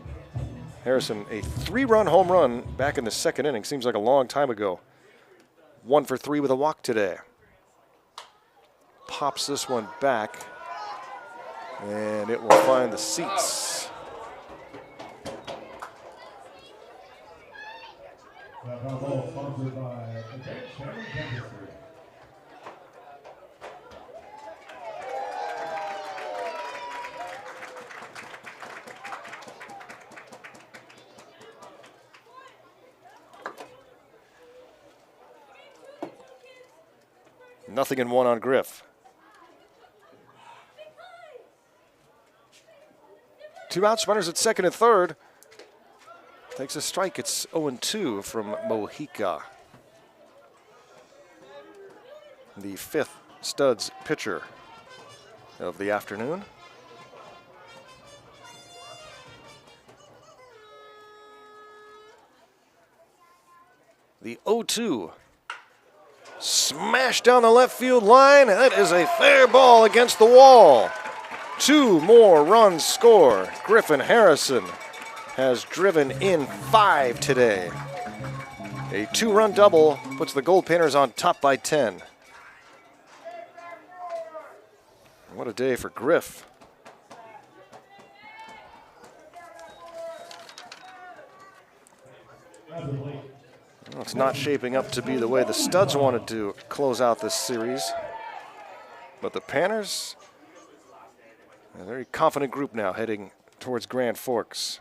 Harrison, a 3-run home run back in the 2nd inning. Seems like a long time ago. 1 for 3 with a walk today. Pops this one back, and it will find the seats. That ball sponsored by Advanced Family Dentistry. Nothing in 1 on Griff. 2 outs, runners at second and third. Takes a strike. It's 0-2 from Mojica. The 5th Studs pitcher of the afternoon. The 0-2. Smashed down the left field line. That is a fair ball against the wall. 2 more runs score. Griffin Harrison has driven in 5 today. A 2-run double puts the Goldpanners on top by 10. What a day for Griff. Well, it's not shaping up to be the way the Studs wanted to close out this series. But the Panners, a very confident group now heading towards Grand Forks.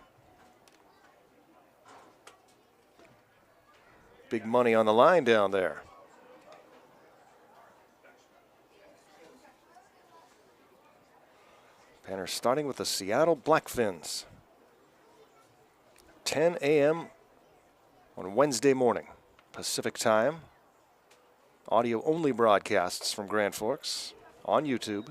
Big money on the line down there. Panners starting with the Seattle Blackfins. 10 a.m. on Wednesday morning, Pacific time. Audio-only broadcasts from Grand Forks on YouTube.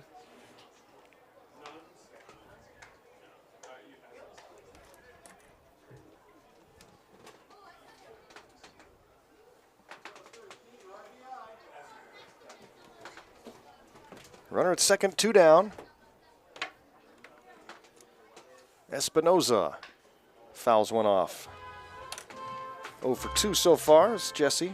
Runner at second, 2 down. Espinoza fouls one off. 0 for 2 so far is Jesse.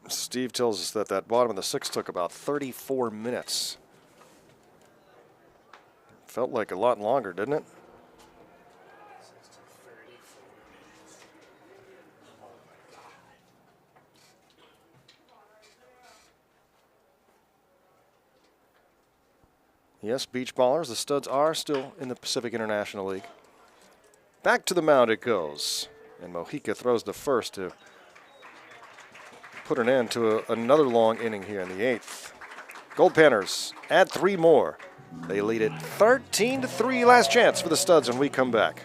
Steve tells us that that bottom of the 6th took about 34 minutes. Felt like a lot longer, didn't it? Yes, beach ballers, the Studs are still in the Pacific International League. Back to the mound it goes. And Mojica throws the first to put an end to another long inning here in the 8th. Goldpanners add 3 more. They lead it 13-3. Last chance for the Studs when we come back.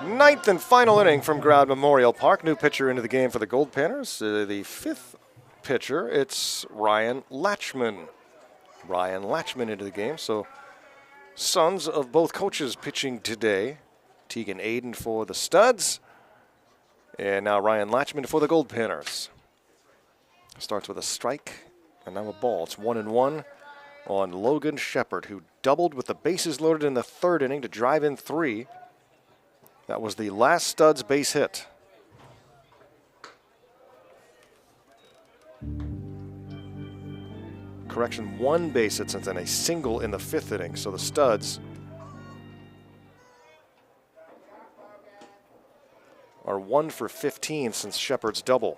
Ninth and final inning from Growden Memorial Park. New pitcher into the game for the Goldpanners. The 5th pitcher, it's Ryan Latchman. Ryan Latchman into the game. So sons of both coaches pitching today. Tegan Aiden for the Studs. And now Ryan Latchman for the Goldpanners. Starts with a strike and now a ball. It's 1-1 on Logan Shepard, who doubled with the bases loaded in the third inning to drive in 3. That was the last Studs base hit. Correction, 1 base hit since then, a single in the 5th inning. So the Studs are 1 for 15 since Shepard's double.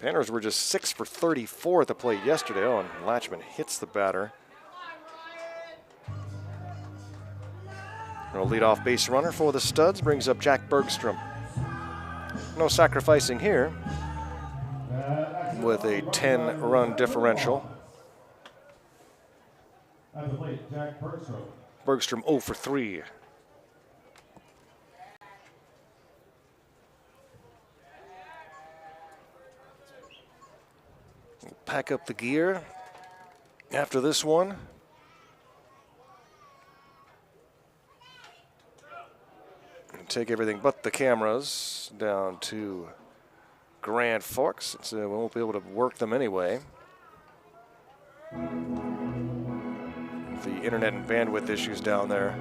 Panners were just 6 for 34 at the plate yesterday. Oh, and Latchman hits the batter. A leadoff base runner for the Studs brings up Jack Bergstrom. No sacrificing here with a 10-run differential. At the plate, Jack Bergstrom. Bergstrom 0 for 3. Pack up the gear after this one. And take everything but the cameras down to Grand Forks. So we won't be able to work them anyway. The internet and bandwidth issues down there.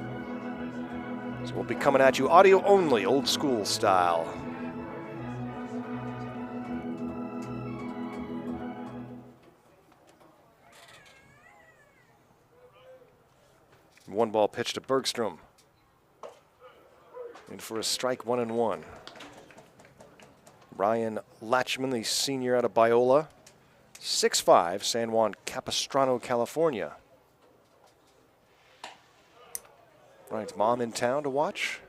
So we'll be coming at you audio only, old school style. One ball pitch to Bergstrom. In for a strike, 1-1. Ryan Latchman, the senior out of Biola, 6'5", San Juan Capistrano, California. Ryan's mom in town to watch.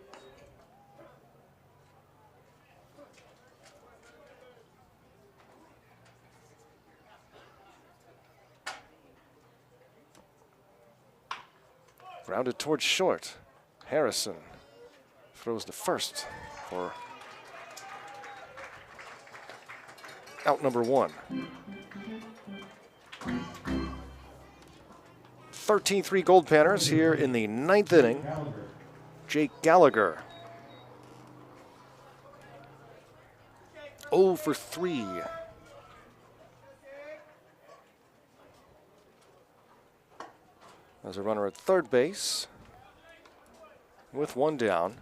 Grounded towards short. Harrison throws to first for out number 1. 13-3 Goldpanners here in the 9th inning. Jake Gallagher 0 for 3. There's a runner at third base with 1 down.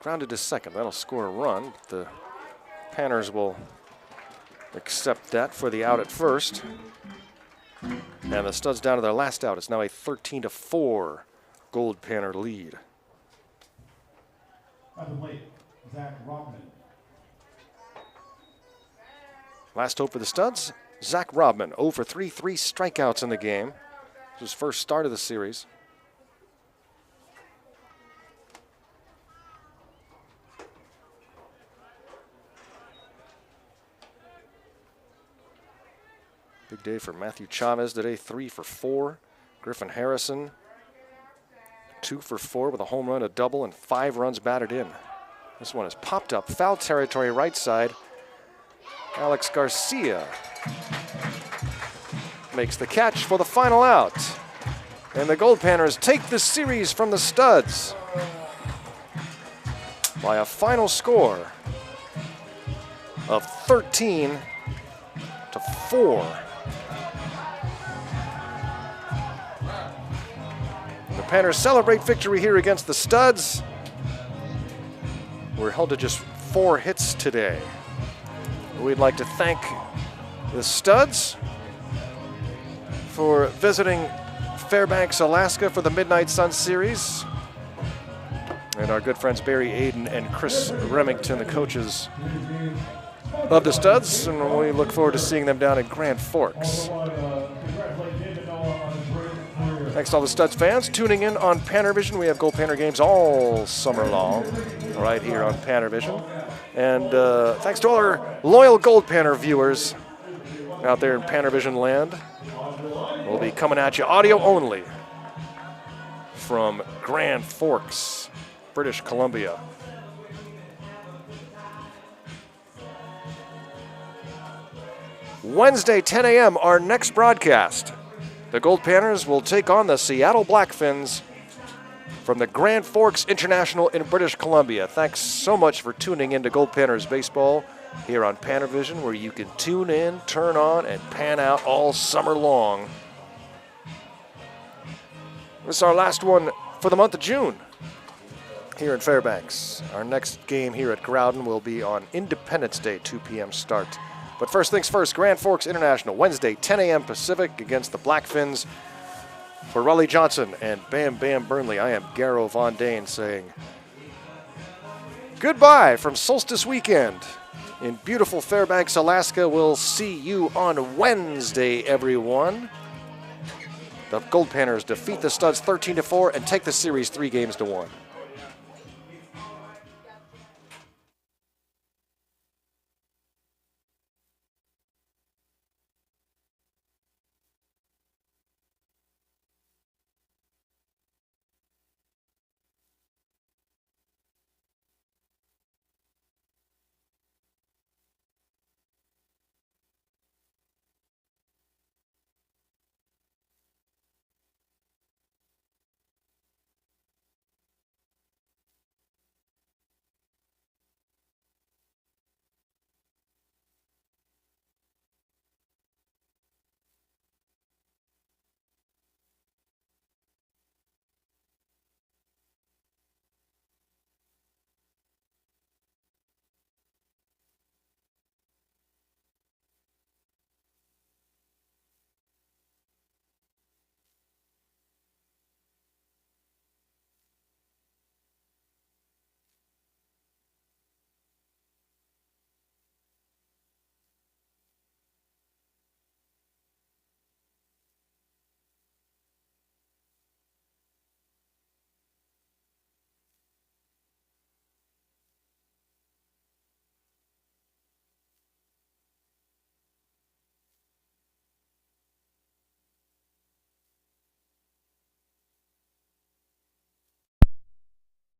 Grounded to second. That'll score a run. The Panners will accept that for the out at first. And the Studs down to their last out. It's now a 13-4 Goldpanner lead. At the plate, Zach Robman. Last hope for the Studs, Zach Robman, 0 for 3, 3 strikeouts in the game. This was his first start of the series. Big day for Matthew Chavez today, 3 for 4. Griffin Harrison, 2 for 4 with a home run, a double, and 5 runs batted in. This one is popped up, foul territory right side. Alex Garcia makes the catch for the final out. And the Goldpanners take the series from the Studs by a final score of 13-4. The Panners celebrate victory here against the Studs. We're held to just 4 hits today. We'd like to thank the Studs for visiting Fairbanks, Alaska for the Midnight Sun Series. And our good friends Barry Aiden and Chris Remington, the coaches of the Studs. And we look forward to seeing them down in Grand Forks. Thanks to all the Studs fans tuning in on PannerVision. We have Goldpanner games all summer long right here on PannerVision. And thanks to all our loyal Goldpanner viewers out there in PannerVision land. We'll be coming at you audio only from Grand Forks, British Columbia. Wednesday, 10 a.m., our next broadcast. The Goldpanners will take on the Seattle Blackfins from the Grand Forks International in British Columbia. Thanks so much for tuning in to Goldpanners Baseball here on PannerVision, where you can tune in, turn on, and pan out all summer long. This is our last one for the month of June here in Fairbanks. Our next game here at Growden will be on Independence Day, 2 p.m. start. But first things first, Grand Forks International, Wednesday, 10 a.m. Pacific against the Blackfins. For Raleigh Johnson and Bam Bam Burnley, I am Garrow Von Dane saying goodbye from Solstice Weekend in beautiful Fairbanks, Alaska. We'll see you on Wednesday, everyone. The Goldpanners defeat the Studs 13-4 and take the series 3-1.